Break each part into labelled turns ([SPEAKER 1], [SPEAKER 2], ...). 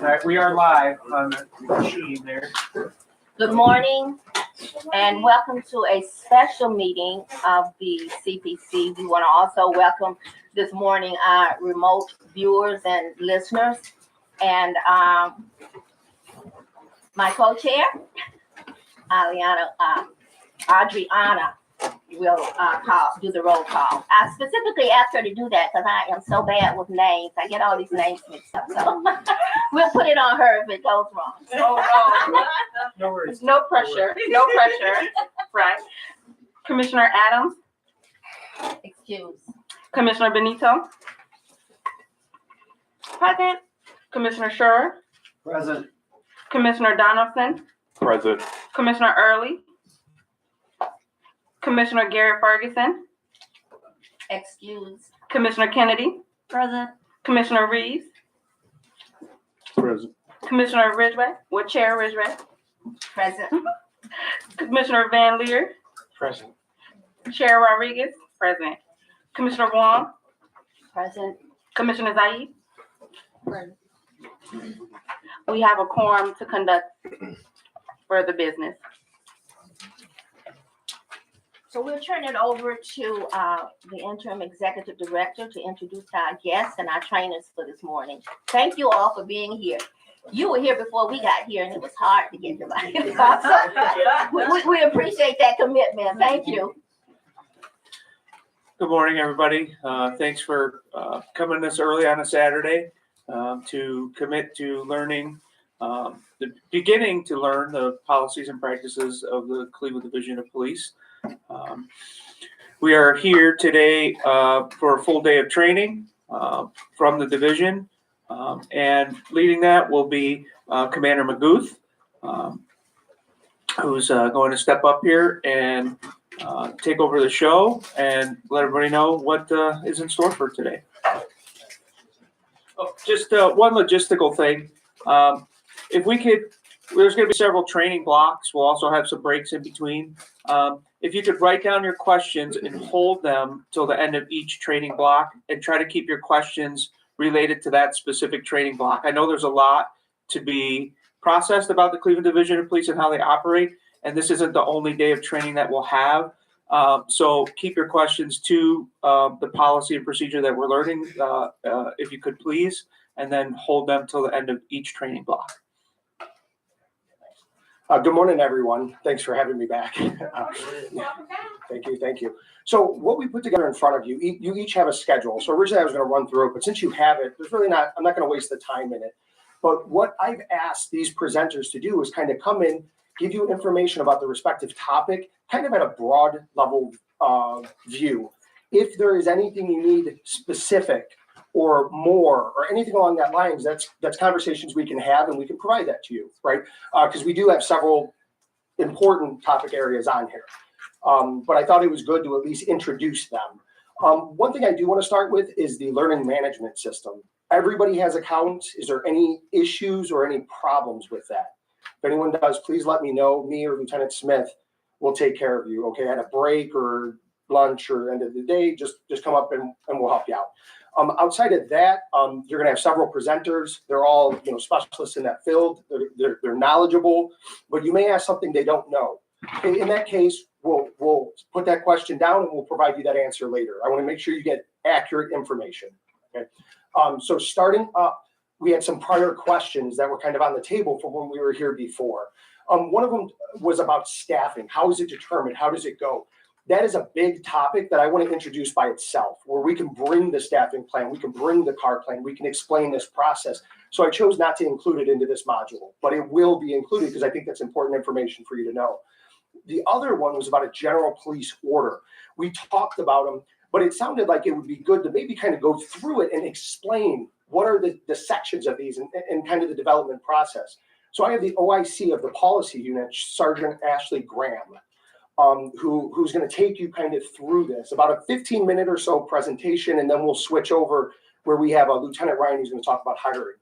[SPEAKER 1] All right, we are live on the machine there.
[SPEAKER 2] Good morning and welcome to a special meeting of the CPC. We want to also welcome this morning our remote viewers and listeners, and my co-chair, Adriana, will do the roll call. I specifically asked her to do that because I am so bad with names. I get all these names mixed up, so we'll put it on her if it goes wrong.
[SPEAKER 1] No worries.
[SPEAKER 3] No pressure, no pressure. Right. Commissioner Adams,
[SPEAKER 2] Excuse.
[SPEAKER 3] Commissioner Benito. Present. Commissioner Schur,
[SPEAKER 1] Present.
[SPEAKER 3] Commissioner Donaldson,
[SPEAKER 4] Present.
[SPEAKER 3] Commissioner Early, Commissioner Garrett Ferguson,
[SPEAKER 2] Excuse.
[SPEAKER 3] Commissioner Kennedy,
[SPEAKER 2] Present.
[SPEAKER 3] Commissioner Reeves,
[SPEAKER 4] Present.
[SPEAKER 3] Commissioner Ridgway, with Chair Ridgway,
[SPEAKER 2] Present.
[SPEAKER 3] Commissioner Van Leer,
[SPEAKER 1] Present.
[SPEAKER 3] Chair Rodriguez, present. Commissioner Wong,
[SPEAKER 2] Present.
[SPEAKER 3] Commissioner Zaid.
[SPEAKER 2] Present.
[SPEAKER 3] We have a quorum to conduct further business.
[SPEAKER 2] So we'll turn it over to the interim executive director to introduce our guests and our trainers for this morning. Thank you all for being here. You were here before we got here, and it was hard to get everybody. So we appreciate that commitment. Thank you.
[SPEAKER 1] Good morning, everybody. Thanks for coming this early on a Saturday to commit to learning, beginning to learn the policies and practices of the Cleveland Division of Police. We are here today for a full day of training from the division, and leading that will be Commander Maguth, who's going to step up here and take over the show and let everybody know what is in store for today. Oh, just one logistical thing. If we could, there's going to be several training blocks. We'll also have some breaks in between. If you could write down your questions and hold them till the end of each training block and try to keep your questions related to that specific training block. I know there's a lot to be processed about the Cleveland Division of Police and how they operate, and this isn't the only day of training that we'll have. So keep your questions to the policy and procedure that we're learning, if you could please, and then hold them till the end of each training block.
[SPEAKER 5] Good morning, everyone. Thanks for having me back. Thank you. So what we put together in front of you, you each have a schedule. So originally I was going to run through it, but since you have it, I'm not going to waste the time in it. But what I've asked these presenters to do is kind of come in, give you information about the respective topic, kind of at a broad level view. If there is anything you need specific or more or anything along that lines, that's conversations we can have and we can provide that to you, right? Because we do have several important topic areas on here. But I thought it was good to at least introduce them. One thing I do want to start with is the learning management system. Everybody has accounts. Is there any issues or any problems with that? If anyone does, please let me know. Me or Lieutenant Smith will take care of you. Okay, at a break or lunch or end of the day, just come up and we'll help you out. Outside of that, you're going to have several presenters. They're all specialists in that field. They're knowledgeable, but you may ask something they don't know. In that case, we'll put that question down and we'll provide you that answer later. I want to make sure you get accurate information. Okay. So starting up, we had some prior questions that were kind of on the table from when we were here before. One of them was about staffing. How is it determined? How does it go? That is a big topic that I want to introduce by itself, where we can bring the staffing plan, we can bring the CAR plan, we can explain this process. So I chose not to include it into this module, but it will be included because I think that's important information for you to know. The other one was about a general police order. We talked about them, but it sounded like it would be good to maybe kind of go through it and explain what are the sections of these and kind of the development process. So I have the OIC of the policy unit, Sergeant Ashley Graham. Who's going to take you kind of through this, about a 15-minute or so presentation, and then we'll switch over where we have Lieutenant Ryan who's going to talk about hiring.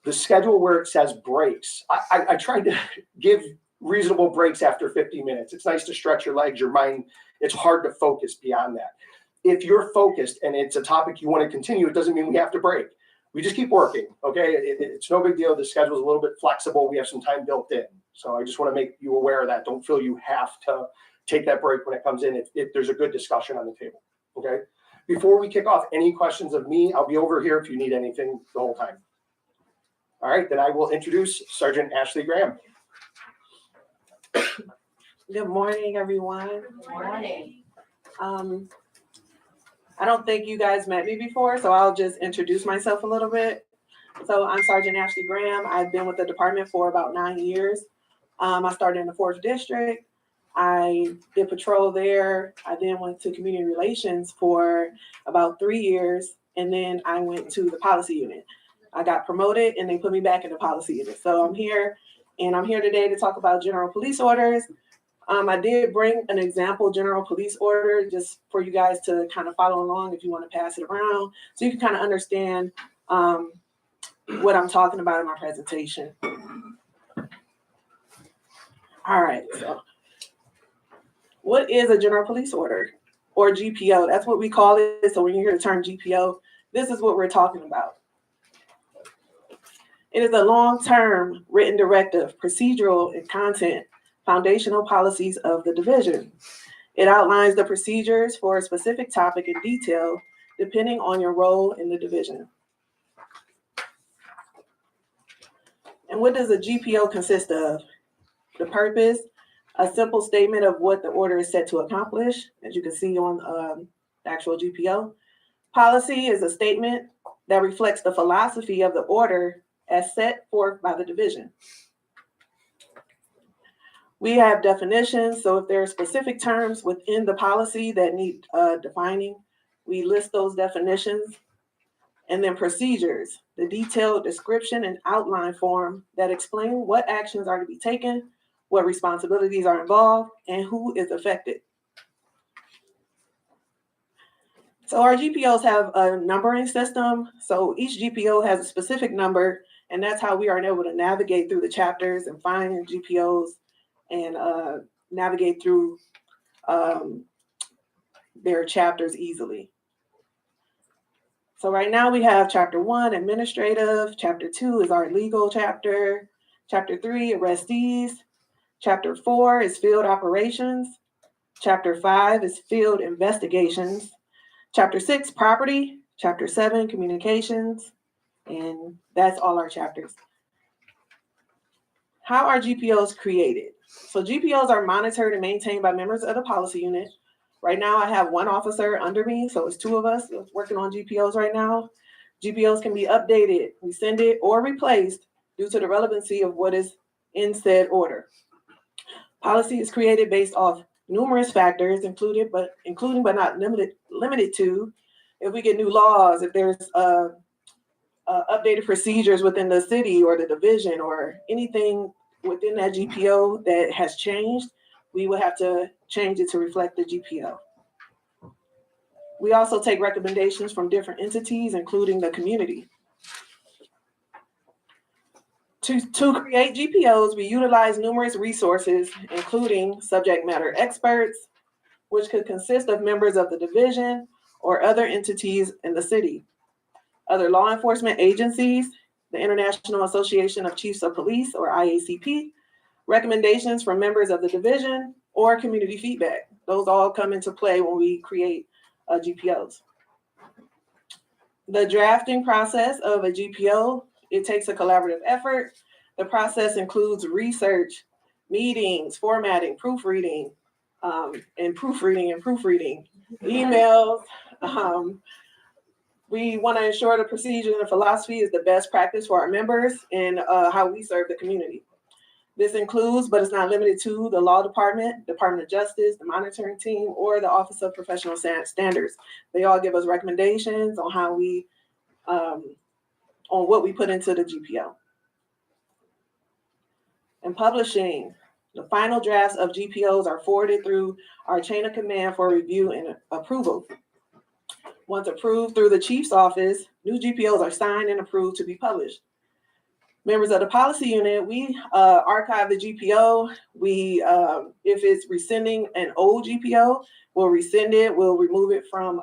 [SPEAKER 5] The schedule where it says breaks, I tried to give reasonable breaks after 50 minutes. It's nice to stretch your legs, your mind. It's hard to focus beyond that. If you're focused and it's a topic you want to continue, it doesn't mean we have to break. we just keep working, okay? It's no big deal. The schedule's a little bit flexible. We have some time built in. So I just want to make you aware of that. Don't feel you have to take that break when it comes in if there's a good discussion on the table, okay? Before we kick off, any questions of me? I'll be over here if you need anything the whole time. All right, then I will introduce Sergeant Ashley Graham.
[SPEAKER 4] Good morning, everyone.
[SPEAKER 2] Good morning.
[SPEAKER 4] I don't think you guys met me before, so I'll just introduce myself a little bit. So I'm Sergeant Ashley Graham. I've been with the department for about 9 years. I started in the 4th District. I did patrol there. I then went to community relations for about 3 years, and then I went to the policy unit. I got promoted, and they put me back in the policy unit. So I'm here, and I'm here today to talk about general police orders. I did bring an example general police order just for you guys to kind of follow along if you want to pass it around, so you can kind of understand what I'm talking about in my presentation. All right, so what is a general police order, or GPO? That's what we call it. So when you hear the term GPO, this is what we're talking about. It is a long-term written directive, procedural and content, foundational policies of the division. It outlines the procedures for a specific topic in detail, depending on your role in the division. And what does a GPO consist of? The purpose, a simple statement of what the order is set to accomplish, as you can see on the actual GPO. Policy is a statement that reflects the philosophy of the order as set forth by the division. We have definitions, so if there are specific terms within the policy that need defining, we list those definitions. And then procedures, the detailed description and outline form that explain what actions are to be taken, what responsibilities are involved, and who is affected. So our GPOs have a numbering system. So each GPO has a specific number, and that's how we are able to navigate through the chapters and find GPOs and navigate through their chapters easily. So right now we have Chapter 1, Administrative. Chapter 2 is our legal chapter. Chapter 3, Arrestees. Chapter 4 is Field Operations. Chapter 5 is Field Investigations. Chapter 6, Property. Chapter 7, Communications. And that's all our chapters. How are GPOs created? So GPOs are monitored and maintained by members of the policy unit. Right now, I have one officer under me, so it's 2 of us working on GPOs right now. GPOs can be updated, rescinded, or replaced due to the relevancy of what is in said order. Policy is created based off numerous factors, including but not limited to, if we get new laws, if there's updated procedures within the city or the division or anything within that GPO that has changed, we will have to change it to reflect the GPO. We also take recommendations from different entities, including the community. To create GPOs, we utilize numerous resources, including subject matter experts, which could consist of members of the division or other entities in the city, other law enforcement agencies, the International Association of Chiefs of Police, or IACP, recommendations from members of the division, or community feedback. Those all come into play when we create GPOs. The drafting process of a GPO, it takes a collaborative effort. The process includes research, meetings, formatting, proofreading, emails. We want to ensure the procedure and philosophy is the best practice for our members and how we serve the community. This includes, but it's not limited to, the law department, Department of Justice, the monitoring team, or the Office of Professional Standards. They all give us recommendations on how we, on what we put into the GPO. And publishing, the final drafts of GPOs are forwarded through our chain of command for review and approval. Once approved through the chief's office, new GPOs are signed and approved to be published. Members of the policy unit, we archive the GPO. We, if it's rescinding an old GPO, we'll rescind it. We'll remove it from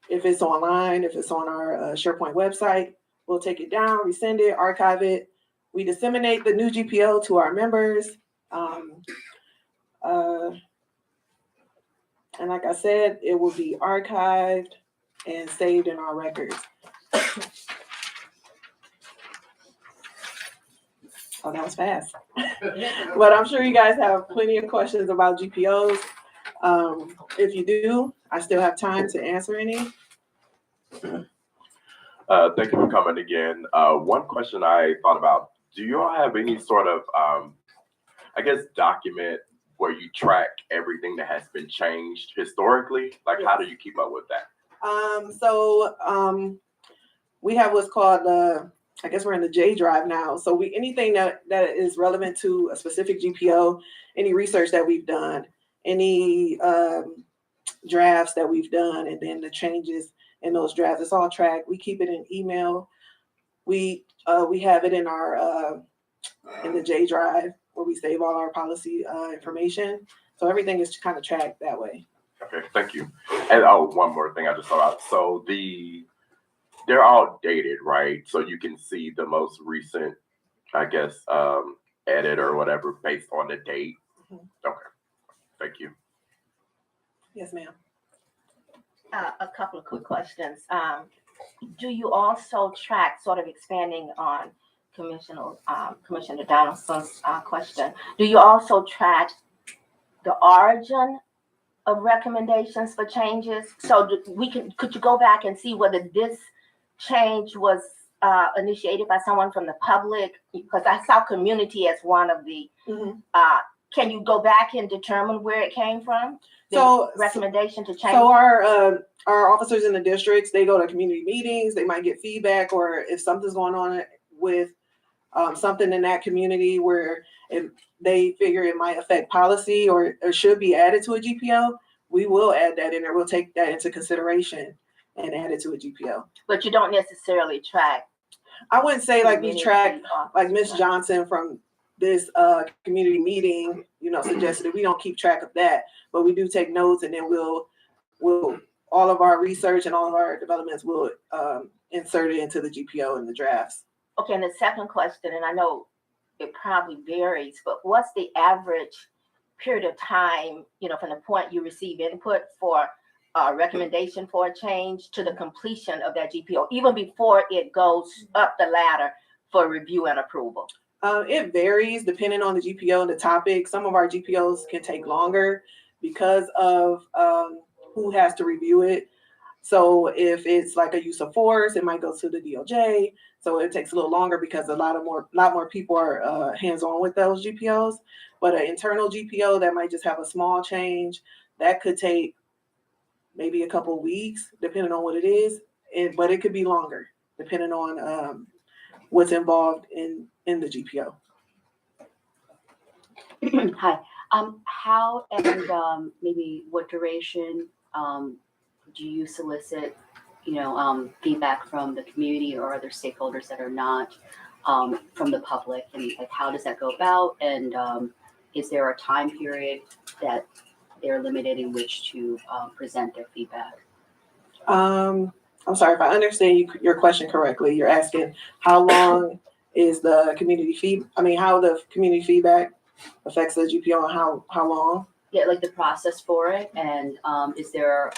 [SPEAKER 4] If it's online, if it's on our SharePoint website, we'll take it down, resend it, archive it. We disseminate the new GPO to our members. And like I said, it will be archived and saved in our records. Oh, that was fast. But I'm sure you guys have plenty of questions about GPOs. If you do, I still have time to answer any.
[SPEAKER 6] Thank you for coming again. One question I thought about, do you all have any sort of, I guess, document where you track everything that has been changed historically? Like, how do you keep up with that?
[SPEAKER 4] We have what's called I guess we're in the J drive now. So anything that is relevant to a specific GPO, any research that we've done, any drafts that we've done, and then the changes in those drafts, it's all tracked. We keep it in email. We have it in our in the J drive where we save all our policy information. So everything is kind of tracked that way.
[SPEAKER 6] Okay, thank you. And one more thing I just thought out. So they're all dated, right? So you can see the most recent, I guess, edit or whatever based on the date.
[SPEAKER 4] Mhm.
[SPEAKER 6] Okay, thank you.
[SPEAKER 4] Yes, ma'am.
[SPEAKER 2] A couple of quick questions. Do you also track, sort of expanding on Commissioner Donaldson's question, do you also track the origin of recommendations for changes? So could you go back and see whether this change was initiated by someone from the public? Because I saw community as one of the, can you go back and determine where it came from? The recommendation to change?
[SPEAKER 4] So our officers in the districts, they go to community meetings, they might get feedback, or if something's going on with something in that community where they figure it might affect policy or should be added to a GPO, we will add that in there. We'll take that into consideration and add it to a GPO.
[SPEAKER 2] But you don't necessarily track.
[SPEAKER 4] I wouldn't say like we track,
[SPEAKER 2] community
[SPEAKER 4] like Ms.
[SPEAKER 2] officers.
[SPEAKER 4] Johnson from this community meeting, suggested that we don't keep track of that, but we do take notes, and then we'll all of our research and all of our developments will insert it into the GPO and the drafts.
[SPEAKER 2] Okay, and the second question, and I know it probably varies, but what's the average period of time, from the point you receive input for a recommendation for a change to the completion of that GPO, even before it goes up the ladder for review and approval?
[SPEAKER 4] It varies depending on the GPO and the topic. Some of our GPOs can take longer because of who has to review it. So if it's like a use of force, it might go to the DOJ. So it takes a little longer because a lot more people are hands-on with those GPOs. But an internal GPO that might just have a small change, that could take maybe a couple of weeks, depending on what it is. But it could be longer, depending on what's involved in the GPO.
[SPEAKER 7] Hi. How and maybe what duration do you solicit, feedback from the community or other stakeholders that are not from the public, and like how does that go about? And is there a time period that they're limited in which to present their feedback?
[SPEAKER 4] I'm sorry if I understand your question correctly. You're asking how long is the community how the community feedback affects the GPO and how long?
[SPEAKER 7] Yeah, like the process for it, and is there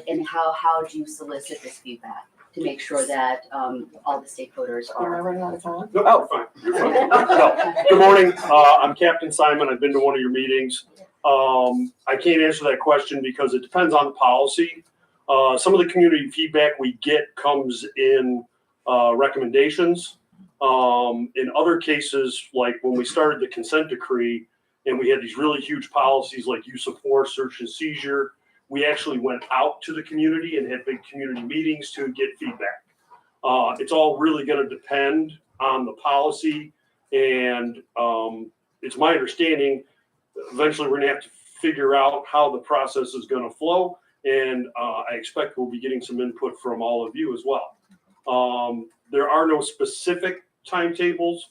[SPEAKER 7] and how do you solicit this feedback to make sure that all the stakeholders
[SPEAKER 4] Am I
[SPEAKER 7] are?
[SPEAKER 4] running out of time?
[SPEAKER 8] Nope, you're fine. You're fine. No. Good morning. I'm Captain Simon. I've been to one of your meetings. I can't answer that question because it depends on the policy. Some of the community feedback we get comes in recommendations. In other cases, like when we started the consent decree and we had these really huge policies like use of force, search and seizure, we actually went out to the community and had big community meetings to get feedback. It's all really going to depend on the policy, and it's my understanding eventually we're going to have to figure out how the process is going to flow, and I expect we'll be getting some input from all of you as well. There are no specific timetables,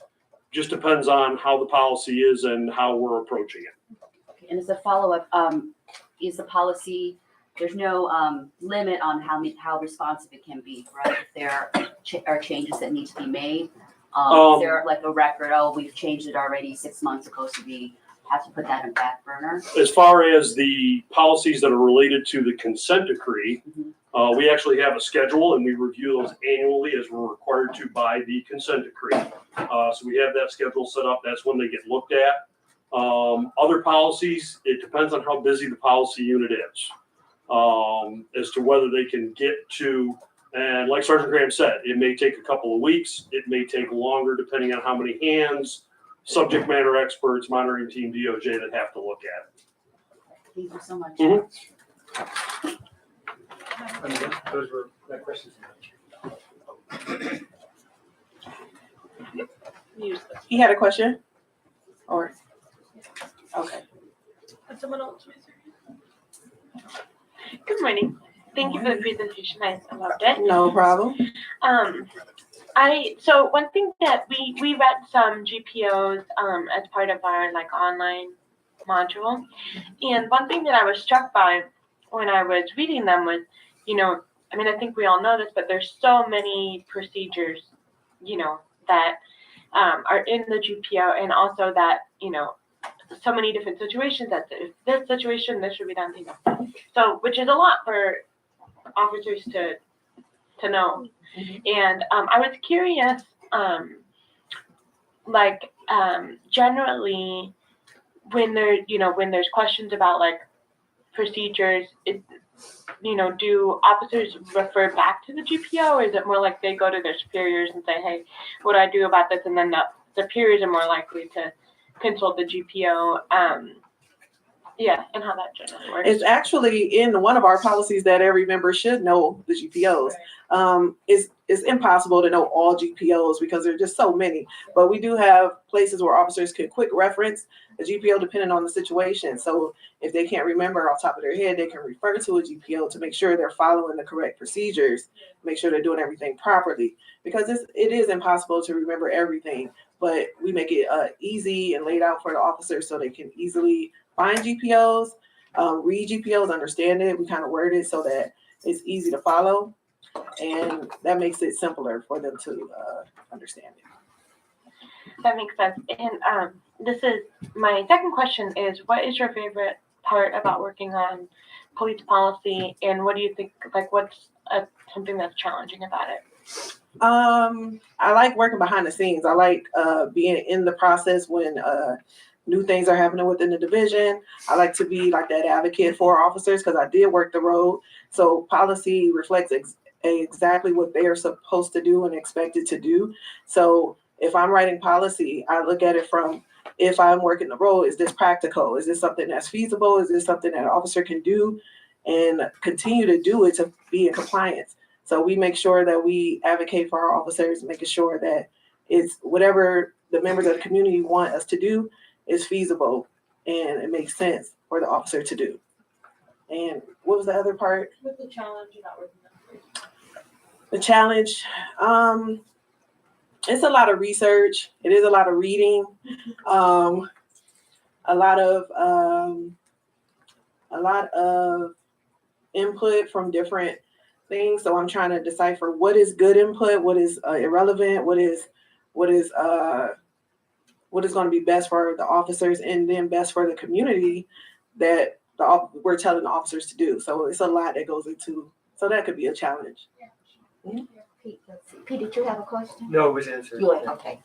[SPEAKER 8] just depends on how the policy is and how we're approaching it.
[SPEAKER 7] And as a follow-up, is the policy there's no limit on how responsive it can be, right? If there are changes that need to be made, is there like a record? Oh, we've changed it already 6 months ago, so we have to put that in back burner.
[SPEAKER 8] As far as the policies that are related to the consent decree, we actually have a schedule and we review those annually as we're required to by the consent decree. So we have that schedule set up. That's when they get looked at. Other policies, it depends on how busy the policy unit is, as to whether they can get to, and like Sergeant Graham said, it may take a couple of weeks. It may take longer depending on how many hands, subject matter experts, monitoring team, DOJ that have to look at it.
[SPEAKER 7] Thank you so much.
[SPEAKER 5] Those were my questions.
[SPEAKER 4] He had a question? Or, okay.
[SPEAKER 9] Someone else. Good morning. Thank you for the presentation. I loved it.
[SPEAKER 4] No problem.
[SPEAKER 9] So one thing that we read some GPOs as part of our like online module, and one thing that I was struck by when I was reading them was, I mean, I think we all know this, but there's so many procedures, that are in the GPO, and also that, so many different situations that if this situation, this should be done. So, which is a lot for officers to know. And I was curious, generally, when there's questions about like procedures, do officers refer back to the GPO, or is it more like they go to their superiors and say, hey, what do I do about this? And then the superiors are more likely to consult the GPO. And how that generally works.
[SPEAKER 4] It's actually in one of our policies that every member should know the GPOs. It's impossible to know all GPOs because there are just so many, but we do have places where officers can quick reference a GPO depending on the situation. So if they can't remember off the top of their head, they can refer to a GPO to make sure they're following the correct procedures, make sure they're doing everything properly, because it is impossible to remember everything, but we make it easy and laid out for the officers so they can easily find GPOs, read GPOs, understand it. We kind of word it so that it's easy to follow, and that makes it simpler for them to understand it.
[SPEAKER 9] That makes sense. And this is my second question is, what is your favorite part about working on police policy, and what do you think, like what's something that's challenging about it?
[SPEAKER 4] I like working behind the scenes. I like being in the process when new things are happening within the division. I like to be like that advocate for officers because I did work the road. So policy reflects exactly what they are supposed to do and expected to do. So if I'm writing policy, I look at it from, if I'm working the road, is this practical? Is this something that's feasible? Is this something that an officer can do and continue to do it to be in compliance? So we make sure that we advocate for our officers, making sure that it's whatever the members of the community want us to do is feasible and it makes sense for the officer to do. And what was the other part?
[SPEAKER 9] What's the challenge about working on police?
[SPEAKER 4] The challenge, it's a lot of research. It is a lot of reading, a lot of input from different things. So I'm trying to decipher what is good input, what is irrelevant, what is going to be best for the officers and then best for the community that we're telling the officers to do. So it's a lot that goes into, so that could be a challenge.
[SPEAKER 7] Pete, let's see. Pete, did you have a question?
[SPEAKER 5] No, it was answered.
[SPEAKER 7] Okay.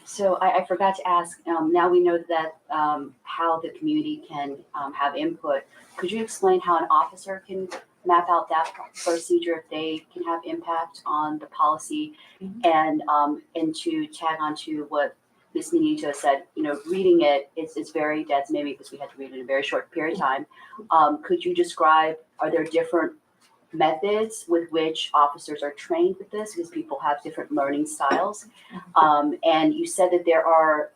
[SPEAKER 7] So I forgot to ask, now we know that how the community can have input. Could you explain how an officer can map out that procedure if they can have impact on the policy? And to tag on to what Ms. Minito said, reading it's very dense, maybe because we had to read it in a very short period of time. Could you describe, are there different methods with which officers are trained with this, because people have different learning styles? And you said that there are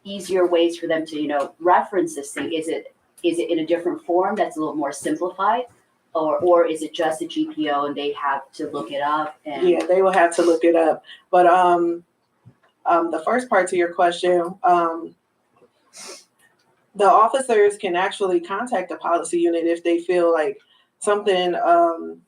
[SPEAKER 7] easier ways for them to, reference this thing. Is it in a different form that's a little more simplified? Or is it just a GPO and they have to look it up?
[SPEAKER 4] Yeah, they will have to look it up. But the first part to your question, the officers can actually contact the policy unit if they feel like something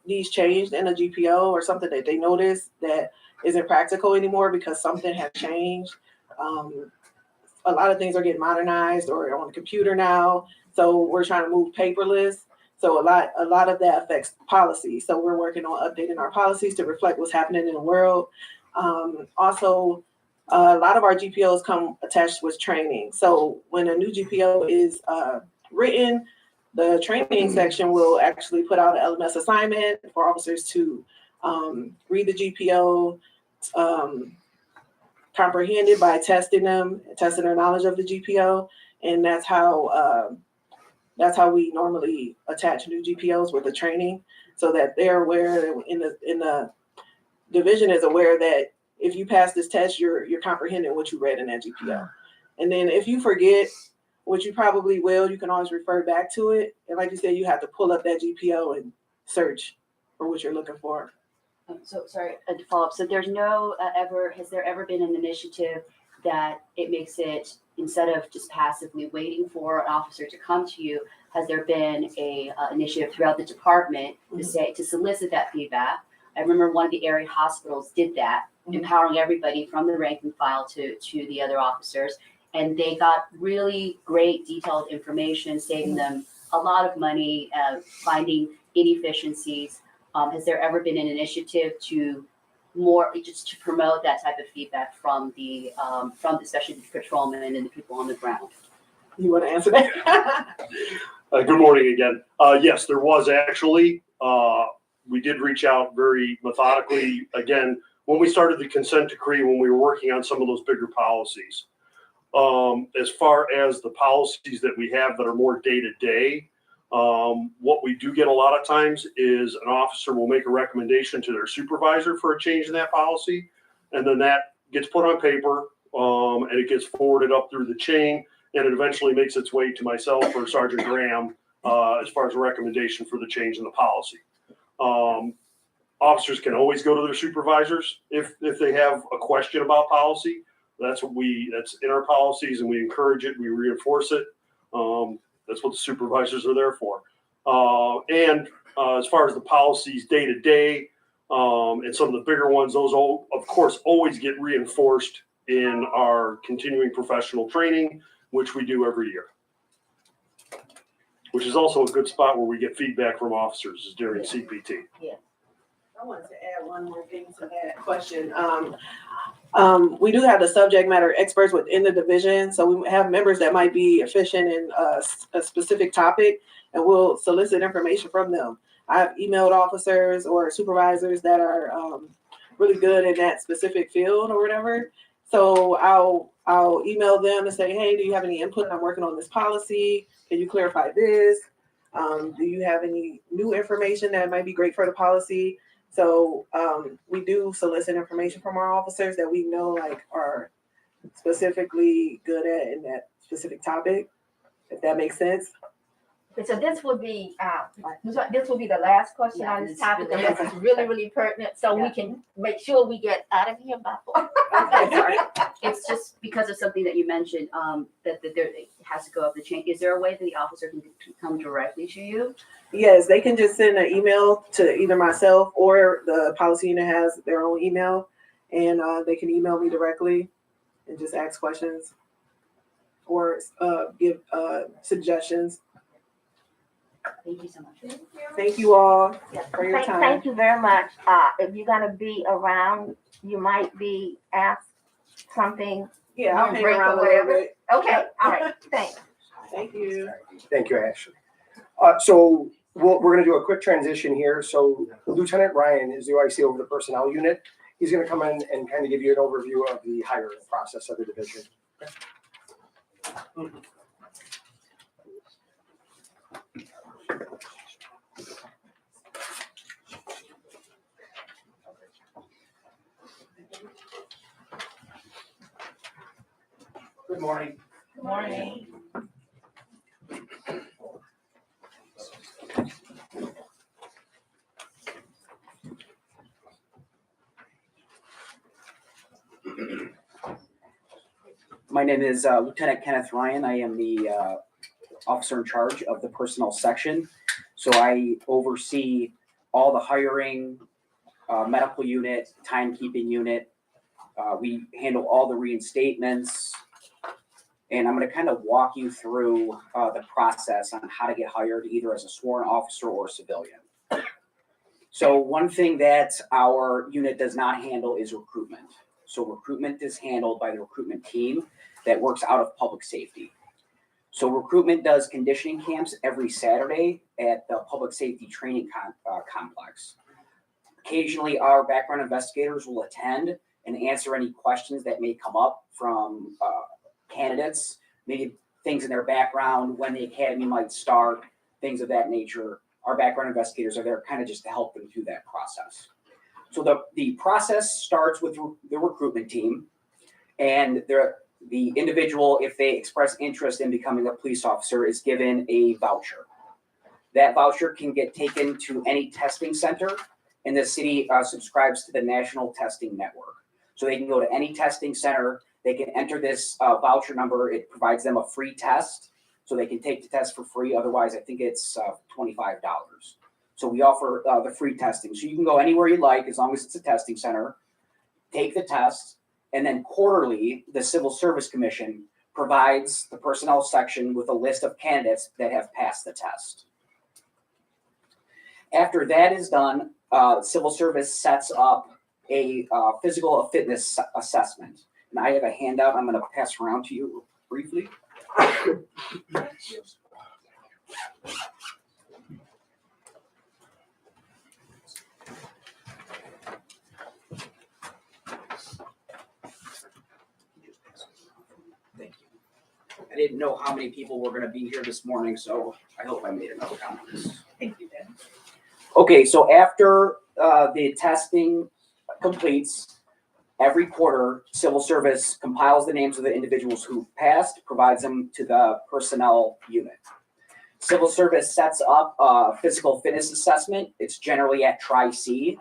[SPEAKER 4] needs changed in a GPO or something that they notice that isn't practical anymore because something has changed. A lot of things are getting modernized or on the computer now. So we're trying to move paperless. So a lot of that affects policy. So we're working on updating our policies to reflect what's happening in the world. Also, a lot of our GPOs come attached with training. So when a new GPO is written, the training section will actually put out an LMS assignment for officers to read the GPO, comprehend it by testing their knowledge of the GPO, and that's how we normally attach new GPOs with the training, so that they're aware, in the division is aware that if you pass this test, you're comprehending what you read in that GPO. And then if you forget, which you probably will, you can always refer back to it. And like you said, you have to pull up that GPO and search for what you're looking for.
[SPEAKER 7] So sorry, to follow up. So there's has there ever been an initiative that it makes it, instead of just passively waiting for an officer to come to you, has there been a initiative throughout the department to solicit that feedback? I remember one of the area hospitals did that, empowering everybody from the rank and file to the other officers. And they got really great detailed information, saving them a lot of money, finding inefficiencies. Has there ever been an initiative to promote that type of feedback from especially the patrolmen and the people on the ground?
[SPEAKER 4] You want to answer that?
[SPEAKER 8] Good morning again. Yes, there was actually. We did reach out very methodically. Again, when we started the consent decree, when we were working on some of those bigger policies. As far as the policies that we have that are more day-to-day, what we do get a lot of times is an officer will make a recommendation to their supervisor for a change in that policy, and then that gets put on paper, and it gets forwarded up through the chain, and it eventually makes its way to myself or Sergeant Graham as far as a recommendation for the change in the policy. Officers can always go to their supervisors if they have a question about policy. That's in our policies, and we encourage it, we reinforce it. That's what the supervisors are there for. And as far as the policies day to day, and some of the bigger ones, those of course always get reinforced in our continuing professional training, which we do every year. Which is also a good spot where we get feedback from officers is during CPT.
[SPEAKER 2] Yeah.
[SPEAKER 4] I wanted to add one more thing to that question. We do have the subject matter experts within the division. So we have members that might be efficient in a specific topic, and we'll solicit information from them. I've emailed officers or supervisors that are really good in that specific field or whatever. So I'll email them and say, hey, do you have any input? I'm working on this policy. Can you clarify this? Do you have any new information that might be great for the policy? So we do solicit information from our officers that we know are specifically good at in that specific topic, if that makes sense.
[SPEAKER 2] Okay, so this will be the last question on this topic, and this is really, really pertinent, so we can make sure we get out of here by 4.
[SPEAKER 7] Sorry. It's just because of something that you mentioned, that there it has to go up the chain. Is there a way that the officer can come directly to you?
[SPEAKER 4] Yes, they can just send an email to either myself or the policy unit has their own email, and they can email me directly and just ask questions or give suggestions.
[SPEAKER 7] Thank you so much.
[SPEAKER 4] Thank you all for your time.
[SPEAKER 2] Thank you very much. If you're gonna be around, you might be asked something.
[SPEAKER 4] Yeah, I'll hang
[SPEAKER 2] break or
[SPEAKER 4] around a little
[SPEAKER 2] whatever.
[SPEAKER 4] bit.
[SPEAKER 2] Okay, all right, thanks.
[SPEAKER 4] Thank you.
[SPEAKER 5] Thank you, Ashley. So we're going to do a quick transition here. So Lieutenant Ryan is the OIC over the personnel unit. He's going to come in and kind of give you an overview of the hiring process of the division.
[SPEAKER 1] Good morning.
[SPEAKER 2] Good morning.
[SPEAKER 10] My name is Lieutenant Kenneth Ryan. I am the officer in charge of the personnel section. So I oversee all the hiring, medical unit, timekeeping unit. We handle all the reinstatements. And I'm going to kind of walk you through the process on how to get hired either as a sworn officer or civilian. So one thing that our unit does not handle is recruitment. So recruitment is handled by the recruitment team that works out of public safety. So recruitment does conditioning camps every Saturday at the public safety training complex. Occasionally, our background investigators will attend and answer any questions that may come up from candidates, maybe things in their background, when the academy might start, things of that nature. Our background investigators are there kind of just to help them through that process. So the process starts with the recruitment team, and the individual, if they express interest in becoming a police officer, is given a voucher. That voucher can get taken to any testing center, and the city subscribes to the National Testing Network. So they can go to any testing center, they can enter this voucher number, it provides them a free test, so they can take the test for free. Otherwise, I think it's $25. So we offer the free testing. So you can go anywhere you like, as long as it's a testing center, take the test, and then quarterly, the Civil Service Commission provides the personnel section with a list of candidates that have passed the test. After that is done, Civil Service sets up a physical fitness assessment. And I have a handout I'm going to pass around to you briefly. Thank you. I didn't know how many people were going to be here this morning, so I hope I made enough comments.
[SPEAKER 4] Thank you, Dan.
[SPEAKER 10] Okay, so after the testing completes, every quarter, Civil Service compiles the names of the individuals who passed, provides them to the personnel unit. Civil Service sets up a physical fitness assessment. It's generally at Tri-C,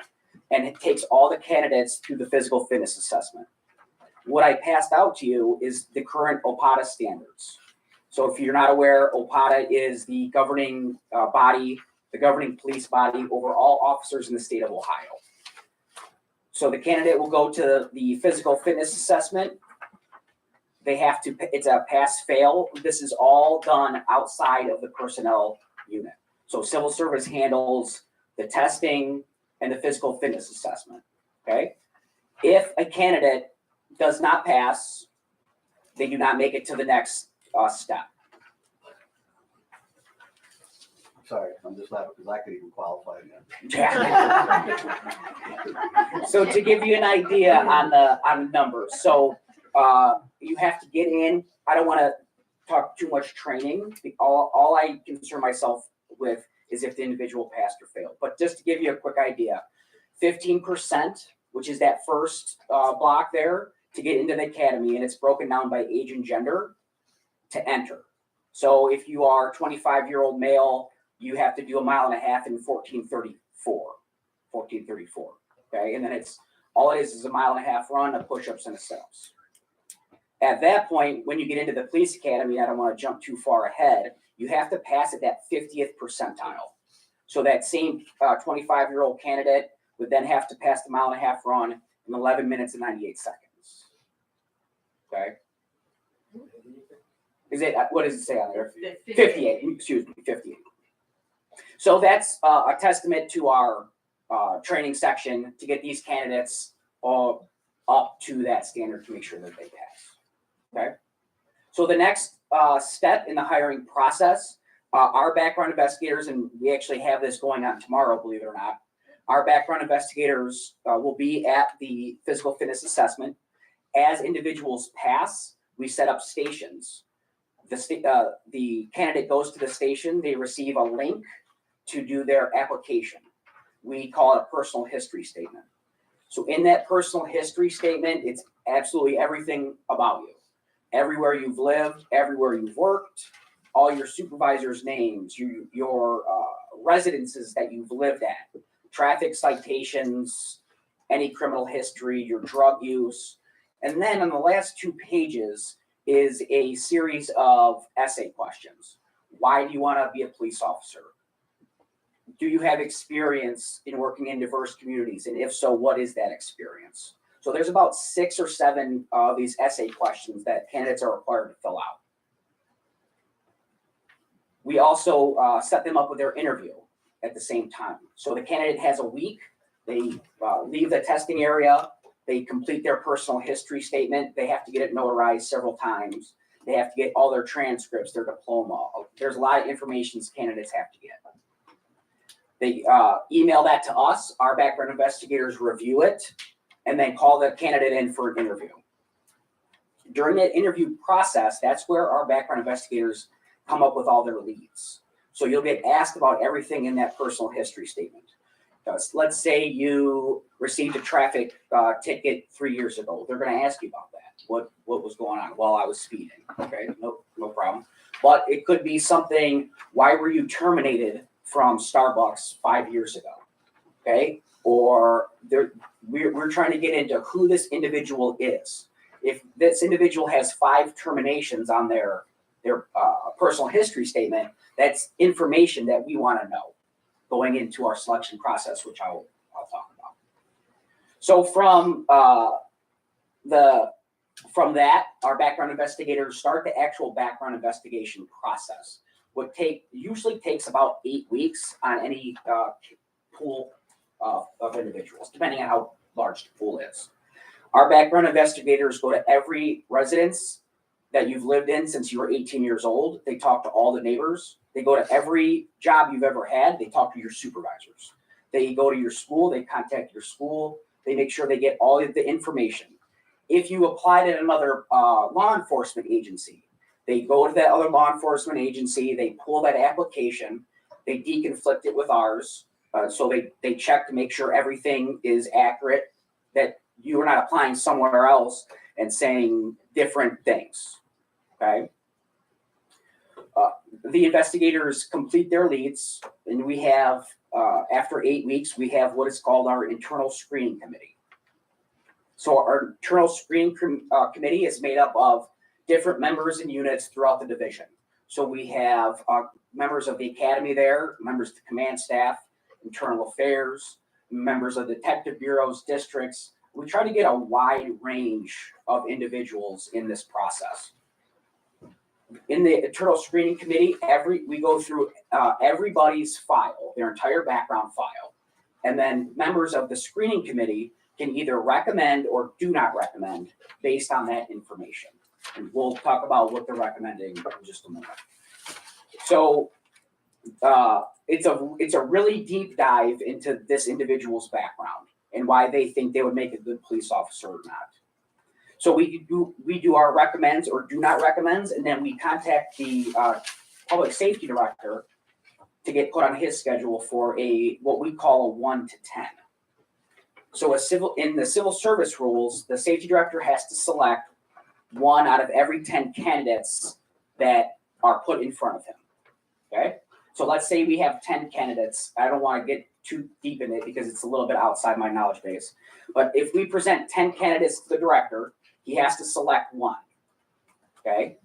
[SPEAKER 10] and it takes all the candidates through the physical fitness assessment. What I passed out to you is the current OPOTA standards. So if you're not aware, OPOTA is the governing body, the governing police body over all officers in the state of Ohio. So the candidate will go to the physical fitness assessment. They have to, it's a pass-fail. This is all done outside of the personnel unit. So Civil Service handles the testing and the physical fitness assessment, okay? If a candidate does not pass, they do not make it to the next step.
[SPEAKER 11] Sorry, I'm just laughing because I could even qualify again.
[SPEAKER 10] So to give you an idea on the numbers, so you have to get in. I don't want to talk too much training. All I concern myself with is if the individual passed or failed. But just to give you a quick idea, 15%, which is that first block there, to get into the academy, and it's broken down by age and gender to enter. So if you are a 25-year-old male, you have to do 1.5 miles in 1434, okay? And then it's, all it is a 1.5 mile run, a push-ups and a sit-ups. At that point, when you get into the police academy, I don't want to jump too far ahead, you have to pass at that 50th percentile. So that same 25-year-old candidate would then have to pass the 1.5 mile run in 11 minutes and 98 seconds, okay? Is it, what does it say on there? 58, excuse me, 58. So that's a testament to our training section to get these candidates up to that standard to make sure that they pass, okay? So the next step in the hiring process, our background investigators, and we actually have this going on tomorrow, believe it or not, our background investigators will be at the physical fitness assessment. As individuals pass, we set up stations. The candidate goes to the station, they receive a link to do their application. We call it a personal history statement. So in that personal history statement, it's absolutely everything about you. Everywhere you've lived, everywhere you've worked, all your supervisors' names, your residences that you've lived at, traffic citations, any criminal history, your drug use. And then on the last 2 pages is a series of essay questions. Why do you want to be a police officer? do you have experience in working in diverse communities? And if so, what is that experience? So there's about 6 or 7 of these essay questions that candidates are required to fill out. We also set them up with their interview at the same time. So the candidate has a week. They leave the testing area. They complete their personal history statement. They have to get it notarized several times. They have to get all their transcripts, their diploma. There's a lot of information candidates have to get. They email that to us. Our background investigators review it and then call the candidate in for an interview. During that interview process, that's where our background investigators come up with all their leads. So you'll get asked about everything in that personal history statement. Let's say you received a traffic ticket 3 years ago. They're going to ask you about that. What was going on? Well, I was speeding. Okay, no problem. But it could be something, why were you terminated from Starbucks 5 years ago? Okay, or we're trying to get into who this individual is. If this individual has 5 terminations on their personal history statement, that's information that we want to know going into our selection process, which I'll talk about. So from that, our background investigators start the actual background investigation process. Usually takes about 8 weeks on any pool of individuals, depending on how large the pool is. Our background investigators go to every residence that you've lived in since you were 18 years old. They talk to all the neighbors. They go to every job you've ever had. They talk to your supervisors. They go to your school. They contact your school. They make sure they get all of the information. If you applied at another law enforcement agency, they go to that other law enforcement agency. They pull that application. They deconflict it with ours. So they check to make sure everything is accurate, that you are not applying somewhere else and saying different things. Okay. The investigators complete their leads, and we have, after 8 weeks, we have what is called our internal screening committee. So our internal screening committee is made up of different members and units throughout the division. So we have members of the academy there, members of the command staff, internal affairs, members of detective bureaus, districts. We try to get a wide range of individuals in this process. In the internal screening committee, we go through everybody's file, their entire background file, and then members of the screening committee can either recommend or do not recommend based on that information. And we'll talk about what they're recommending in just a moment. So it's a really deep dive into this individual's background and why they think they would make a good police officer or not. So we do our recommends or do not recommends, and then we contact the public safety director to get put on his schedule for what we call a 1 to 10. So in the civil service rules, the safety director has to select 1 out of every 10 candidates that are put in front of him. Okay, so let's say we have 10 candidates. I don't want to get too deep in it because it's a little bit outside my knowledge base. But if we present 10 candidates to the director, he has to select 1. Okay,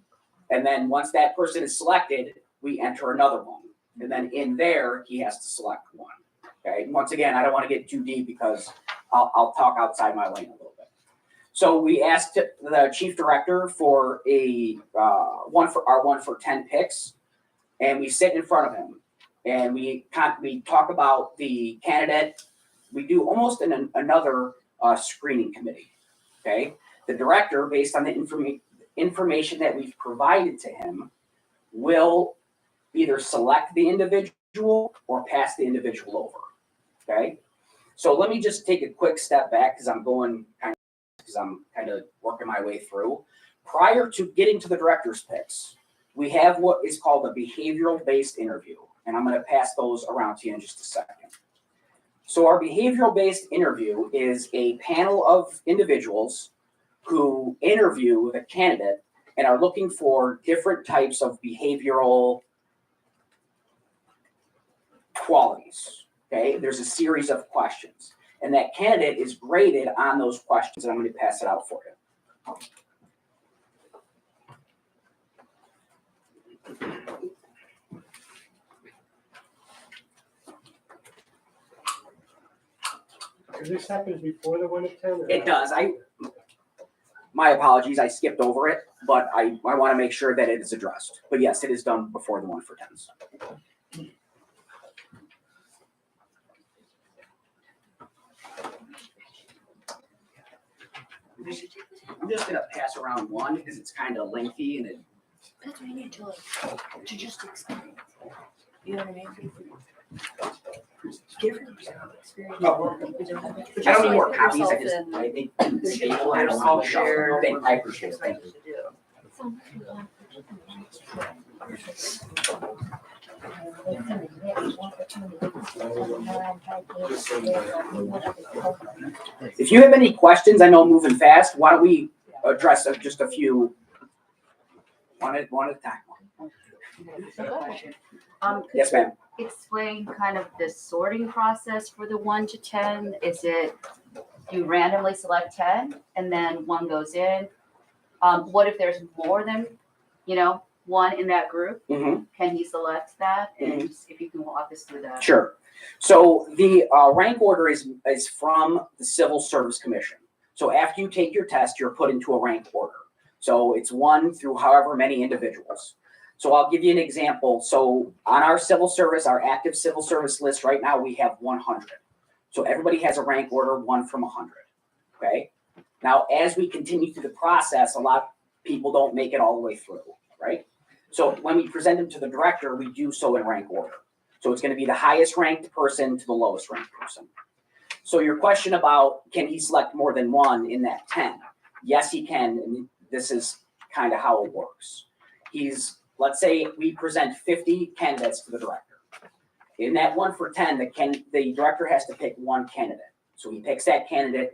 [SPEAKER 10] and then once that person is selected, we enter another one, and then in there he has to select 1. Okay, and once again, I don't want to get too deep because I'll talk outside my lane a little bit. So we asked the chief director for a 1 for 10 picks, and we sit in front of him and we talk about the candidate. We do almost another screening committee. Okay, the director, based on the information that we've provided to him, will either select the individual or pass the individual over. Okay, so let me just take a quick step back because I'm kind of working my way through. Prior to getting to the director's picks, we have what is called a behavioral-based interview, and I'm going to pass those around to you in just a second. So our behavioral-based interview is a panel of individuals who interview the candidate and are looking for different types of behavioral qualities. Okay, there's a series of questions, and that candidate is graded on those questions, and I'm going to pass it out for you.
[SPEAKER 12] This happens before the 1 to 10? or
[SPEAKER 10] It
[SPEAKER 12] after?
[SPEAKER 10] does. My apologies, I skipped over it, but I want to make sure that it is addressed. But yes, it is done before the 1 for 10s. I'm just gonna pass around one because it's kind of lengthy and it.
[SPEAKER 2] That's what you need to just explain. You know what I mean? Give them experience.
[SPEAKER 10] Oh. I don't need more copies. I just I think it's stable. I don't want to shuffle. I appreciate it. Thank you. If you have any questions, I know I'm moving fast. Why don't we address just a few one at a time?
[SPEAKER 7] Could
[SPEAKER 10] Yes, ma'am.
[SPEAKER 7] you explain kind of the sorting process for the 1 to 10? Is it you randomly select 10 and then 1 goes in? What if there's more than, 1 in that group?
[SPEAKER 10] Mm-hmm.
[SPEAKER 7] Can he select that? And if you can walk us through that.
[SPEAKER 10] Sure. So the rank order is from the Civil Service Commission. So after you take your test, you're put into a rank order. So it's 1 through however many individuals. So I'll give you an example. So on our civil service, our active civil service list right now, we have 100. So everybody has a rank order 1 from 100. Okay. Now, as we continue through the process, a lot of people don't make it all the way through, right? So when we present them to the director, we do so in rank order. So it's going to be the highest ranked person to the lowest ranked person. So your question about can he select more than 1 in that 10? Yes, he can. And this is kind of how it works. Let's say we present 50 candidates to the director. In that 1 for 10, the director has to pick 1 candidate. So he picks that candidate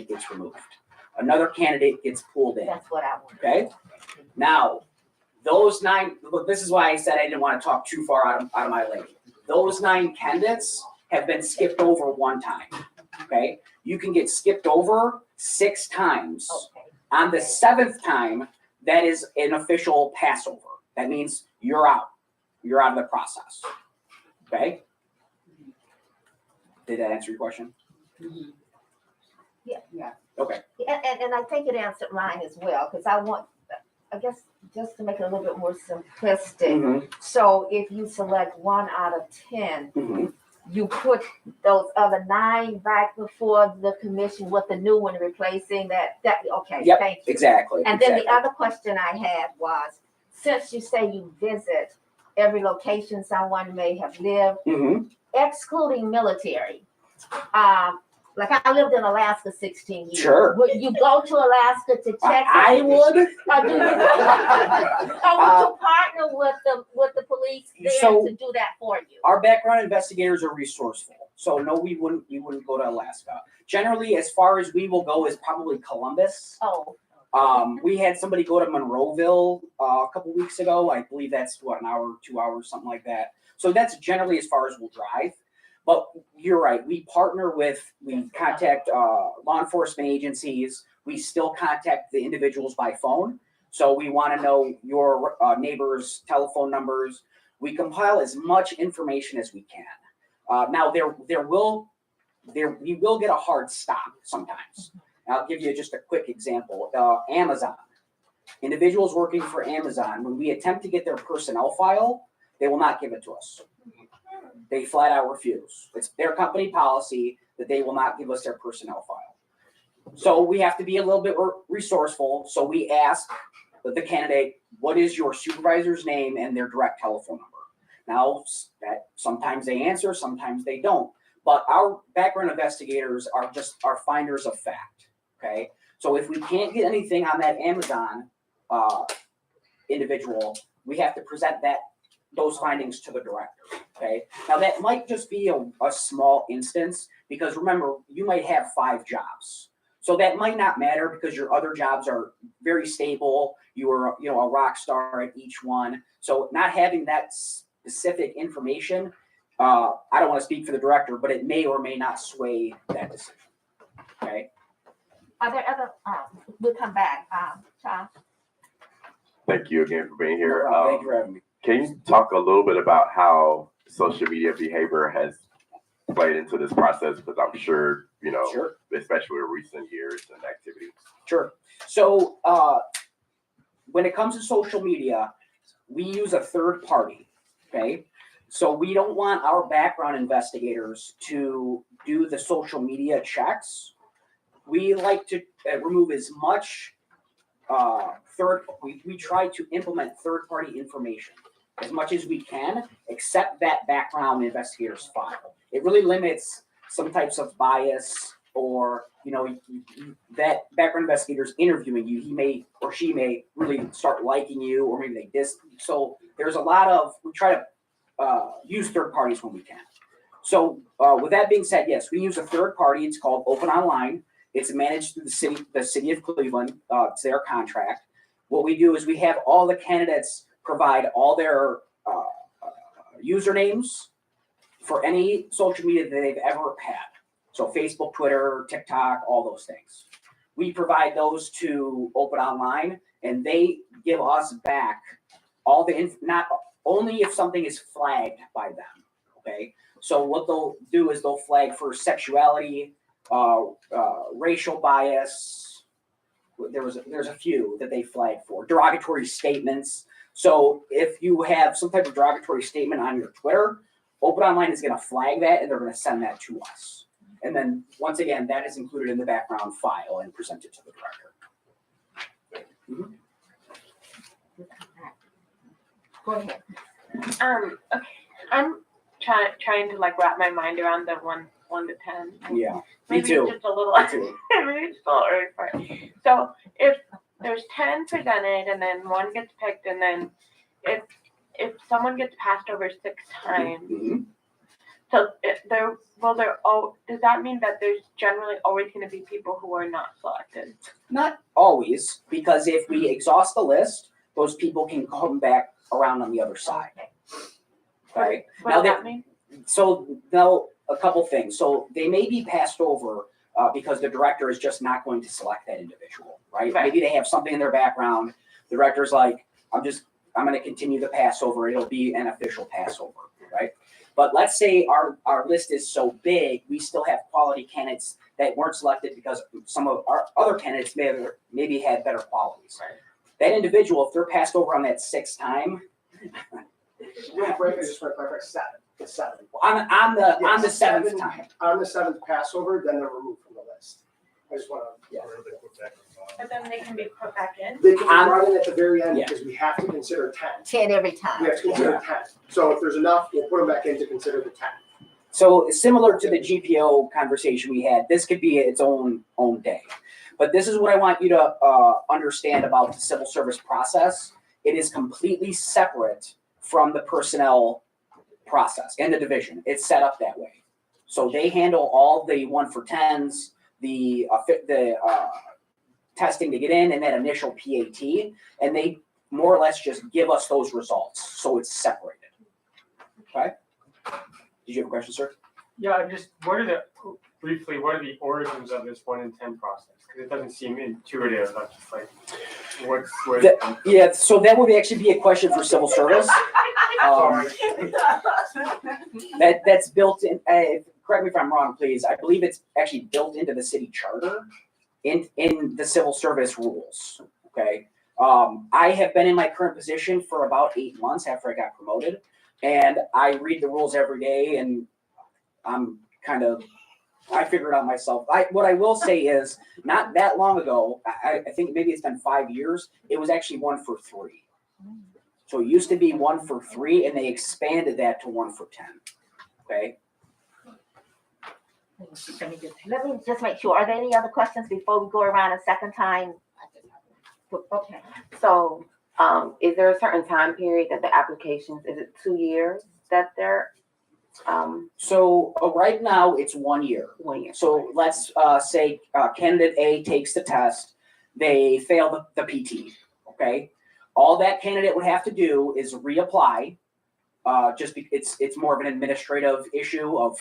[SPEAKER 10] gets removed. Another candidate gets pulled in.
[SPEAKER 2] That's what I want.
[SPEAKER 10] Okay? Now, those 9, look, this is why I said I didn't want to talk too far out of my lane. Those 9 candidates have been skipped over 1 time. Okay? You can get skipped over 6 times.
[SPEAKER 2] Okay.
[SPEAKER 10] On the 7th time, that is an official passover. That means you're out. You're out of the process. Okay? Did that answer your question?
[SPEAKER 2] Yeah.
[SPEAKER 10] Okay.
[SPEAKER 2] And I think it answered mine as well, because I guess, just to make it a little bit more simplistic.
[SPEAKER 10] Mm-hmm.
[SPEAKER 2] So if you select 1 out of 10,
[SPEAKER 10] Mm-hmm.
[SPEAKER 2] you put those other 9 back before the commission with the new one replacing that, okay,
[SPEAKER 10] Yep,
[SPEAKER 2] thank you.
[SPEAKER 10] exactly.
[SPEAKER 2] And then the
[SPEAKER 10] exactly.
[SPEAKER 2] other question I had was, since you say you visit every location someone may have lived,
[SPEAKER 10] Mhm.
[SPEAKER 2] excluding military, like I lived in Alaska 16 years.
[SPEAKER 10] Sure.
[SPEAKER 2] Would you go to Alaska to check?
[SPEAKER 10] I would.
[SPEAKER 2] Or do you, or would you partner with the police there
[SPEAKER 10] So-
[SPEAKER 2] to do that for you?
[SPEAKER 10] Our background investigators are resourceful. So no, we wouldn't go to Alaska. Generally, as far as we will go is probably Columbus.
[SPEAKER 2] Oh,
[SPEAKER 10] We had somebody go to Monroeville a couple weeks ago. I believe that's what, an hour, 2 hours, something like that. So that's generally as far as we'll drive. But you're right. We contact law enforcement agencies. We still contact the individuals by phone. So we want to know your neighbors' telephone numbers. We compile as much information as we can. Now we will get a hard stop sometimes. I'll give you just a quick example. Amazon. Individuals working for Amazon, when we attempt to get their personnel file, they will not give it to us. They flat out refuse. It's their company policy that they will not give us their personnel file. So we have to be a little bit resourceful. So we ask the candidate, what is your supervisor's name and their direct telephone number? Now, that sometimes they answer, sometimes they don't. But our background investigators are finders of fact. Okay, so if we can't get anything on that Amazon individual, we have to present those findings to the director. Okay, now that might just be a small instance because remember, you might have 5 jobs, so that might not matter because your other jobs are very stable. You were a rock star at each one, so not having that specific information. I don't want to speak for the director, but it may or may not sway that decision. Okay.
[SPEAKER 2] are there other? We'll come back. Tom.
[SPEAKER 6] Thank you again for being here.
[SPEAKER 10] Thank you for having me.
[SPEAKER 6] Can you talk a little bit about how social media behavior has played into this process? Because I'm sure you know,
[SPEAKER 10] Sure.
[SPEAKER 6] especially with recent years and activities?
[SPEAKER 10] Sure. So, when it comes to social media, we use a third party, okay? So we don't want our background investigators to do the social media checks. We like to remove as much we try to implement third-party information as much as we can, except that background investigator's file. It really limits some types of bias, or, you know, that background investigator's interviewing you, he may or she may really start liking you, or maybe they so there's a lot of, we try to use third parties when we can. So with that being said, yes, we use a third party. It's called Open Online. It's managed through the city of Cleveland. It's their contract. What we do is we have all the candidates provide all their usernames for any social media that they've ever had. So Facebook, Twitter, TikTok, all those things. We provide those to Open Online, and they give us back all the not only if something is flagged by them. Okay, so what they'll do is they'll flag for sexuality, racial bias. There's a few that they flag for derogatory statements. So if you have some type of derogatory statement on your Twitter, Open Online is going to flag that, and they're going to send that to us. And then once again, that is included in the background file and presented to the director.
[SPEAKER 2] Mm-hmm. Go ahead.
[SPEAKER 9] Okay, I'm trying to like wrap my mind around the one to 10.
[SPEAKER 10] Yeah,
[SPEAKER 9] Maybe
[SPEAKER 10] me too.
[SPEAKER 9] just a little,
[SPEAKER 10] Me too.
[SPEAKER 9] maybe it's a little early for it. So if there's 10 presented and then one gets picked, and then if someone gets passed over 6 times,
[SPEAKER 10] Mm-hmm.
[SPEAKER 9] so does that mean that there's generally always going to be people who are not selected?
[SPEAKER 10] Not always, because if we exhaust the list, those people can come back around on the other side. Okay.
[SPEAKER 9] What
[SPEAKER 10] Now
[SPEAKER 9] does that mean?
[SPEAKER 10] So now a couple things. So they may be passed over because the director is just not going to select that individual, right?
[SPEAKER 9] Right.
[SPEAKER 10] Maybe they have something in their background. The director's like, I'm going to continue the passover. It'll be an official passover, right? But let's say our list is so big, we still have quality candidates that weren't selected because some of our other candidates maybe had better qualities.
[SPEAKER 9] Right.
[SPEAKER 10] That individual, if they're passed over on that 6th time,
[SPEAKER 5] Real quick, I just want to clarify, 7.
[SPEAKER 10] on the
[SPEAKER 5] Yes,
[SPEAKER 10] 7th time.
[SPEAKER 5] On the 7th Passover, then they're removed from the list. I just want to.
[SPEAKER 9] But then they can be put back in?
[SPEAKER 5] They can be brought in at the very end
[SPEAKER 10] Yeah.
[SPEAKER 5] because we have to consider 10.
[SPEAKER 2] 10 every time.
[SPEAKER 5] We have to consider 10. So if there's enough, we'll put them back in to consider the 10.
[SPEAKER 10] So similar to the GPO conversation we had, this could be its own day. But this is what I want you to understand about the civil service process. It is completely separate from the personnel process and the division. It's set up that way. So they handle all the 1 for 10s, the testing to get in, and that initial PAT, and they more or less just give us those results. So it's separated. Okay? Did you have a question, sir?
[SPEAKER 12] Yeah, what are the origins of this 1 in 10 process? Because it doesn't seem intuitive. I'm just like,
[SPEAKER 10] Yeah, so that would actually be a question for civil service. That's built in, correct me if I'm wrong, please. I believe it's actually built into the city charter in the civil service rules, okay? I have been in my current position for about 8 months after I got promoted, and I read the rules every day, and I figure it out myself. What I will say is, not that long ago, I think maybe it's been 5 years, it was actually 1 for 3. So it used to be 1 for 3, and they expanded that to 1 for 10, okay?
[SPEAKER 2] Let me just make sure. Are there any other questions before we go around a second time? Okay.
[SPEAKER 13] So, is there a certain time period that the applications, is it 2 years that they're,
[SPEAKER 10] So right now, it's 1 year.
[SPEAKER 13] 1 year?
[SPEAKER 10] So let's say candidate A takes the test, they fail the PT, okay? All that candidate would have to do is reapply. It's more of an administrative issue of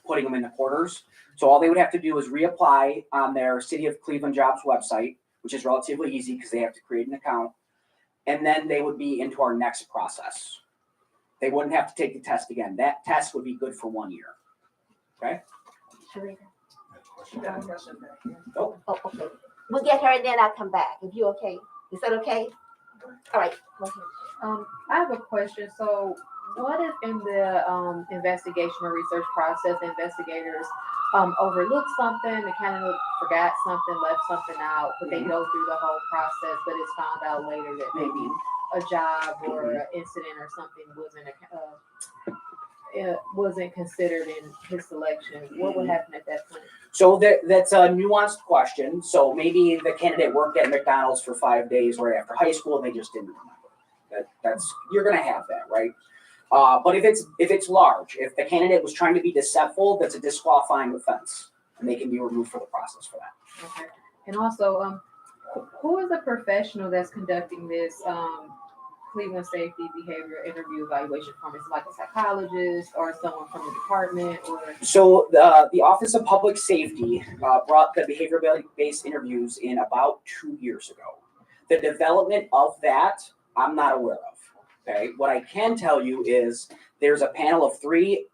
[SPEAKER 10] putting them in the quarters. So all they would have to do is reapply on their City of Cleveland Jobs website, which is relatively easy because they have to create an account. And then they would be into our next process. They wouldn't have to take the test again. That test would be good for 1 year. Okay?
[SPEAKER 4] She got a question back here.
[SPEAKER 2] Oh, okay. We'll get her and then I'll come back. If you okay? Is that okay? All right. Go ahead.
[SPEAKER 14] I have a question. So what if in the investigation or research process, investigators overlooked something, the candidate forgot something, left something out, but they go through the whole process, but it's found out later that maybe a job or an incident or something wasn't considered in his selection? What would happen at that point?
[SPEAKER 10] So that's a nuanced question. So maybe the candidate worked at McDonald's for 5 days right after high school and they just didn't remember. That's you're gonna have that, right? But if it's large, if the candidate was trying to be deceptive, that's a disqualifying offense, and they can be removed for the process for that.
[SPEAKER 14] Okay. And also, who is the professional that's conducting this Cleveland Safety Behavior Interview Evaluation form? Is it like a psychologist or someone from the department, or?
[SPEAKER 10] So the Office of Public Safety brought the behavioral-based interviews in about 2 years ago. The development of that, I'm not aware of. Okay, what I can tell you is there's a panel of 3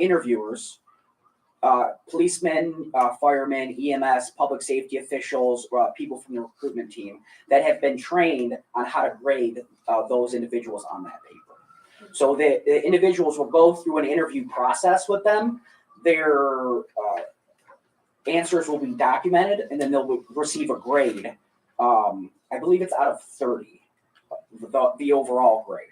[SPEAKER 10] interviewers, policemen, firemen, EMS, public safety officials, people from the recruitment team that have been trained on how to grade those individuals on that paper. So the individuals will go through an interview process with them. Their answers will be documented, and then they'll receive a grade. I believe it's out of 30, the overall grade.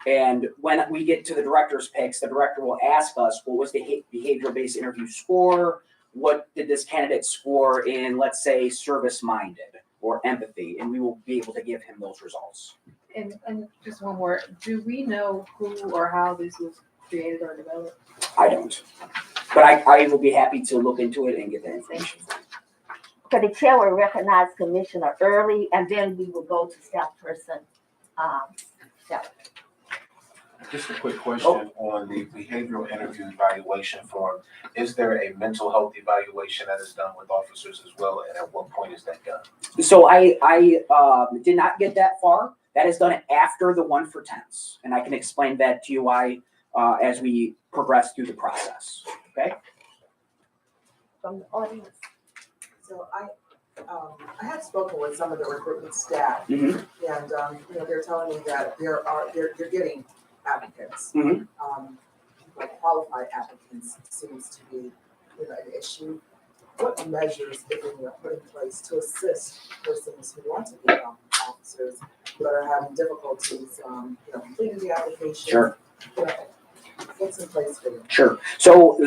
[SPEAKER 10] And when we get to the director's picks, the director will ask us, what was the behavioral-based interview score? What did this candidate score in, let's say, service-minded or empathy? And we will be able to give him those results.
[SPEAKER 14] And just one more, do we know who or how this was created or developed?
[SPEAKER 10] I don't. But I will be happy to look into it and get that information.
[SPEAKER 2] So the chair will recognize commissioner early, and then we will go to staff person.
[SPEAKER 15] Just a quick question on the behavioral interview evaluation form. Is there a mental health evaluation that is done with officers as well, and at what point is that done?
[SPEAKER 10] So I did not get that far. That is done after the 1 for 10s, and I can explain that to you why as we progress through the process. Okay.
[SPEAKER 2] From the audience.
[SPEAKER 16] So I have spoken with some of the recruitment staff,
[SPEAKER 10] Mm-hmm.
[SPEAKER 16] and they're telling me that they're getting applicants.
[SPEAKER 10] Mm-hmm.
[SPEAKER 16] Like qualified applicants seems to be an issue. What measures, if any, are put in place to assist persons who want to become officers but are having difficulties, completing the application?
[SPEAKER 10] Sure.
[SPEAKER 16] What's in place for them?
[SPEAKER 10] Sure. So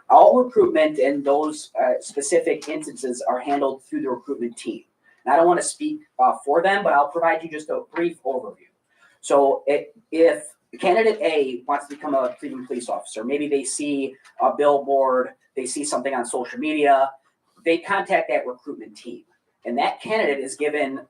[SPEAKER 10] all recruitment and those specific instances are handled through the recruitment team. And I don't want to speak for them, but I'll provide you just a brief overview. So if candidate A wants to become a Cleveland police officer, maybe they see a billboard, they see something on social media, they contact that recruitment team. And that candidate is given,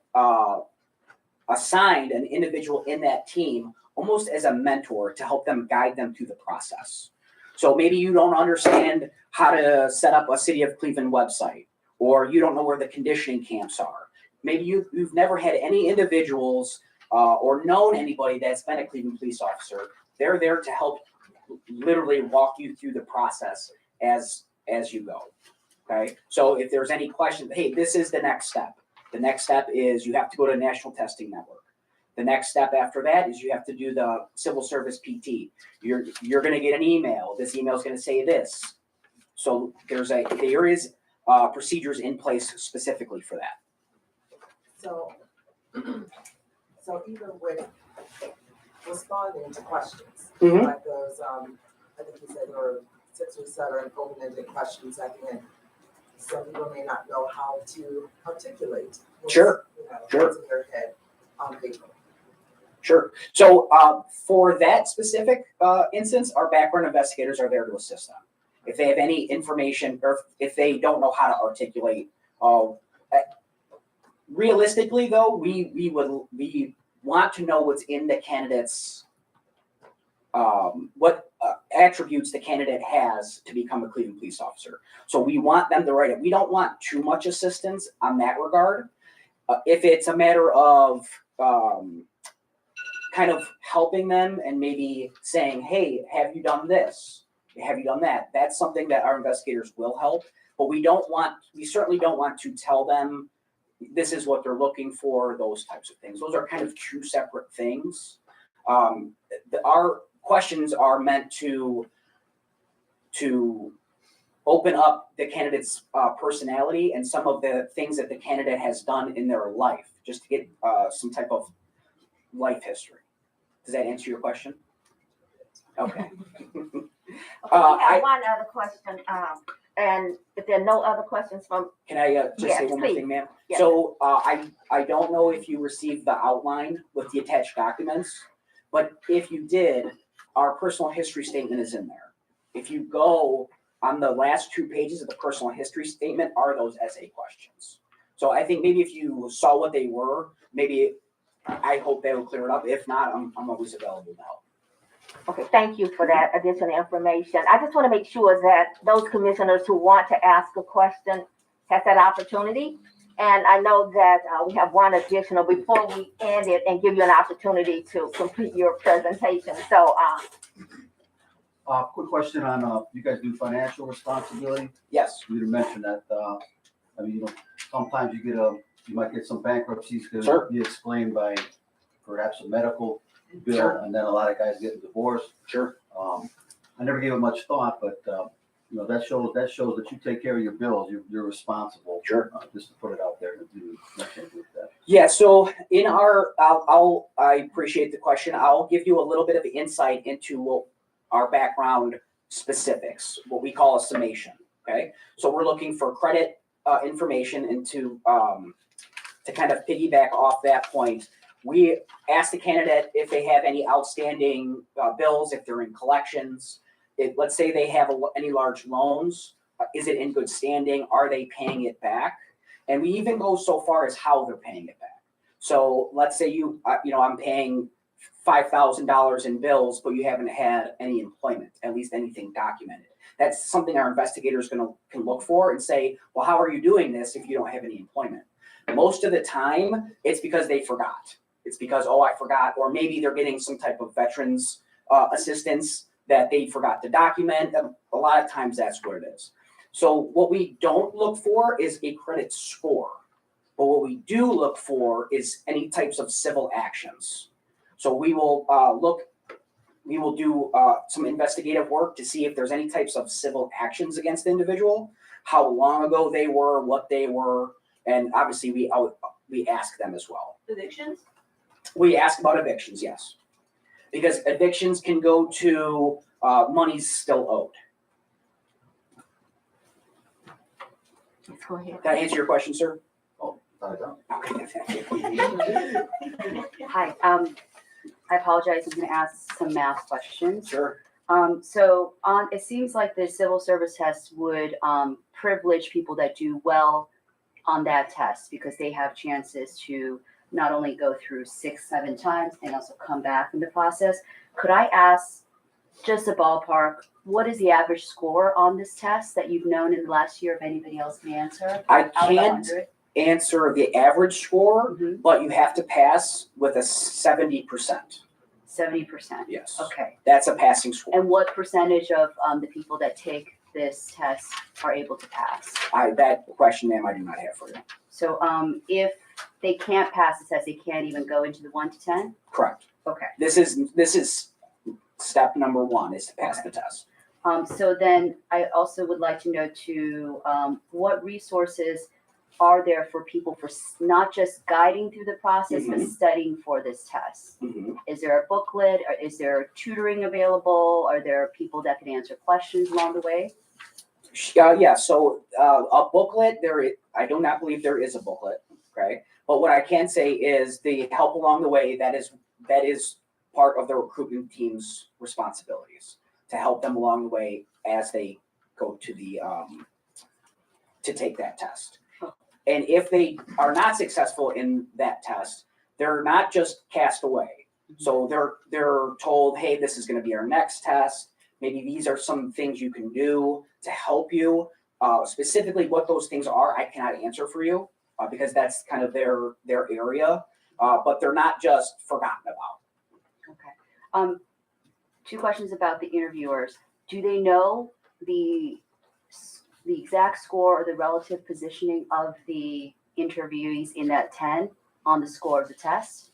[SPEAKER 10] assigned an individual in that team almost as a mentor to help them guide them through the process. So maybe you don't understand how to set up a City of Cleveland website, or you don't know where the conditioning camps are. Maybe you've never had any individuals or known anybody that's been a Cleveland police officer. They're there to help literally walk you through the process as you go. Okay. So if there's any questions, hey, this is the next step. The next step is you have to go to National Testing Network. The next step after that is you have to do the civil service PT. You're going to get an email. This email is going to say this. So there is procedures in place specifically for that.
[SPEAKER 16] So even with responding to questions, like those, I think you said there were 6 or 7 open-ended questions at the end. Some people may not know how to articulate what's in their head on paper.
[SPEAKER 10] Sure. So for that specific instance, our background investigators are there to assist them. If they have any information or if they don't know how to articulate, realistically though, we want to know what's in the candidate's, what attributes the candidate has to become a Cleveland police officer. So we want them to write it. We don't want too much assistance on that regard. If it's a matter of kind of helping them and maybe saying, hey, have you done this? Have you done that? That's something that our investigators will help. but we certainly don't want to tell them this is what they're looking for, those types of things. Those are kind of two separate things. Our questions are meant to open up the candidate's personality and some of the things that the candidate has done in their life, just to get some type of life history. Does that answer your question? Okay.
[SPEAKER 2] Okay, we have one other question, and if there are no other questions from,
[SPEAKER 10] Can I just say
[SPEAKER 2] Yes,
[SPEAKER 10] one more
[SPEAKER 2] please.
[SPEAKER 10] thing, ma'am?
[SPEAKER 2] Yes.
[SPEAKER 10] So I don't know if you received the outline with the attached documents, but if you did, our personal history statement is in there. If you go on the last 2 pages of the personal history statement are those essay questions. So I think maybe if you saw what they were, maybe I hope they will clear it up. If not, I'm always available now.
[SPEAKER 2] okay, thank you for that additional information. I just want to make sure that those commissioners who want to ask a question has that opportunity. And I know that we have one additional before we end it and give you an opportunity to complete your presentation. So,
[SPEAKER 11] Quick question on, you guys do financial responsibility?
[SPEAKER 10] Yes.
[SPEAKER 11] You did mention that, I mean, sometimes you might get some bankruptcies because
[SPEAKER 10] Sure.
[SPEAKER 11] you explained by perhaps a medical bill,
[SPEAKER 10] Sure.
[SPEAKER 11] and then a lot of guys getting divorced.
[SPEAKER 10] Sure.
[SPEAKER 11] I never gave it much thought, but, that shows that you take care of your bills, you're responsible.
[SPEAKER 10] Sure.
[SPEAKER 11] Just to put it out there to do nothing with that.
[SPEAKER 10] Yeah, so in I appreciate the question. I'll give you a little bit of insight into our background specifics, what we call a summation, okay? So we're looking for credit information and to kind of piggyback off that point, we ask the candidate if they have any outstanding bills, if they're in collections. Let's say they have any large loans, is it in good standing? Are they paying it back? And we even go so far as how they're paying it back. So let's say I'm paying $5,000 in bills, but you haven't had any employment, at least anything documented. That's something our investigators can look for and say, well, how are you doing this if you don't have any employment? Most of the time, it's because they forgot. It's because, oh, I forgot, or maybe they're getting some type of veterans assistance that they forgot to document. A lot of times that's what it is. So what we don't look for is a credit score, but what we do look for is any types of civil actions. So we will do some investigative work to see if there's any types of civil actions against the individual, how long ago they were, what they were, and obviously we ask them as well.
[SPEAKER 2] evictions?
[SPEAKER 10] We ask about evictions, yes. Because evictions can go to monies still owed.
[SPEAKER 2] Go ahead.
[SPEAKER 10] Can I answer your question, sir?
[SPEAKER 11] Oh, I don't.
[SPEAKER 10] Okay, thank you.
[SPEAKER 7] Hi, I apologize, I'm gonna ask some math questions.
[SPEAKER 10] Sure.
[SPEAKER 7] So it seems like the civil service test would privilege people that do well on that test because they have chances to not only go through 6-7 times and also come back in the process. Could I ask just a ballpark, what is the average score on this test that you've known in the last year, if anybody else can answer?
[SPEAKER 10] I
[SPEAKER 7] Out of
[SPEAKER 10] can't
[SPEAKER 7] 100?
[SPEAKER 10] answer the average score,
[SPEAKER 7] Mhm.
[SPEAKER 10] but you have to pass with a 70%.
[SPEAKER 7] 70%.
[SPEAKER 10] Yes.
[SPEAKER 7] Okay.
[SPEAKER 10] That's a passing score.
[SPEAKER 7] And what percentage of the people that take this test are able to pass?
[SPEAKER 10] That question, ma'am, I do not have for you.
[SPEAKER 7] So if they can't pass the test, they can't even go into the 1 to 10?
[SPEAKER 10] Correct.
[SPEAKER 7] Okay.
[SPEAKER 10] This is step number 1 is to pass the test.
[SPEAKER 7] So then I also would like to know too, what resources are there for people for not just guiding through the process, but studying for this test? Is there a booklet, or is there tutoring available? Are there people that can answer questions along the way?
[SPEAKER 10] Yeah, so a booklet, I do not believe there is a booklet, okay? But what I can say is the help along the way, that is part of the recruitment team's responsibilities, to help them along the way as they go to to take that test. And if they are not successful in that test, they're not just cast away. So they're told, hey, this is going to be our next test. Maybe these are some things you can do to help you. Specifically what those things are, I cannot answer for you because that's kind of their area. But they're not just forgotten about.
[SPEAKER 7] Okay. 2 questions about the interviewers. Do they know the the exact score or the relative positioning of the interviewees in that 10 on the score of the test?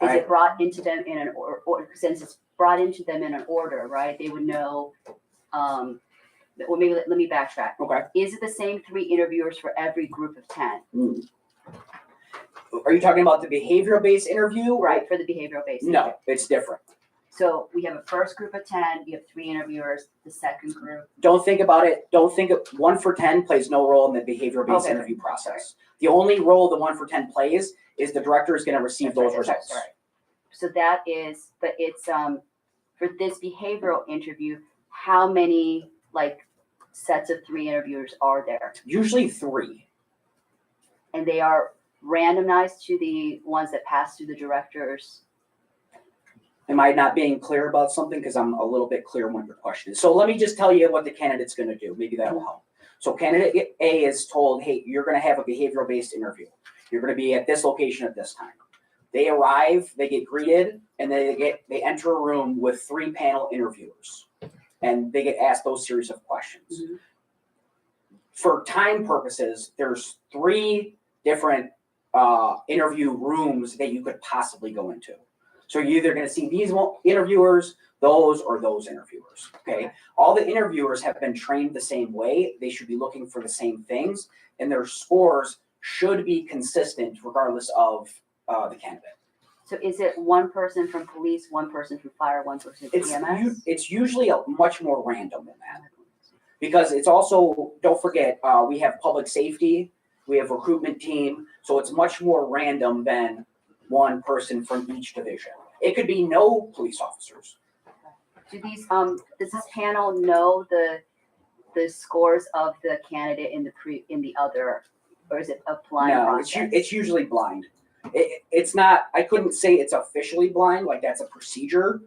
[SPEAKER 7] Is it brought into them in an order, since it's brought into them in an order, right? They would know, well, maybe let me backtrack.
[SPEAKER 10] Okay.
[SPEAKER 7] Is it the same 3 interviewers for every group of 10?
[SPEAKER 10] Are you talking about the behavioral-based interview?
[SPEAKER 7] Right, for the behavioral-based.
[SPEAKER 10] No, it's different.
[SPEAKER 7] So we have a first group of 10, you have 3 interviewers, the second group.
[SPEAKER 10] Don't think about it. Don't think of 1 for 10 plays no role in the behavioral-based
[SPEAKER 7] Okay.
[SPEAKER 10] interview process. The only role the 1 for 10 plays is the director is going to receive those results.
[SPEAKER 7] Right. So that is, but it's, for this behavioral interview, how many like sets of 3 interviewers are there?
[SPEAKER 10] Usually 3.
[SPEAKER 7] And they are randomized to the ones that pass through the directors.
[SPEAKER 10] Am I not being clear about something? Because I'm a little bit clear on what your question is. So let me just tell you what the candidate's going to do. Maybe that will help. So candidate A is told, hey, you're going to have a behavioral-based interview. You're going to be at this location at this time. They arrive, they get greeted, and they enter a room with 3 panel interviewers. And they get asked those series of questions.
[SPEAKER 7] Mm-hmm.
[SPEAKER 10] For time purposes, there's 3 different interview rooms that you could possibly go into. So you're either going to see these interviewers, those, or those interviewers, okay? All the interviewers have been trained the same way. They should be looking for the same things, and their scores should be consistent regardless of the candidate.
[SPEAKER 7] So is it 1 person from police, 1 person from fire, 1 person from EMS?
[SPEAKER 10] It's usually much more random than that. Because it's also, don't forget, we have public safety, we have recruitment team, so it's much more random than 1 person from each division. It could be no police officers.
[SPEAKER 7] Do these, does this panel know the scores of the candidate in the other, or is it a blind
[SPEAKER 10] No,
[SPEAKER 7] process?
[SPEAKER 10] it's usually blind. It's not, I couldn't say it's officially blind, like that's a procedure,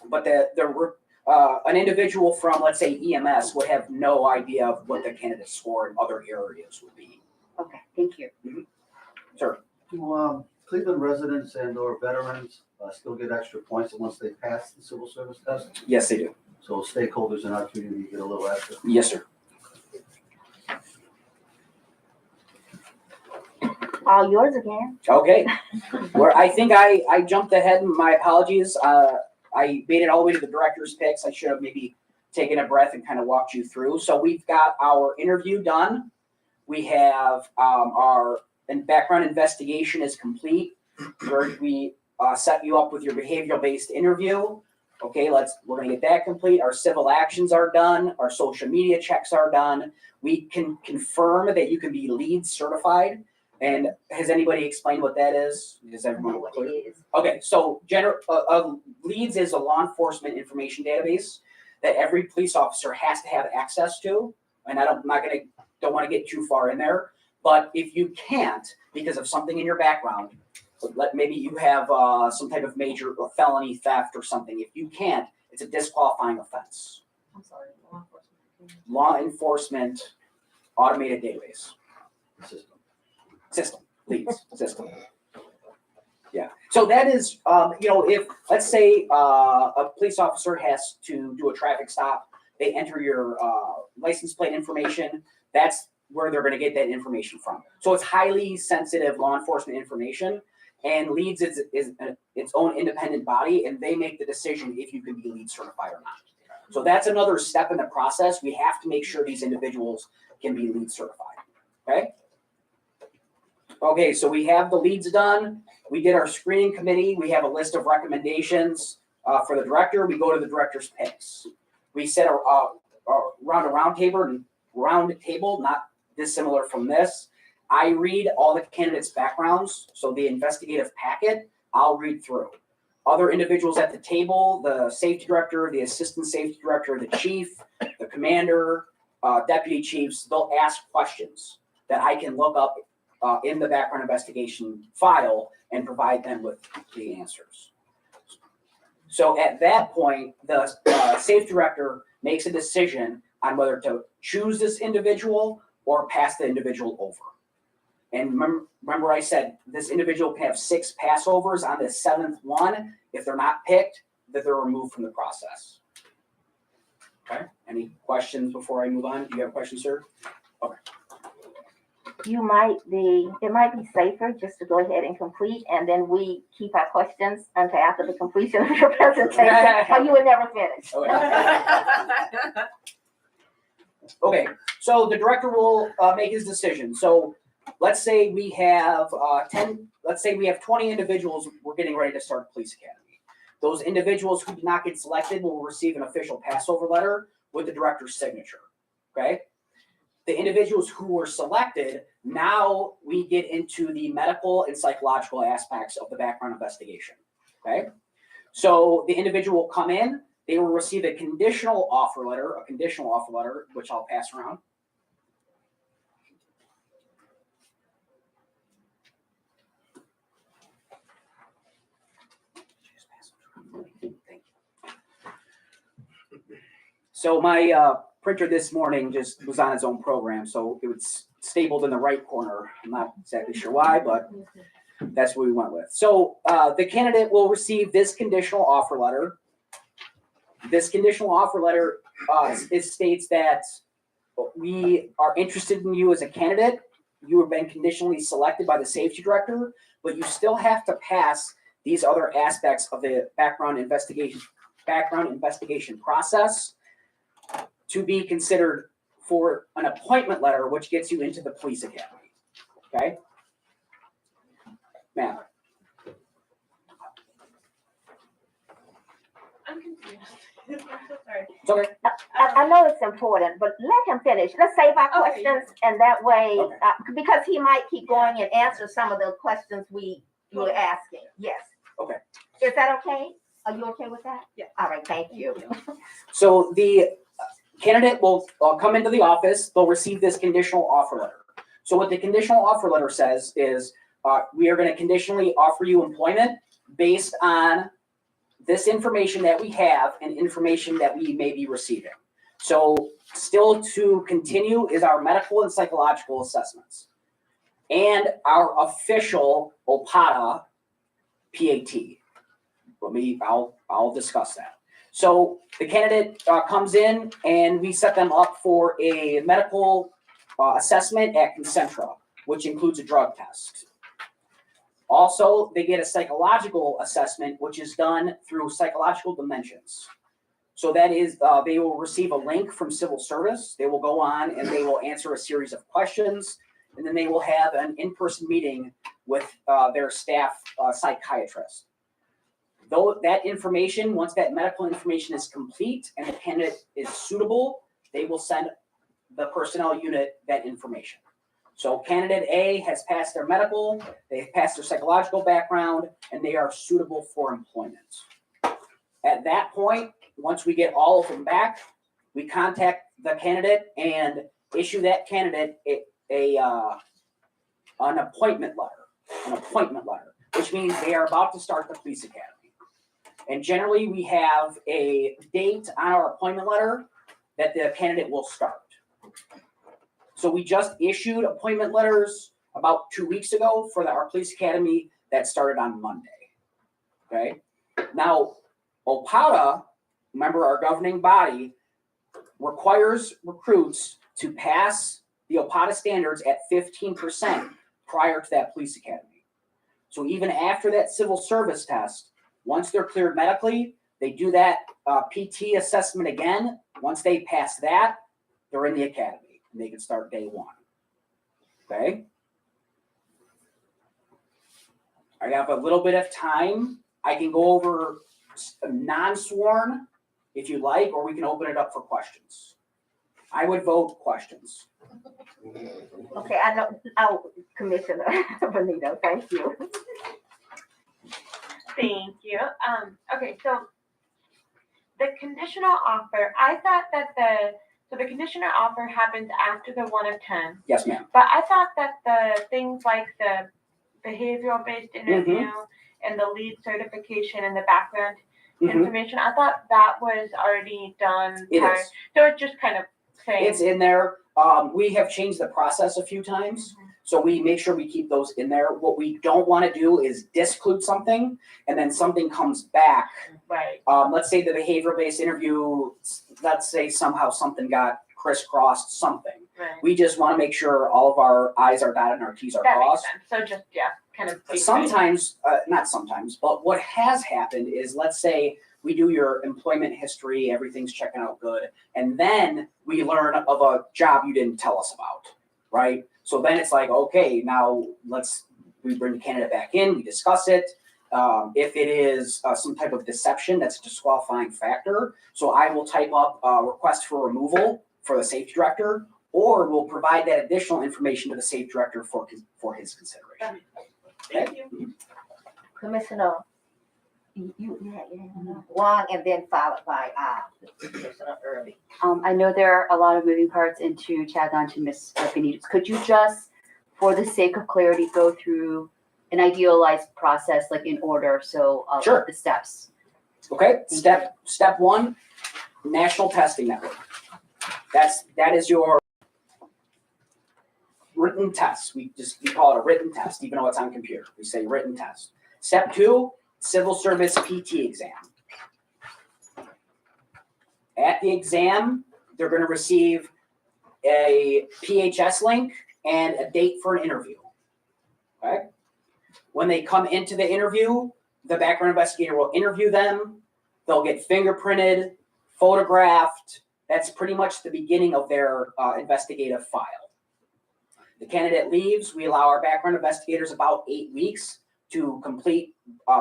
[SPEAKER 10] but an individual from, let's say, EMS would have no idea of what the candidate's score in other areas would be.
[SPEAKER 7] Okay, thank you.
[SPEAKER 10] Sure.
[SPEAKER 11] Do Cleveland residents and or veterans still get extra points once they pass the civil service test?
[SPEAKER 10] Yes, they do.
[SPEAKER 11] So stakeholders in our community get a little extra?
[SPEAKER 10] Yes, sir.
[SPEAKER 2] All yours again.
[SPEAKER 10] Okay. I think I jumped ahead. My apologies. I made it all the way to the director's picks. I should have maybe taken a breath and kind of walked you through. So we've got our interview done. We have our background investigation is complete. We set you up with your behavioral-based interview. Okay, we're gonna get that complete. Our civil actions are done. Our social media checks are done. We can confirm that you can be LEED certified. And has anybody explained what that is? Does everyone know what it is? Okay, so LEEDS is a law enforcement information database that every police officer has to have access to. And don't want to get too far in there. But if you can't, because of something in your background, maybe you have some type of major felony theft or something. If you can't, it's a disqualifying offense.
[SPEAKER 14] I'm sorry,
[SPEAKER 10] Law enforcement automated database. System, LEEDS system. Yeah. So that is, if let's say a police officer has to do a traffic stop, they enter your license plate information. That's where they're going to get that information from. So it's highly sensitive law enforcement information, and LEEDS is its own independent body, and they make the decision if you can be LEEDS certified or not. So that's another step in the process. We have to make sure these individuals can be LEEDS certified. Okay. Okay, so we have the leads done. We get our screening committee. We have a list of recommendations for the director. We go to the director's picks. We set around a round table, not dissimilar from this. I read all the candidates' backgrounds, so the investigative packet, I'll read through. Other individuals at the table, the safety director, the assistant safety director, the chief, the commander, deputy chiefs, they'll ask questions that I can look up in the background investigation file and provide them with the answers. So at that point, the safety director makes a decision on whether to choose this individual or pass the individual over. And remember I said this individual can have 6 passovers. On the 7th one, if they're not picked, that they're removed from the process. Okay, any questions before I move on? Do you have a question, sir?
[SPEAKER 2] It might be safer just to go ahead and complete, and then we keep our questions until after the completion of your presentation, or you would never finish.
[SPEAKER 10] Okay, so the director will make his decision. So let's say we have 20 individuals we're getting ready to start police academy. Those individuals who do not get selected will receive an official passover letter with the director's signature, okay? The individuals who were selected, now we get into the medical and psychological aspects of the background investigation, okay? So the individual will come in, they will receive a conditional offer letter, which I'll pass around. So my printer this morning just was on its own program, so it was stapled in the right corner. I'm not exactly sure why, but that's what we went with. So the candidate will receive this conditional offer letter. This conditional offer letter it states that we are interested in you as a candidate. You have been conditionally selected by the safety director, but you still have to pass these other aspects of the background investigation process to be considered for an appointment letter, which gets you into the police academy. Okay, ma'am.
[SPEAKER 9] I'm confused. I'm so sorry.
[SPEAKER 10] It's okay.
[SPEAKER 2] I know it's important, but let him finish. Let's save our
[SPEAKER 9] Okay.
[SPEAKER 2] questions, and that way,
[SPEAKER 10] Okay.
[SPEAKER 2] because he might keep going and answer some of the questions we were asking. Yes.
[SPEAKER 10] Okay.
[SPEAKER 2] Is that okay? Are you okay with that?
[SPEAKER 9] Yeah.
[SPEAKER 2] All right, thank you.
[SPEAKER 10] So the candidate will come into the office. They'll receive this conditional offer letter. So what the conditional offer letter says is, we are going to conditionally offer you employment based on this information that we have and information that we may be receiving. So still to continue is our medical and psychological assessments and our official OPOTA PAT. I'll discuss that. So the candidate comes in and we set them up for a medical assessment at Concentra, which includes a drug test. Also, they get a psychological assessment, which is done through psychological dimensions. So that is, they will receive a link from civil service. They will go on and they will answer a series of questions, and then they will have an in-person meeting with their staff psychiatrist. Though that information, once that medical information is complete and the candidate is suitable, they will send the personnel unit that information. So candidate A has passed their medical, they've passed their psychological background, and they are suitable for employment. At that point, once we get all of them back, we contact the candidate and issue that candidate an appointment letter, which means they are about to start the police academy. And generally, we have a date on our appointment letter that the candidate will start. So we just issued appointment letters about 2 weeks ago for our police academy that started on Monday. Okay. Now, OPOTA, remember our governing body, requires recruits to pass the OPOTA standards at 15% prior to that police academy. So even after that civil service test, once they're cleared medically, they do that PT assessment again. Once they pass that, they're in the academy. And they can start day one. Okay. I have a little bit of time. I can go over non-sworn if you like, or we can open it up for questions. I would vote questions.
[SPEAKER 2] Okay, I know, Commissioner Benito, thank you.
[SPEAKER 9] Thank you. Okay, so the conditional offer, I thought that the conditional offer happens after the 1 of 10.
[SPEAKER 10] Yes, ma'am.
[SPEAKER 9] But I thought that the things like the behavioral based interview and the lead certification and the background information, I thought that was already done.
[SPEAKER 10] It is.
[SPEAKER 9] So it's just kind of saying.
[SPEAKER 10] It's in there. We have changed the process a few times. So we make sure we keep those in there. What we don't want to do is disclude something and then something comes back.
[SPEAKER 9] Right.
[SPEAKER 10] Let's say the behavioral-based interview, let's say somehow something got crisscrossed something.
[SPEAKER 9] Right.
[SPEAKER 10] We just want to make sure all of our I's are dotted and our T's are
[SPEAKER 9] That makes
[SPEAKER 10] crossed.
[SPEAKER 9] sense. So just, yeah, kind of. be
[SPEAKER 10] Sometimes, not sometimes, but what has happened is, let's say we do your employment history, everything's checking out good, and then we learn of a job you didn't tell us about, right? So then it's like, okay, now we bring the candidate back in, we discuss it. If it is some type of deception, that's a disqualifying factor. So I will type up a request for removal for the safety director, or we'll provide that additional information to the safety director for his consideration.
[SPEAKER 9] Thank you.
[SPEAKER 2] Commissioner, you had Wong, and then followed by, Commissioner Early.
[SPEAKER 7] I know there are a lot of moving parts, and to tag on to Ms. Benitez, could you just, for the sake of clarity, go through an idealized process, like in order, so
[SPEAKER 10] Sure.
[SPEAKER 7] the steps?
[SPEAKER 10] Okay, step one, national testing network. That is your written test. We call it a written test, even though it's on computer. We say written test. Step two, civil service PT exam. At the exam, they're going to receive a PHS link and a date for an interview. Okay. When they come into the interview, the background investigator will interview them. They'll get fingerprinted, photographed. That's pretty much the beginning of their investigative file. The candidate leaves. We allow our background investigators about 8 weeks to complete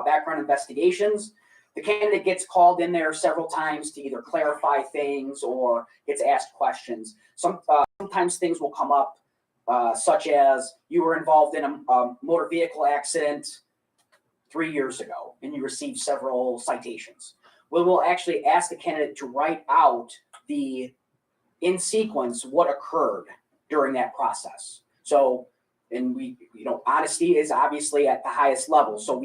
[SPEAKER 10] background investigations. The candidate gets called in there several times to either clarify things or gets asked questions. Sometimes things will come up, such as you were involved in a motor vehicle accident 3 years ago and you received several citations. We will actually ask the candidate to write out in sequence what occurred during that process. So, and honesty is obviously at the highest level. So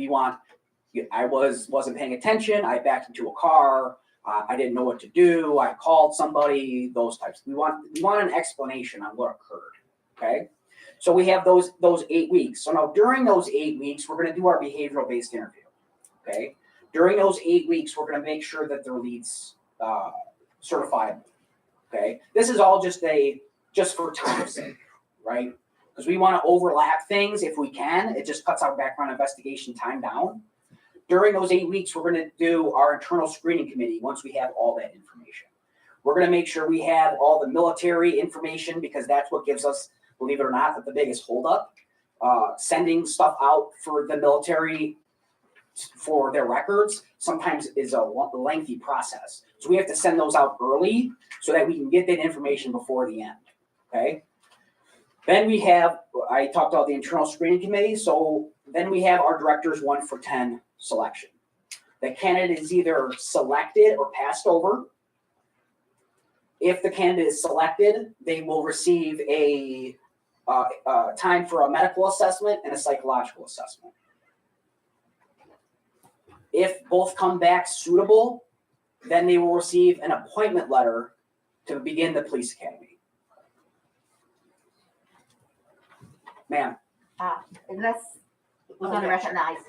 [SPEAKER 10] I wasn't paying attention. I backed into a car. I didn't know what to do. I called somebody, those types. We want an explanation on what occurred. Okay. So we have those 8 weeks. So now during those 8 weeks, we're going to do our behavioral based interview. Okay. During those 8 weeks, we're going to make sure that their lead's certifiable. Okay. This is all just for time's sake, right? Because we want to overlap things if we can. It just cuts our background investigation time down. During those 8 weeks, we're going to do our internal screening committee once we have all that information. We're going to make sure we have all the military information because that's what gives us, believe it or not, the biggest holdup. Sending stuff out for the military for their records sometimes is a lengthy process. So we have to send those out early so that we can get that information before the end. Okay. Then I talked about the internal screening committee. So then we have our director's 1 for 10 selection. The candidate is either selected or passed over. If the candidate is selected, they will receive a time for a medical assessment and a psychological assessment. If both come back suitable, then they will receive an appointment letter to begin the police academy. Ma'am.
[SPEAKER 2] We're gonna recognize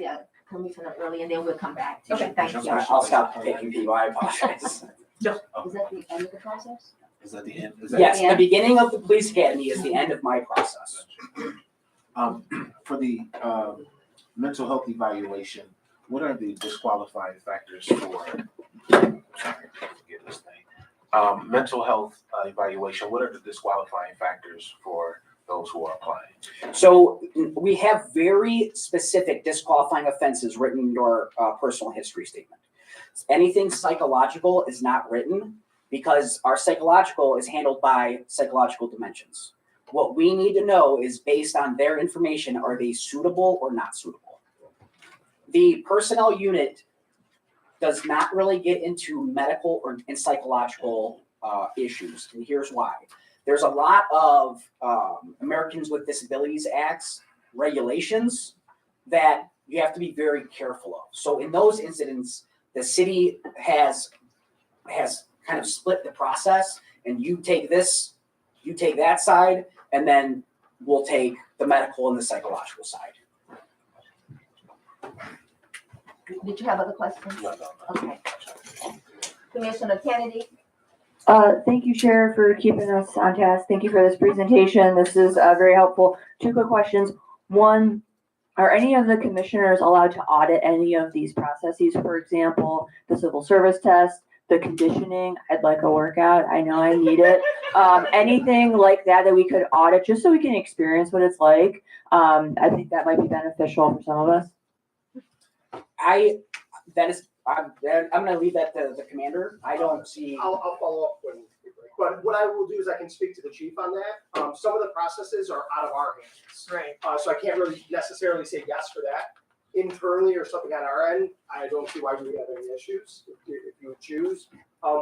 [SPEAKER 2] Commissioner Early, and then we'll come back to you. Thank you.
[SPEAKER 10] I'll stop taking people. I apologize.
[SPEAKER 7] Is that the end of the process?
[SPEAKER 15] Is that the end?
[SPEAKER 10] Yes, the beginning of the police academy is the end of my process.
[SPEAKER 15] For the mental health evaluation, what are the disqualifying factors for, mental health evaluation, what are the disqualifying factors for those who are applying?
[SPEAKER 10] So we have very specific disqualifying offenses written in your personal history statement. Anything psychological is not written because our psychological is handled by psychological dimensions. What we need to know is based on their information, are they suitable or not suitable? The personnel unit does not really get into medical and psychological issues, and here's why. There's a lot of Americans with Disabilities Acts regulations that you have to be very careful of. So in those incidents, the city has kind of split the process, and you take this, you take that side, and then will take the medical and the psychological side.
[SPEAKER 2] Did you have other questions?
[SPEAKER 15] No, no.
[SPEAKER 2] Okay. Commissioner Kennedy?
[SPEAKER 17] Thank you, Chair, for keeping us on task. Thank you for this presentation. This is very helpful. Two quick questions. One, are any of the commissioners allowed to audit any of these processes? For example, the civil service test, the conditioning, I'd like a workout. I know I need it. Anything like that that we could audit just so we can experience what it's like. I think that might be beneficial for some of us.
[SPEAKER 10] I'm gonna leave that to the commander. I don't see.
[SPEAKER 5] I'll follow up when, but what I will do is I can speak to the chief on that. Some of the processes are out of our hands.
[SPEAKER 4] Right.
[SPEAKER 5] So I can't really necessarily say yes for that. Internally or something on our end, I don't see why we would have any issues if you would choose.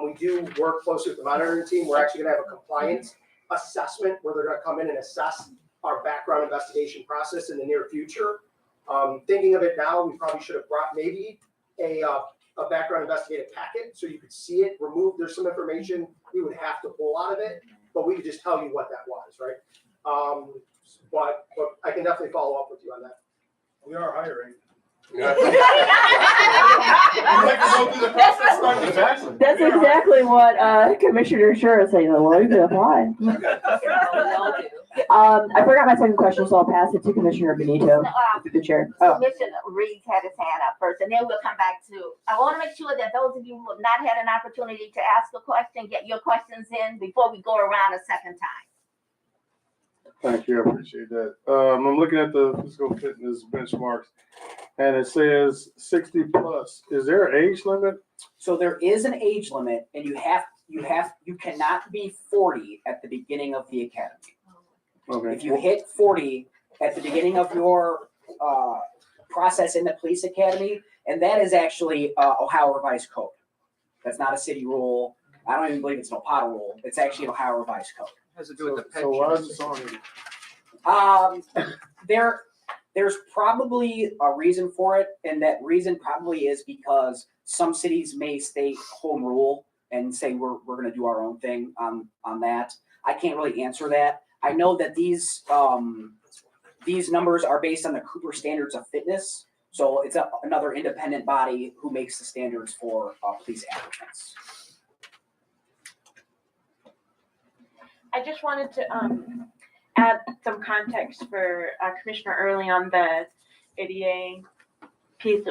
[SPEAKER 5] We do work closely with the monitoring team. We're actually gonna have a compliance assessment where they're gonna come in and assess our background investigation process in the near future. Thinking of it now, we probably should have brought maybe a background investigative packet so you could see it, there's some information we would have to pull out of it, but we could just tell you what that was, right? But I can definitely follow up with you on that.
[SPEAKER 15] We are hiring.
[SPEAKER 17] Exactly. That's exactly what Commissioner Schur is saying. Well, you can apply. I forgot my second question, so I'll pass it to Commissioner Benito, the chair. Oh.
[SPEAKER 2] Commissioner Reed had his hand up first, and then we'll come back to, I want to make sure that those of you who have not had an opportunity to ask a question, get your questions in before we go around a second time.
[SPEAKER 18] Thank you, I appreciate that. I'm looking at the physical fitness benchmarks, and it says 60 plus. Is there an age limit?
[SPEAKER 10] So there is an age limit, and you cannot be 40 at the beginning of the academy.
[SPEAKER 18] Okay.
[SPEAKER 10] If you hit 40 at the beginning of your process in the police academy, and that is actually Ohio Revised Code. That's not a city rule. I don't even believe it's an OPOTA rule. It's actually an Ohio Revised Code.
[SPEAKER 18] Has to do with the pension. So why is this on here?
[SPEAKER 10] There's probably a reason for it, and that reason probably is because some cities may state home rule and say we're going to do our own thing on that. I can't really answer that. I know that these numbers are based on the Cooper Standards of Fitness, so it's another independent body who makes the standards for police applicants.
[SPEAKER 9] I just wanted to add some context for Commissioner Early on the ADA piece.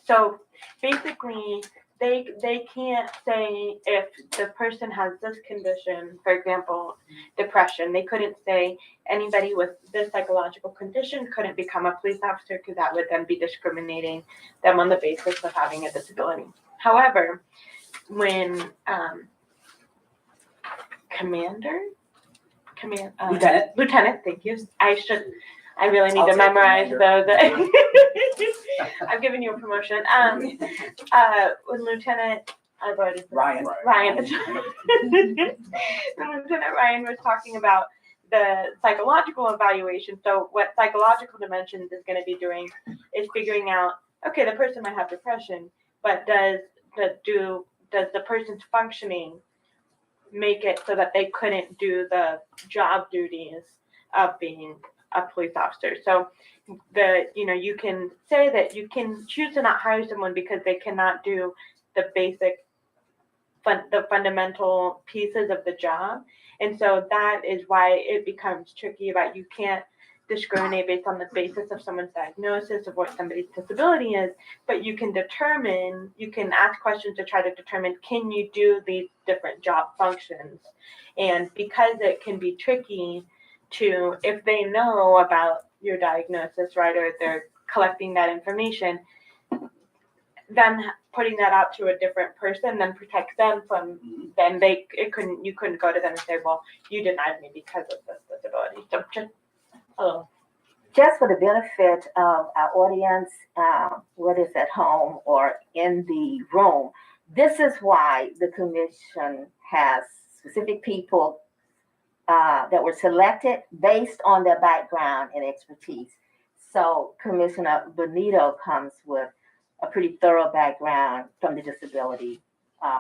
[SPEAKER 9] So basically, they can't say if the person has this condition, for example, depression. They couldn't say anybody with this psychological condition couldn't become a police officer because that would then be discriminating them on the basis of having a disability. However, when Lieutenant, thank you. I really need to memorize those. I've given you a promotion. When Lieutenant, I've already
[SPEAKER 10] Ryan.
[SPEAKER 9] When Lieutenant Ryan was talking about the psychological evaluation. So what psychological dimensions is going to be doing is figuring out, okay, the person might have depression, but does the person's functioning make it so that they couldn't do the job duties of being a police officer? So you can say that you can choose to not hire someone because they cannot do the basic the fundamental pieces of the job. And so that is why it becomes tricky about you can't discriminate based on the basis of someone's diagnosis of what somebody's disability is, but you can ask questions to try to determine, can you do these different job functions? And because it can be tricky to, if they know about your diagnosis, right, or they're collecting that information, then putting that out to a different person then protects them from, then you couldn't go to them and say, well, you denied me because of this disability. So
[SPEAKER 2] just for the benefit of our audience, whether it's at home or in the room, this is why the commission has specific people that were selected based on their background and expertise. So Commissioner Benito comes with a pretty thorough background from the disability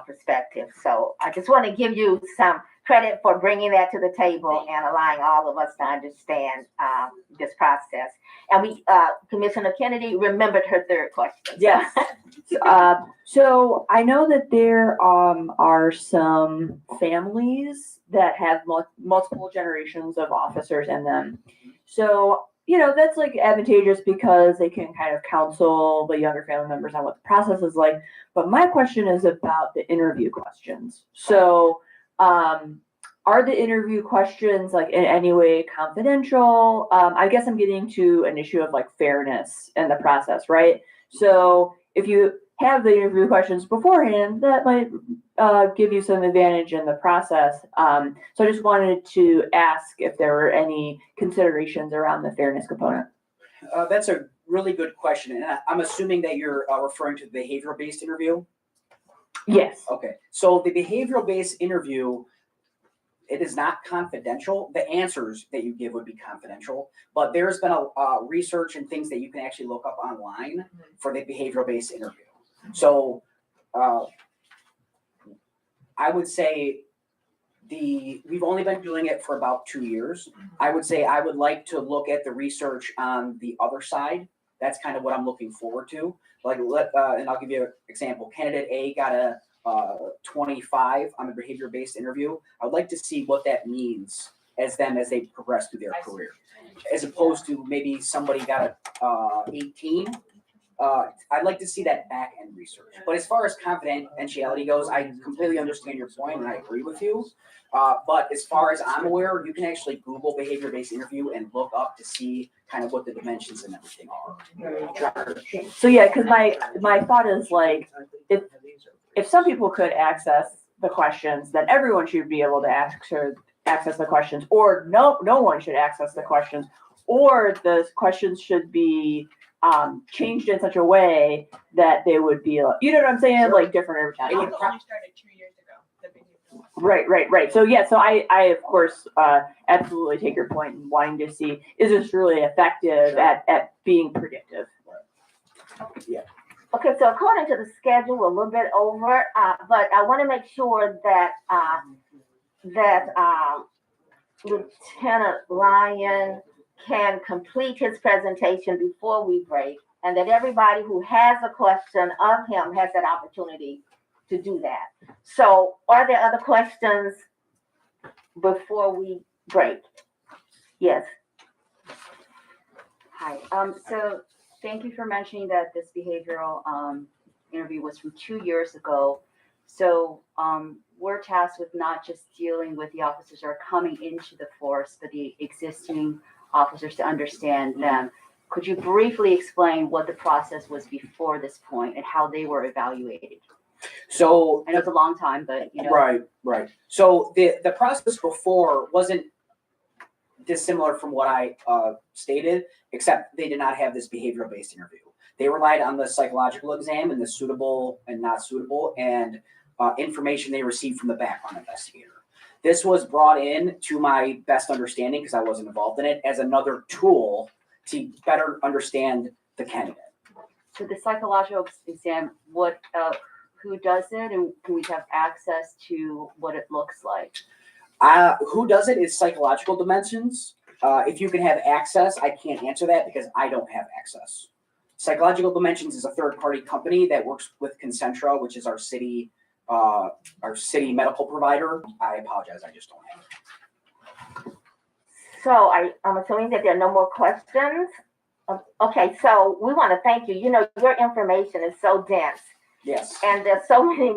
[SPEAKER 2] perspective. So I just want to give you some credit for bringing that to the table and allowing all of us to understand this process. And we, Commissioner Kennedy remembered her third question.
[SPEAKER 17] Yes. So I know that there are some families that have multiple generations of officers in them. So, you know, that's like advantageous because they can kind of counsel the younger family members on what the process is like. But my question is about the interview questions. So, are the interview questions like in any way confidential? I guess I'm getting to an issue of like fairness in the process, right? So if you have the interview questions beforehand, that might give you some advantage in the process. So I just wanted to ask if there were any considerations around the fairness component.
[SPEAKER 10] That's a really good question, and I'm assuming that you're referring to the behavioral-based interview?
[SPEAKER 17] Yes.
[SPEAKER 10] Okay, so the behavioral-based interview, it is not confidential. The answers that you give would be confidential, but there's been a research and things that you can actually look up online for the behavioral-based interview. So I would say we've only been doing it for about 2 years. I would say I would like to look at the research on the other side. That's kind of what I'm looking forward to. Like, and I'll give you an example. Candidate A got a 25 on the behavior-based interview. I would like to see what that means as they progress through their career, as opposed to maybe somebody got a 18. I'd like to see that back end research. But as far as confidentiality goes, I completely understand your point and I agree with you. But as far as I'm aware, you can actually Google behavior-based interview and look up to see kind of what the dimensions and everything are.
[SPEAKER 17] So yeah, because my thought is like, if some people could access the questions, then everyone should be able to access the questions, or no one should access the questions, or the questions should be changed in such a way that they would be, you know what I'm saying, like different every time.
[SPEAKER 9] It only started 2 years ago.
[SPEAKER 17] Right. So yeah, so I of course absolutely take your point in wanting to see, is this really effective at being predictive?
[SPEAKER 10] Yeah.
[SPEAKER 2] Okay, so according to the schedule, we're a little bit over, but I want to make sure that Lieutenant Lyon can complete his presentation before we break, and that everybody who has a question of him has that opportunity to do that. So are there other questions before we break? Yes.
[SPEAKER 7] Hi, so thank you for mentioning that this behavioral interview was from 2 years ago. So we're tasked with not just dealing with the officers that are coming into the force, but the existing officers to understand them. Could you briefly explain what the process was before this point and how they were evaluated?
[SPEAKER 10] So
[SPEAKER 7] I know it's a long time, but you know.
[SPEAKER 10] Right. So the process before wasn't dissimilar from what I stated, except they did not have this behavioral-based interview. They relied on the psychological exam and the suitable and not suitable, and information they received from the background investigator. This was brought in, to my best understanding, because I wasn't involved in it, as another tool to better understand the candidate.
[SPEAKER 7] So the psychological exam, who does it, and can we have access to what it looks like?
[SPEAKER 10] Who does it is Psychological Dimensions. If you can have access, I can't answer that because I don't have access. Psychological Dimensions is a third-party company that works with Concentra, which is our city medical provider. I apologize, I just don't have it.
[SPEAKER 2] So I'm assuming that there are no more questions. Okay, so we want to thank you. You know, your information is so dense.
[SPEAKER 10] Yes.
[SPEAKER 2] And there's so many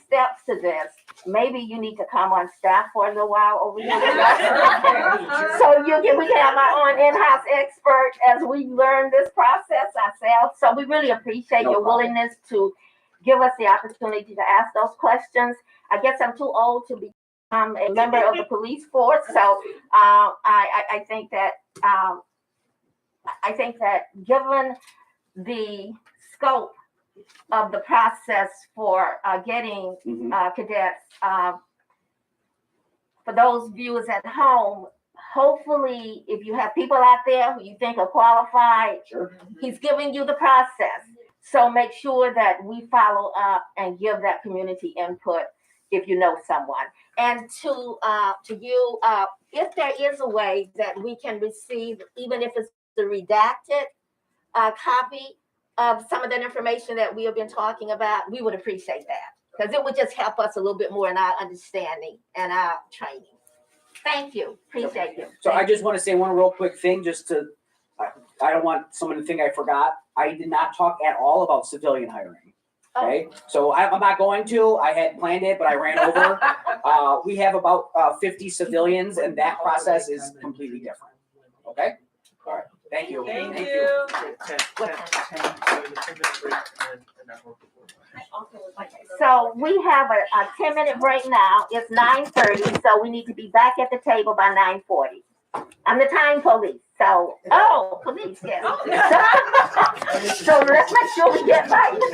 [SPEAKER 2] steps to this. Maybe you need to come on staff for a little while over here. So we can have our own in-house expert as we learn this process ourselves. So we really appreciate your willingness to give us the opportunity to ask those questions. I guess I'm too old to become a member of the police force. So I think that given the scope of the process for getting cadets, for those viewers at home, hopefully if you have people out there who you think are qualified, he's giving you the process. So make sure that we follow up and give that community input if you know someone. And to you, if there is a way that we can receive, even if it's the redacted copy of some of that information that we have been talking about, we would appreciate that, because it would just help us a little bit more in our understanding and our training. Thank you. Appreciate you.
[SPEAKER 10] So I just want to say one real quick thing, just to, I don't want someone to think I forgot. I did not talk at all about civilian hiring. Okay, so I'm not going to. I had planned it, but I ran over. We have about 50 civilians, and that process is completely different. Okay? All right. Thank you.
[SPEAKER 1] Thank you. 10-minute break
[SPEAKER 2] So we have a 10-minute break now. It's 9:30, so we need to be back at the table by 9:40. I'm the time police, so, police, yes. So let's make sure we get right. That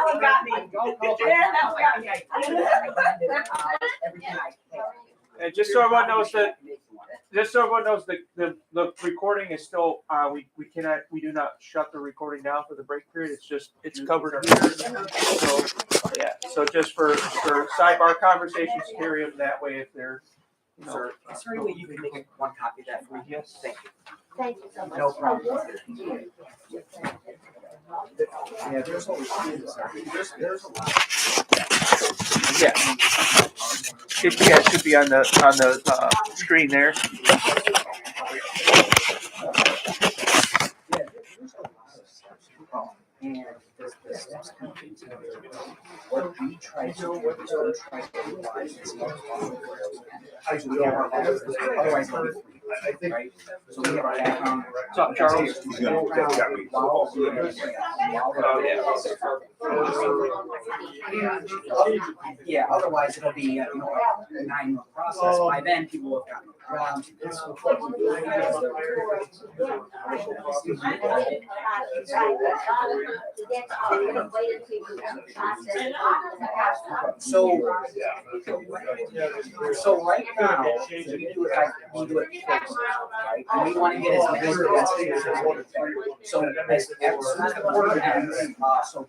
[SPEAKER 2] one got me. Yeah, that one got me.
[SPEAKER 1] And just so everyone knows that, the recording is still, we do not shut the recording down for the break period. It's covered here. So, yeah, so just for sidebar conversations, carry them that way if they're,
[SPEAKER 10] Is there any way you can make one copy of that for me?
[SPEAKER 1] Yes.
[SPEAKER 10] Thank you.
[SPEAKER 2] Thank you so much.
[SPEAKER 10] No problem.
[SPEAKER 15] Yeah, there's always, there's a lot.
[SPEAKER 1] Yeah. Should be on the screen there.
[SPEAKER 10] And the steps kind of what we try to do, what we try to utilize is otherwise, I think, right? So we have our background.
[SPEAKER 1] What's up, Charles?
[SPEAKER 10] Yeah, otherwise it'll be, a 9-month process. By then, people have gotten around. So right now, we do it first, right? And we want to get as many as possible. So as soon as the quarter ends, so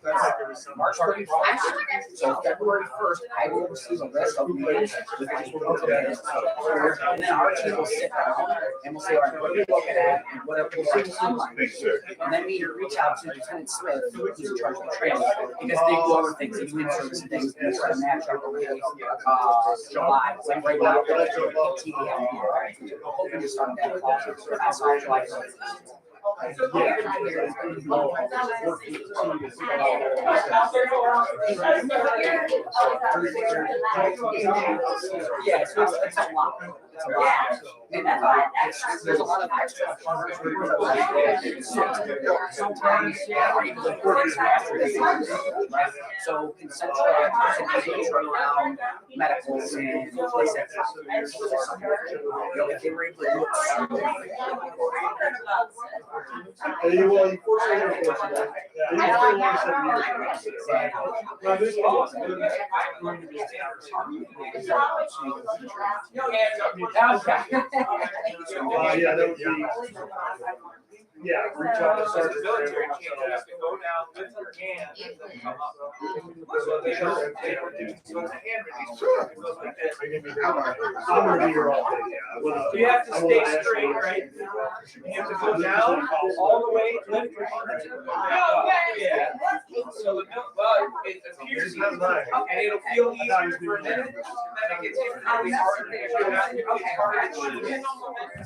[SPEAKER 10] March 31st, so February 1st, I will receive a list of names with and then our team will sit down and we'll say, all right, what are we looking at and what are we seeing online? And then we reach out to Lieutenant Smith, who's in charge of the training, because they do other things, they do in-service things, and try to match up with July. Like right now, we're like hoping to start that class outside July 1st. Yeah, so it's a lot. And there's a lot of extra. Sometimes, so consensual around medicals and place that. If they were able to do
[SPEAKER 18] Yeah, reach out to Sergeant.
[SPEAKER 1] Go down, lift your hand, and then come up.
[SPEAKER 18] I'm gonna be here all day, yeah.
[SPEAKER 1] You have to stay straight, right? You have to go down all the way, lift your arms. Yeah. So the it appears easy, and it'll feel easier for a minute, and then it gets really harder to get it.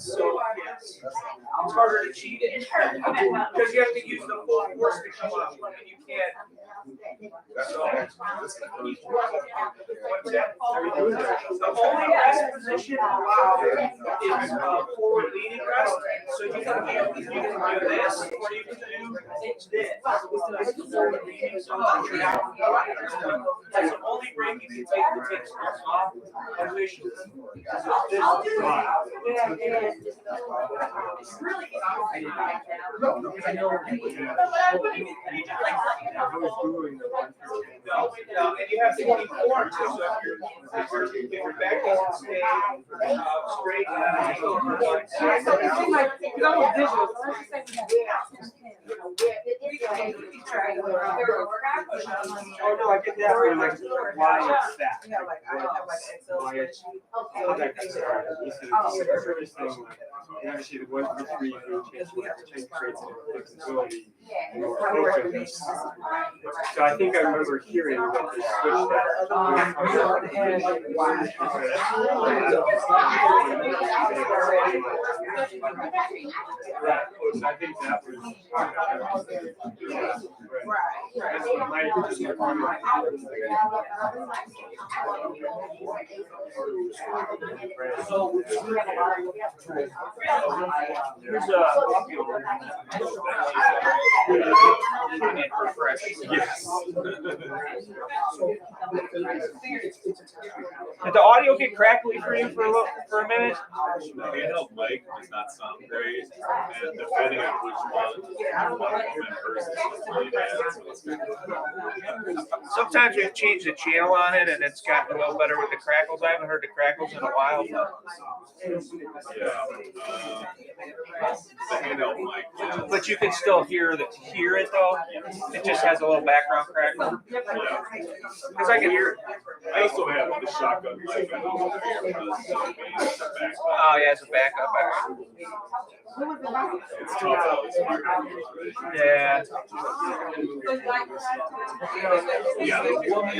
[SPEAKER 1] So it's harder to cheat it. Because you have to use the full force to come up, and you can't. So, the only rest position allowed is forward leaning rest. So you can do this, or you can do this. That's the only break you can take to take stress off. And you have to be formed too, so if your back doesn't stay straight.
[SPEAKER 12] Oh, no, I get that, but like, why it's that?
[SPEAKER 16] Yeah, like, I don't have like Excel
[SPEAKER 12] Why it's-
[SPEAKER 16] spreadsheet.
[SPEAKER 12] all that kind of stuff. You said it's service thing, and actually the one for three, change rates and flexibility. So I think I remember hearing that they switched that. Right, so I think that was.
[SPEAKER 1] Here's
[SPEAKER 12] Yes.
[SPEAKER 1] Did the audio get crackly for you for a minute?
[SPEAKER 19] The handheld mic does not sound great, and depending on which one, it's really bad.
[SPEAKER 1] Sometimes we've changed the channel on it and it's gotten a little better with the crackles. I haven't heard the crackles in a while.
[SPEAKER 19] Yeah. The handheld mic. Yeah.
[SPEAKER 1] But you can still hear it though. It just has a little background crackle. Because I can hear it.
[SPEAKER 19] I also have the shotgun mic. I don't know if you ever does back.
[SPEAKER 1] Oh yeah, it's a backup.
[SPEAKER 19] It's tough out. It's microphones, right?
[SPEAKER 1] Yeah.
[SPEAKER 19] Yeah, the woman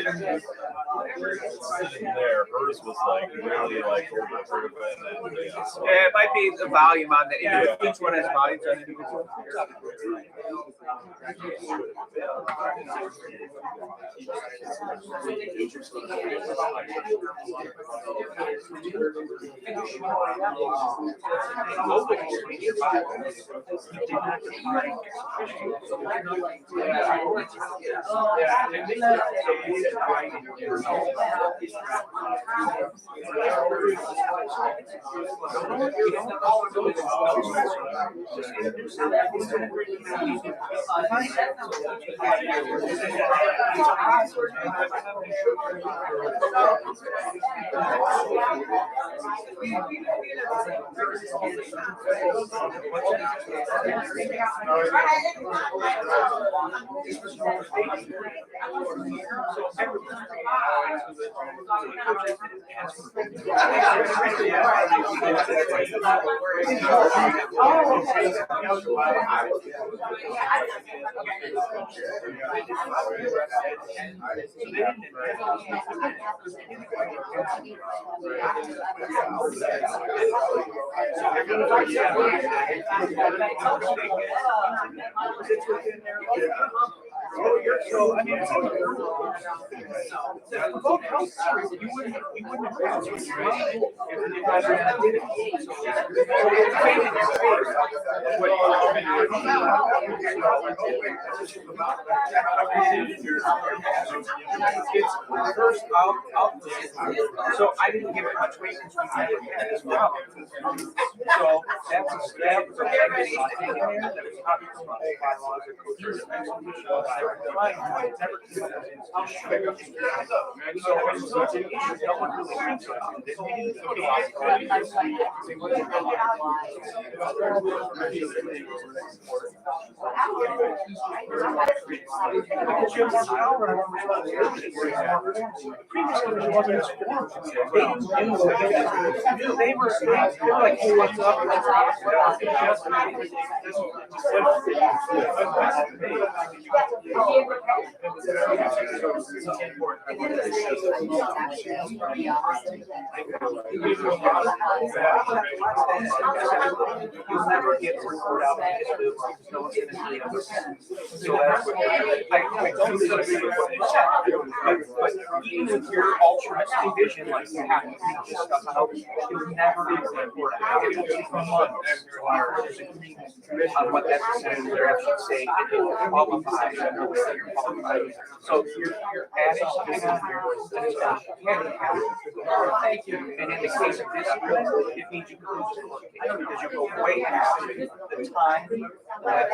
[SPEAKER 19] sitting there, hers was like really like overproof, and then
[SPEAKER 1] Yeah, it might be the volume on the individual. Each one has volumes on individual. So, I mean, you wouldn't have so I didn't give it much weight because we didn't have this problem. So that was there that was probably from bylaws or culture. They were like, hey, what's up? You'll never get to report out no one's gonna see it. So that's what I don't agree with what you said. But even with your altruistic vision, like you have to think this stuff out, you'll never be able to report out. It will take months on what that percentage they're actually saying it qualifies. So you're adding something on here that is going to thank you. And in the case of this, it means you can lose the court case because you go way past the time that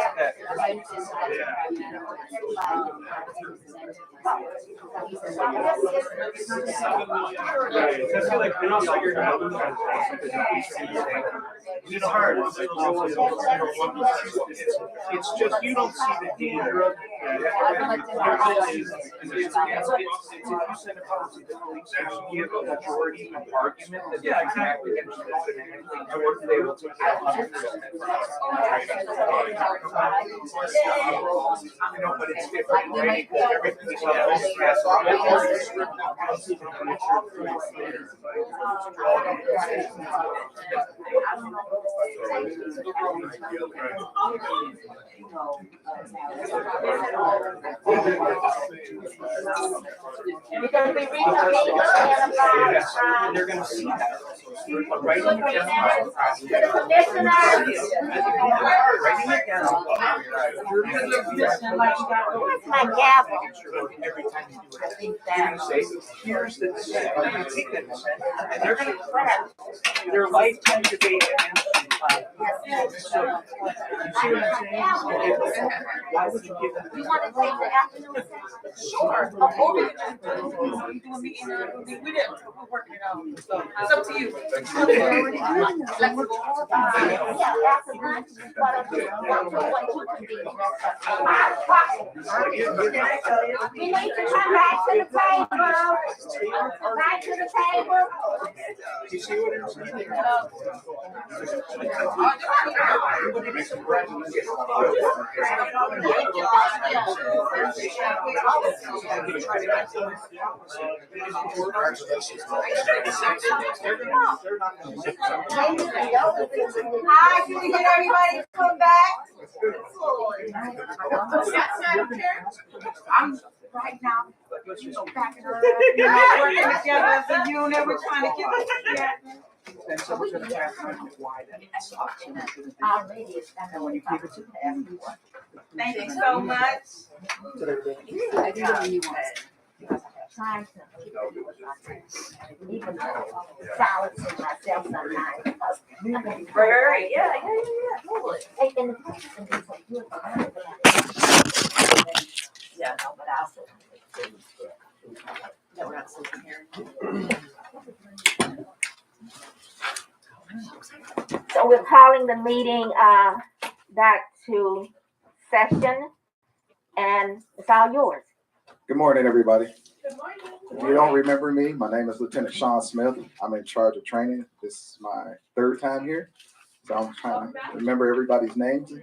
[SPEAKER 12] Just like, and also you're not.
[SPEAKER 15] It's hard. It's just, you don't see the danger of it. If you send a policy to police, you have a majority argument that.
[SPEAKER 12] Yeah, exactly.
[SPEAKER 15] I wouldn't be able to. You know, but it's different, right? Everything is
[SPEAKER 2] Because we reconvene in about,
[SPEAKER 15] they're gonna see that. Right.
[SPEAKER 2] to the commissioners. Where's my gavel?
[SPEAKER 15] Every time you do it, you're gonna say, here's the dissent, and take that dissent, and they're gonna crack their lifetime debate against you. So, you see what I'm saying? Why would you give them?
[SPEAKER 2] You want to take the afternoon session?
[SPEAKER 16] Sure.
[SPEAKER 2] Oh,
[SPEAKER 16] We do a meeting, we didn't, we're working it out, so it's up to you. Flexible.
[SPEAKER 2] Yeah, after lunch, what I do, what you can do. We need to come back to the table. Back to the table.
[SPEAKER 15] You see what I'm saying?
[SPEAKER 16] Hi, can we get everybody to come back? I'm right now. Backing her up. Working together as a unit, we're trying to get this together.
[SPEAKER 15] And so we're gonna ask them why that sucks.
[SPEAKER 16] Thank you so much.
[SPEAKER 2] Trying to even silence myself sometimes.
[SPEAKER 16] Right, yeah.
[SPEAKER 2] Taking the yeah, no, but I'll sit. No, we're not sitting here. So we're calling the meeting back to session, and it's all yours.
[SPEAKER 20] Good morning, everybody.
[SPEAKER 16] Good morning.
[SPEAKER 20] If you don't remember me, my name is Lieutenant Sean Smith. I'm in charge of training. This is my third time here, so I'm trying to remember everybody's names.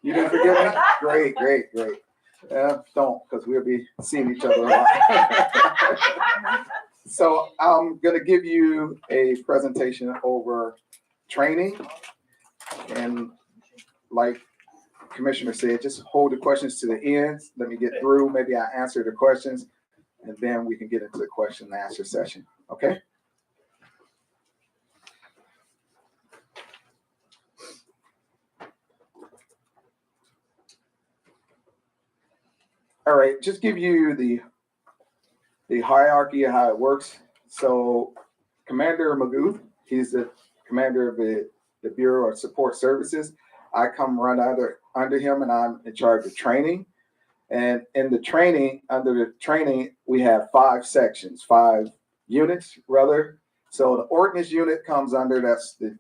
[SPEAKER 20] You didn't forget me? Great, great, great. Don't, because we'll be seeing each other a lot. So I'm going to give you a presentation over training. And like Commissioner said, just hold the questions to the end. Let me get through. Maybe I answer the questions, and then we can get into the question and answer session. Okay? All right, just give you the hierarchy of how it works. So Commander Magooth, he's the commander of the Bureau of Support Services. I come run under him, and I'm in charge of training. And in the training, under the training, we have 5 sections, 5 units rather. So the ordnance unit comes under, that's the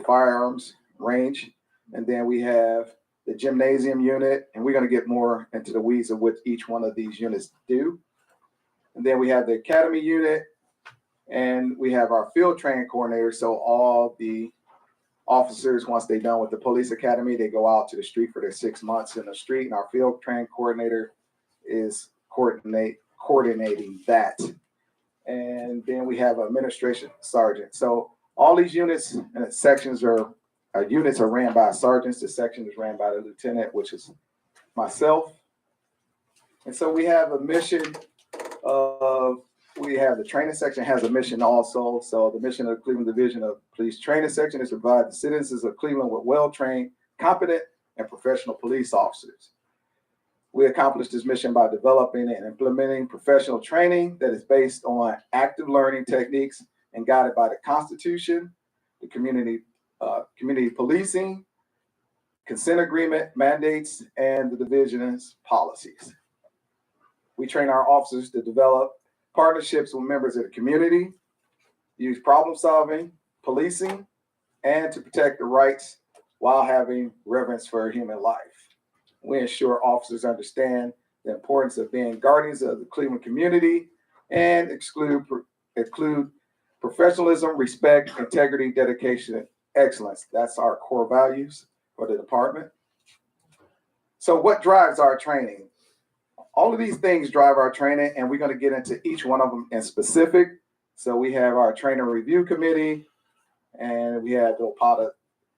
[SPEAKER 20] firearms range. And then we have the gymnasium unit, and we're going to get more into the weeds of what each one of these units do. And then we have the academy unit, and we have our field training coordinator. So all the officers, once they're done with the police academy, they go out to the street for their 6 months in the street, and our field training coordinator is coordinating that. And then we have administration sergeant. So all these units and sections are ran by sergeants. The section is ran by the lieutenant, which is myself. And so we have a mission of, we have the training section has a mission also. So the mission of the Cleveland Division of Police Training Section is to provide the citizens of Cleveland with well-trained, competent, and professional police officers. We accomplish this mission by developing and implementing professional training that is based on active learning techniques and guided by the Constitution, the community policing, consent agreement mandates, and the division's policies. We train our officers to develop partnerships with members of the community, use problem solving, policing, and to protect the rights while having reverence for human life. We ensure officers understand the importance of being guardians of the Cleveland community and include professionalism, respect, integrity, dedication, and excellence. That's our core values for the department. So what drives our training? All of these things drive our training, and we're going to get into each one of them in specific. So we have our training review committee, and we have the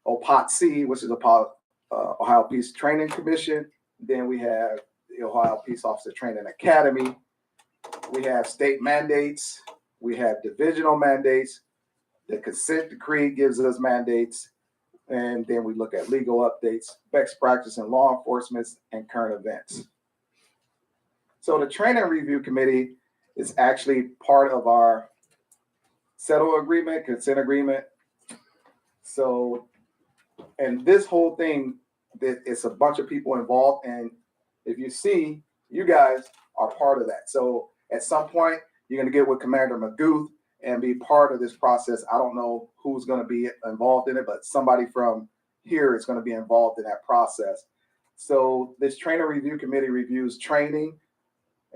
[SPEAKER 20] OPOTA, which is Ohio Peace Training Commission. Then we have the Ohio Peace Officer Training Academy. We have state mandates. We have divisional mandates. The consent decree gives us mandates. And then we look at legal updates, best practice in law enforcement, and current events. So the training review committee is actually part of our settle agreement, consent agreement. So, and this whole thing, it's a bunch of people involved. And if you see, you guys are part of that. So at some point, you're going to get with Commander Magooth and be part of this process. I don't know who's going to be involved in it, but somebody from here is going to be involved in that process. So this training review committee reviews training.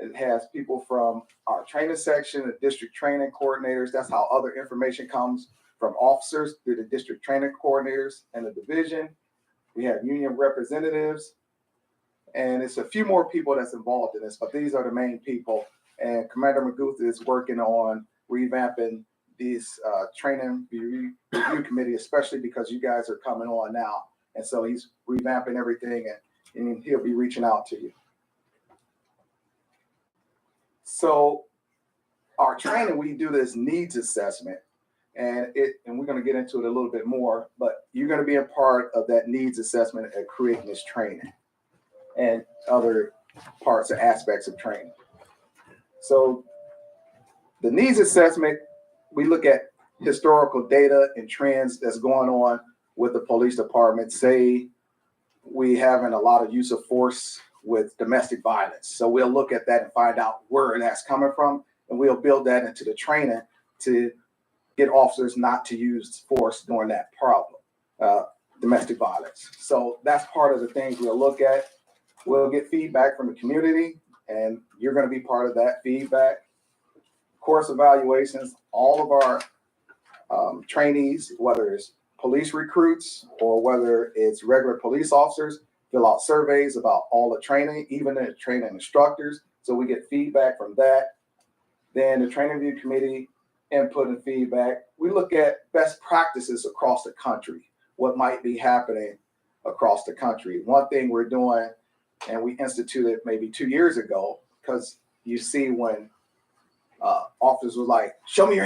[SPEAKER 20] It has people from our training section, the district training coordinators. That's how other information comes from officers through the district training coordinators and the division. We have union representatives, and it's a few more people that's involved in this, but these are the main people. And Commander Magooth is working on revamping this training review committee, especially because you guys are coming on now. And so he's revamping everything, and he'll be reaching out to you. So our training, we do this needs assessment, and we're going to get into it a little bit more, but you're going to be a part of that needs assessment at creating this training and other parts and aspects of training. So the needs assessment, we look at historical data and trends that's going on with the police department. Say we having a lot of use of force with domestic violence. So we'll look at that and find out where that's coming from, and we'll build that into the training to get officers not to use force during that problem, domestic violence. So that's part of the things we'll look at. We'll get feedback from the community, and you're going to be part of that feedback. Course evaluations, all of our trainees, whether it's police recruits or whether it's regular police officers, fill out surveys about all the training, even the training instructors. So we get feedback from that. Then the training review committee input and feedback. We look at best practices across the country, what might be happening across the country. One thing we're doing, and we instituted maybe 2 years ago, because you see when officers was like, show me your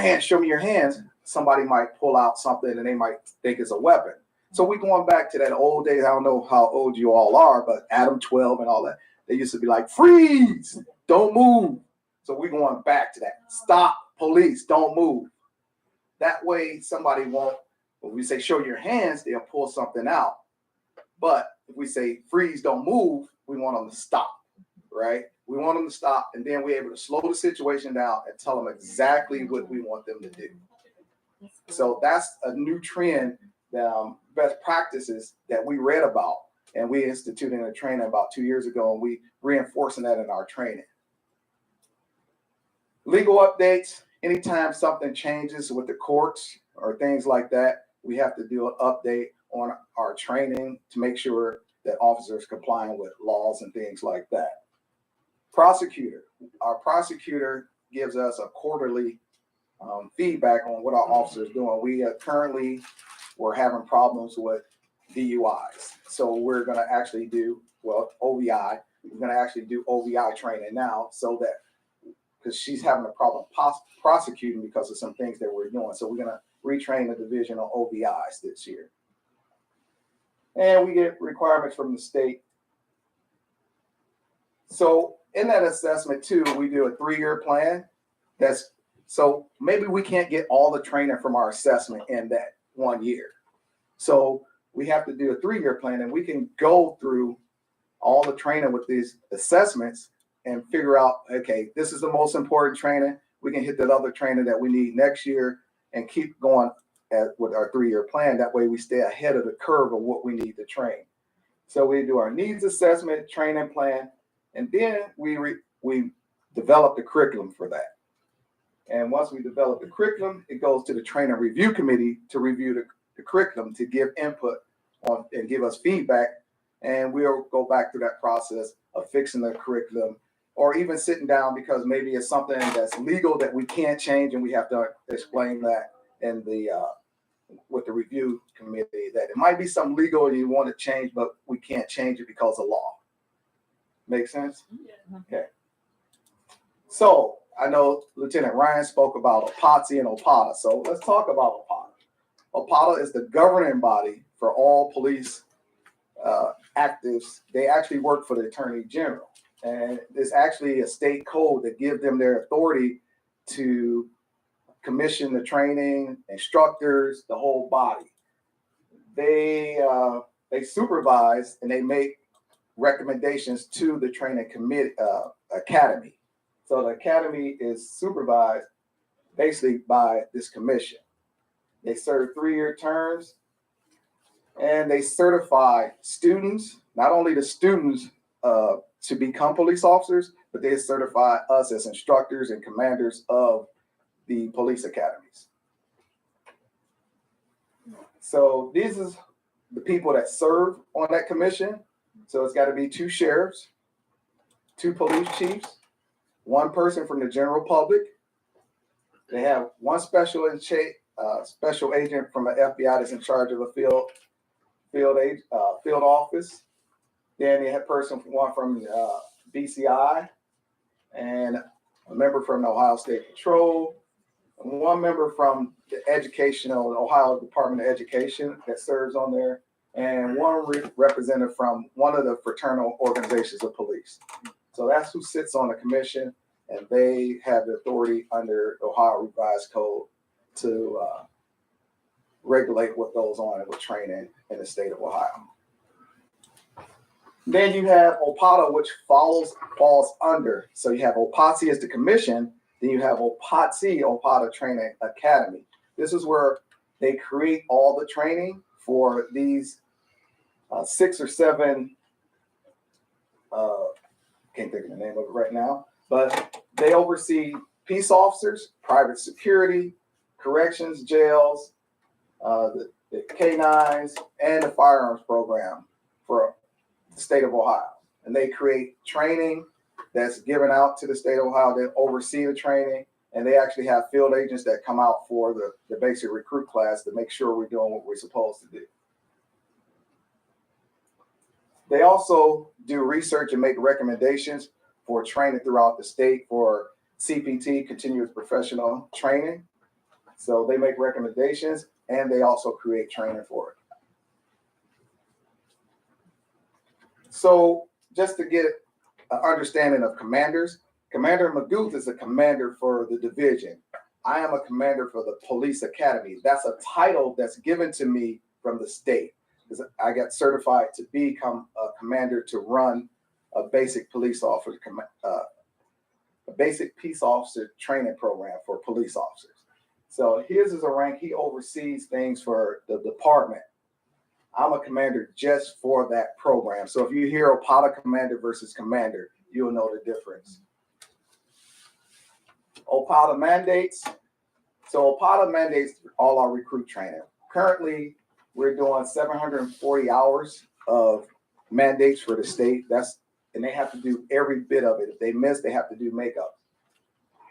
[SPEAKER 20] hands, somebody might pull out something and they might think it's a weapon. So we going back to that old days. I don't know how old you all are, but Adam 12 and all that, they used to be like, freeze, don't move. So we going back to that. Stop, police, don't move. That way somebody won't, when we say show your hands, they'll pull something out. But if we say freeze, don't move, we want them to stop, right? We want them to stop, and then we're able to slow the situation down and tell them exactly what we want them to do. So that's a new trend, best practices that we read about, and we instituted a training about 2 years ago, and we reinforcing that in our training. Legal updates, anytime something changes with the courts or things like that, we have to do an update on our training to make sure that officers complying with laws and things like that. Prosecutor, our prosecutor gives us a quarterly feedback on what our officers are doing. We currently we're having problems with DUIs. So we're going to actually do, OVI. We're going to actually do OVI training now, so that, because she's having a problem prosecuting because of some things that we're doing. So we're going to retrain the division on OVIs this year. And we get requirements from the state. So in that assessment too, we do a 3-year plan. So maybe we can't get all the training from our assessment in that 1 year. So we have to do a 3-year plan, and we can go through all the training with these assessments and figure out, okay, this is the most important training. We can hit that other training that we need next year and keep going with our 3-year plan. That way we stay ahead of the curve of what we need to train. So we do our needs assessment, training plan, and then we develop the curriculum for that. And once we develop the curriculum, it goes to the training review committee to review the curriculum, to give input on and give us feedback. And we'll go back through that process of fixing the curriculum, or even sitting down because maybe it's something that's legal that we can't change, and we have to explain that in the with the review committee, that it might be something legal and you want to change, but we can't change it because of law. Make sense? Okay. So I know Lieutenant Ryan spoke about OPOTA and OPOTA. So let's talk about OPOTA. OPOTA is the governing body for all police actives. They actually work for the Attorney General. And it's actually a state code that gives them their authority to commission the training, instructors, the whole body. They supervise and they make recommendations to the training committee academy. So the academy is supervised basically by this commission. They serve 3-year terms, and they certify students, not only the students to become police officers, but they certify us as instructors and commanders of the police academies. So these is the people that serve on that commission. So it's got to be 2 sheriffs, 2 police chiefs, 1 person from the general public. They have 1 special agent from the FBI that's in charge of a field office. Then they have one from BCI, and a member from the Ohio State Patrol, and 1 member from the Ohio Department of Education that serves on there, and 1 representative from one of the fraternal organizations of police. So that's who sits on the commission, and they have the authority under Ohio Revised Code to regulate what goes on with training in the state of Ohio. Then you have OPOTA, which falls under. So you have OPOTA as the commission. Then you have OPOTA Training Academy. This is where they create all the training for these 6 or 7, can't think of the name of it right now, but they oversee peace officers, private security, corrections, jails, the K-9s, and the firearms program for the state of Ohio. And they create training that's given out to the state of Ohio. They oversee the training, and they actually have field agents that come out for the basic recruit class to make sure we're doing what we're supposed to do. They also do research and make recommendations for training throughout the state for CPT, continuous professional training. So they make recommendations, and they also create training for it. So just to get an understanding of commanders, Commander Magooth is a commander for the division. I am a commander for the police academy. That's a title that's given to me from the state, because I got certified to become a commander to run a basic police officer, a basic peace officer training program for police officers. So his is a rank. He oversees things for the department. I'm a commander just for that program. So if you hear OPOTA commander versus commander, you'll know the difference. OPOTA mandates. So OPOTA mandates all our recruit training. Currently, we're doing 740 hours of mandates for the state. And they have to do every bit of it. If they miss, they have to do makeup.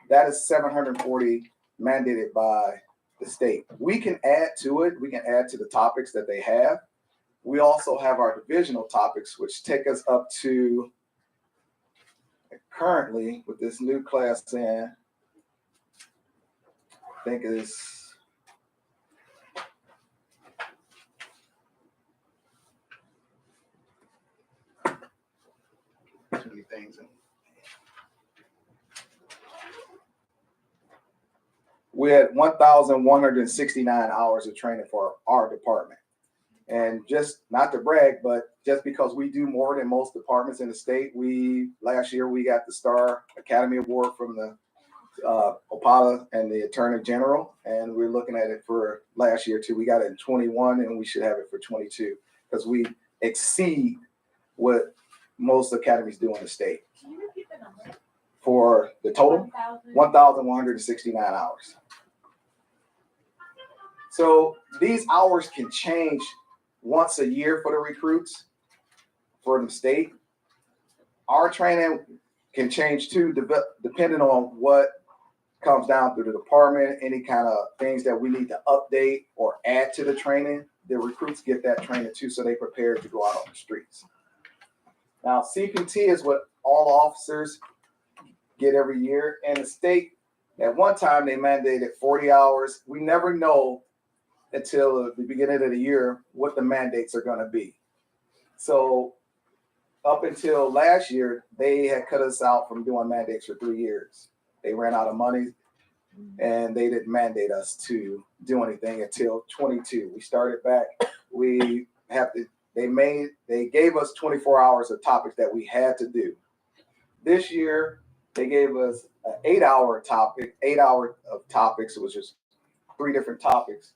[SPEAKER 20] That is 740 mandated by the state. We can add to it. We can add to the topics that they have. We also have our divisional topics, which take us up to currently with this new class in, I think is too many things. We had 1,169 hours of training for our department. And just not to brag, but just because we do more than most departments in the state, last year we got the Star Academy Award from the OPOTA and the Attorney General, and we're looking at it for last year too. We got it in 21, and we should have it for 22 because we exceed what most academies do in the state.
[SPEAKER 2] Can you repeat the number?
[SPEAKER 20] For the total, 1,169 hours. So these hours can change once a year for the recruits for the state. Our training can change too, depending on what comes down through the department, any kind of things that we need to update or add to the training. The recruits get that training too, so they prepare to go out on the streets. Now, CPT is what all officers get every year. And the state, at one time, they mandated 40 hours. We never know until the beginning of the year what the mandates are going to be. So up until last year, they had cut us out from doing mandates for 3 years. They ran out of money and they didn't mandate us to do anything until 22. We started back. They gave us 24 hours of topics that we had to do. This year, they gave us an 8-hour topic, 8 hours of topics, which is 3 different topics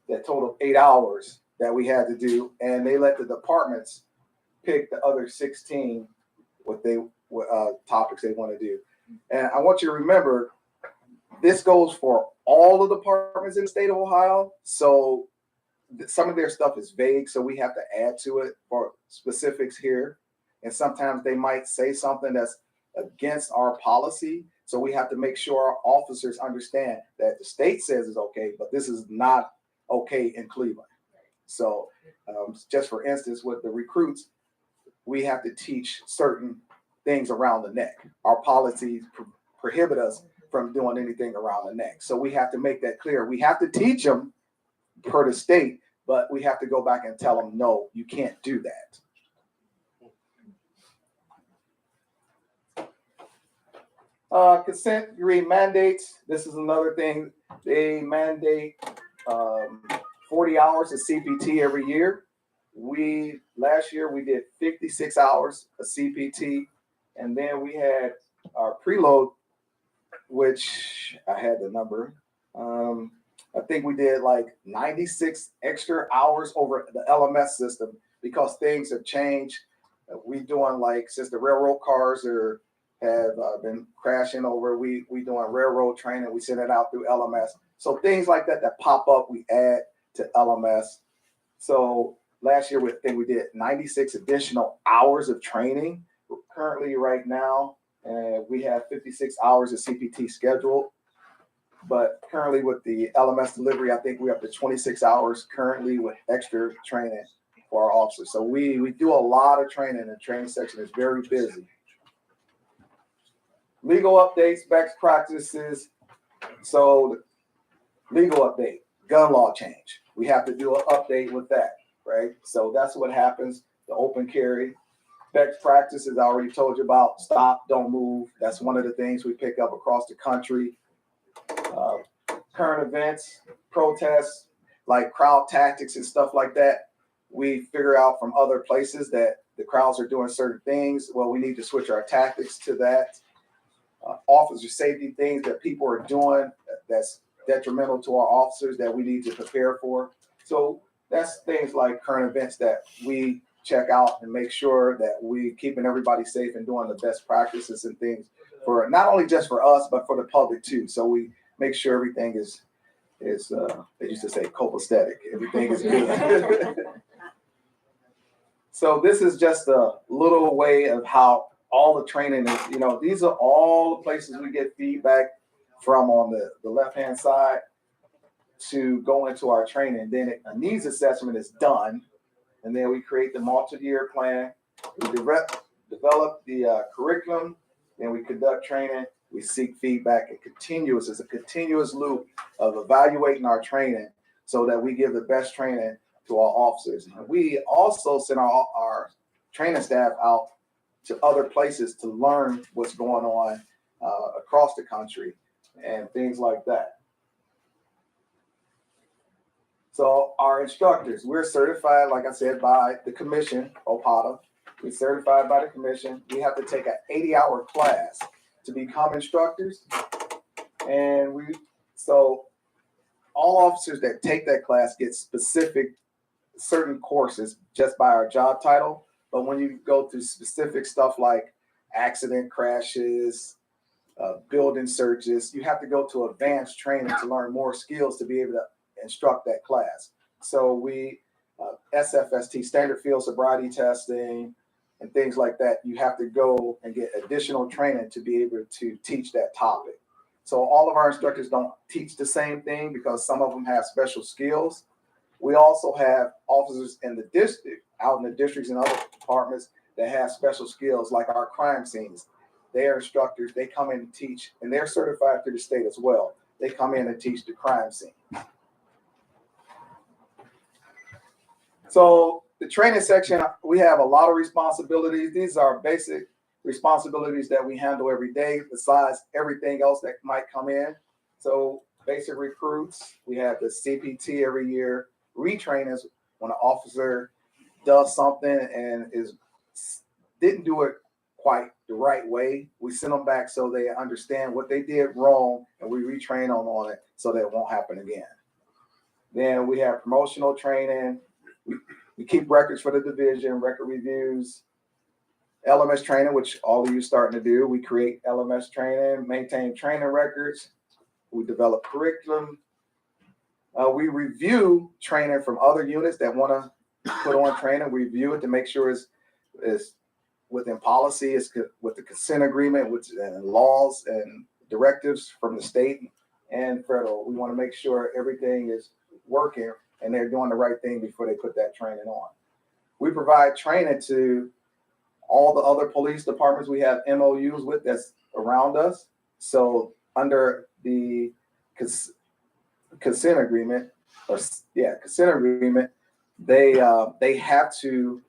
[SPEAKER 20] that totaled 8 hours that we had to do. And they let the departments pick the other 16 what topics they want to do. And I want you to remember, this goes for all the departments in the state of Ohio. So some of their stuff is vague, so we have to add to it for specifics here. And sometimes they might say something that's against our policy. So we have to make sure our officers understand that the state says it's okay, but this is not okay in Cleveland. So just for instance, with the recruits, we have to teach certain things around the neck. Our policies prohibit us from doing anything around the neck. So we have to make that clear. We have to teach them per the state, but we have to go back and tell them, no, you can't do that. Consent decree mandates. This is another thing. They mandate 40 hours of CPT every year. Last year we did 56 hours of CPT, and then we had our preload, which I had the number. I think we did like 96 extra hours over the LMS system because things have changed. We doing like, since the railroad cars have been crashing over, we doing railroad training. We send it out through LMS. So things like that pop up, we add to LMS. So last year, I think we did 96 additional hours of training. Currently, right now, we have 56 hours of CPT scheduled. But currently with the LMS delivery, I think we're up to 26 hours currently with extra training for our officers. So we do a lot of training. The training section is very busy. Legal updates, best practices. So legal update, gun law change. We have to do an update with that, right? So that's what happens, the open carry. Best practices, I already told you about, stop, don't move. That's one of the things we pick up across the country. Current events, protests, like crowd tactics and stuff like that. We figure out from other places that the crowds are doing certain things. Well, we need to switch our tactics to that. Officer safety things that people are doing that's detrimental to our officers that we need to prepare for. So that's things like current events that we check out and make sure that we keeping everybody safe and doing the best practices and things for not only just for us, but for the public too. So we make sure everything is they used to say copacetic. Everything is good. So this is just a little way of how all the training is, these are all the places we get feedback from on the left-hand side to go into our training. Then a needs assessment is done. And then we create the multi-year plan. We develop the curriculum. Then we conduct training. We seek feedback and it's a continuous loop of evaluating our training so that we give the best training to our officers. And we also send our training staff out to other places to learn what's going on across the country and things like that. So our instructors, we're certified, like I said, by the commission, OPOTA. We're certified by the commission. We have to take an 80-hour class to become instructors. And so all officers that take that class get specific certain courses just by our job title. But when you go through specific stuff like accident crashes, building searches, you have to go to advanced training to learn more skills to be able to instruct that class. So we, SFST, standard field sobriety testing, and things like that, you have to go and get additional training to be able to teach that topic. So all of our instructors don't teach the same thing because some of them have special skills. We also have officers in the district, out in the districts and other departments that have special skills, like our crime scenes. They are instructors, they come in and teach, and they're certified through the state as well. They come in and teach the crime scene. So the training section, we have a lot of responsibilities. These are basic responsibilities that we handle every day, besides everything else that might come in. So basic recruits, we have the CPT every year. Retrain is when an officer does something and didn't do it quite the right way. We send them back so they understand what they did wrong, and we retrain them on it so that it won't happen again. Then we have promotional training. We keep records for the division, record reviews, LMS training, which all of you are starting to do. We create LMS training, maintain training records. We develop curriculum. We review training from other units that want to put on training. We review it to make sure it's within policy, it's with the consent agreement, and laws and directives from the state and federal. We want to make sure everything is working and they're doing the right thing before they put that training on. We provide training to all the other police departments we have MOUs with that's around us. So under the consent agreement, they have to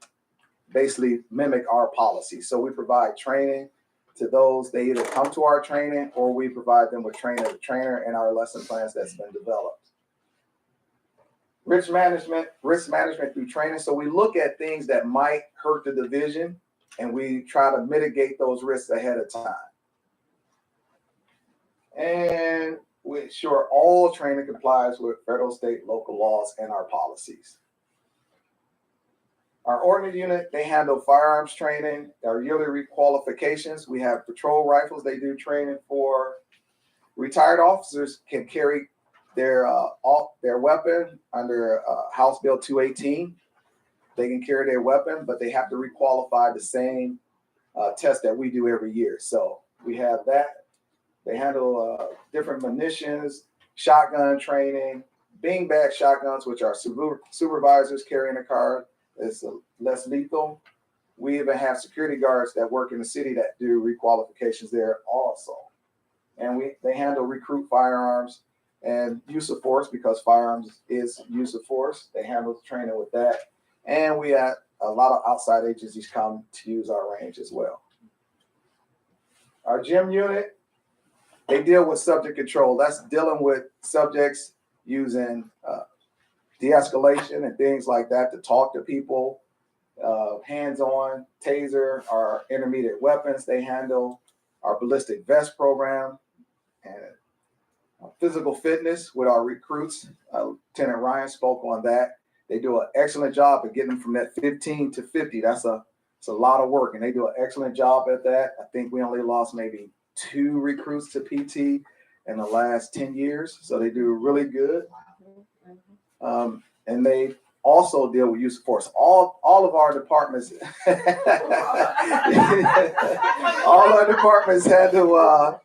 [SPEAKER 20] basically mimic our policy. So we provide training to those. They either come to our training or we provide them with trainer to trainer and our lesson plans that's been developed. Risk management through training. So we look at things that might hurt the division and we try to mitigate those risks ahead of time. And we ensure all training complies with federal, state, local laws and our policies. Our ordnance unit, they handle firearms training, our yearly requalifications. We have patrol rifles. They do training for retired officers can carry their weapon under House Bill 218. They can carry their weapon, but they have to requalify the same test that we do every year. So we have that. They handle different munitions, shotgun training, beanbag shotguns, which are supervisors carrying a car. It's less lethal. We even have security guards that work in the city that do requalifications there also. And they handle recruit firearms and use of force, because firearms is use of force. They handle training with that. And we have a lot of outside agencies come to use our range as well. Our gym unit, they deal with subject control. That's dealing with subjects using de-escalation and things like that to talk to people. Hands-on, taser, our intermediate weapons they handle, our ballistic vest program, and physical fitness with our recruits. Lieutenant Ryan spoke on that. They do an excellent job of getting them from that 15 to 50. It's a lot of work, and they do an excellent job at that. I think we only lost maybe 2 recruits to PT in the last 10 years, so they do really good. And they also deal with use of force. All of our departments, all our departments handle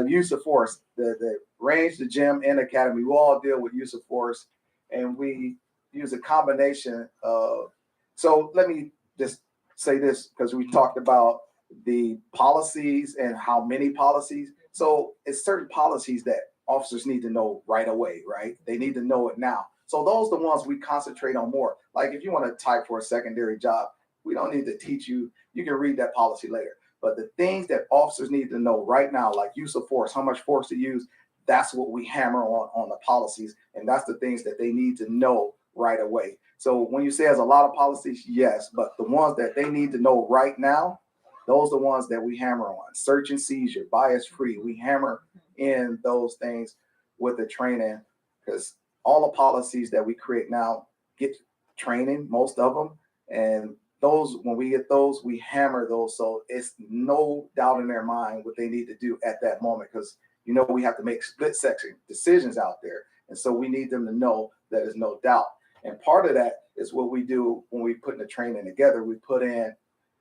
[SPEAKER 20] use of force. The range, the gym, and academy, we all deal with use of force, and we use a combination of. So let me just say this, because we talked about the policies and how many policies. So it's certain policies that officers need to know right away, right? They need to know it now. So those are the ones we concentrate on more. Like if you want to type for a secondary job, we don't need to teach you. You can read that policy later. But the things that officers need to know right now, like use of force, how much force to use, that's what we hammer on the policies, and that's the things that they need to know right away. So when you say there's a lot of policies, yes, but the ones that they need to know right now, those are the ones that we hammer on. Search and seizure, bias free, we hammer in those things with the training, because all the policies that we create now get training, most of them, and those, when we get those, we hammer those. So it's no doubt in their mind what they need to do at that moment, because you know we have to make split second decisions out there. And so we need them to know that there's no doubt. And part of that is what we do when we put the training together. We put in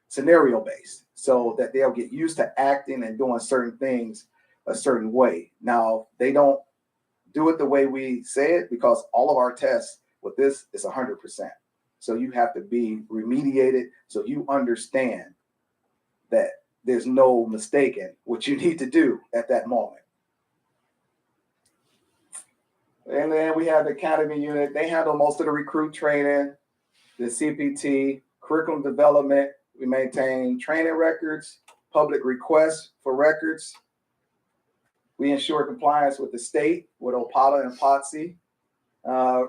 [SPEAKER 20] scenario based so that they'll get used to acting and doing certain things a certain way. Now, they don't do it the way we say it, because all of our tests with this is 100%. So you have to be remediated so you understand that there's no mistaking what you need to do at that moment. And then we have the Academy unit. They handle most of the recruit training, the CPT, curriculum development. We maintain training records, public requests for records. We ensure compliance with the state, with OPOTA and POTC.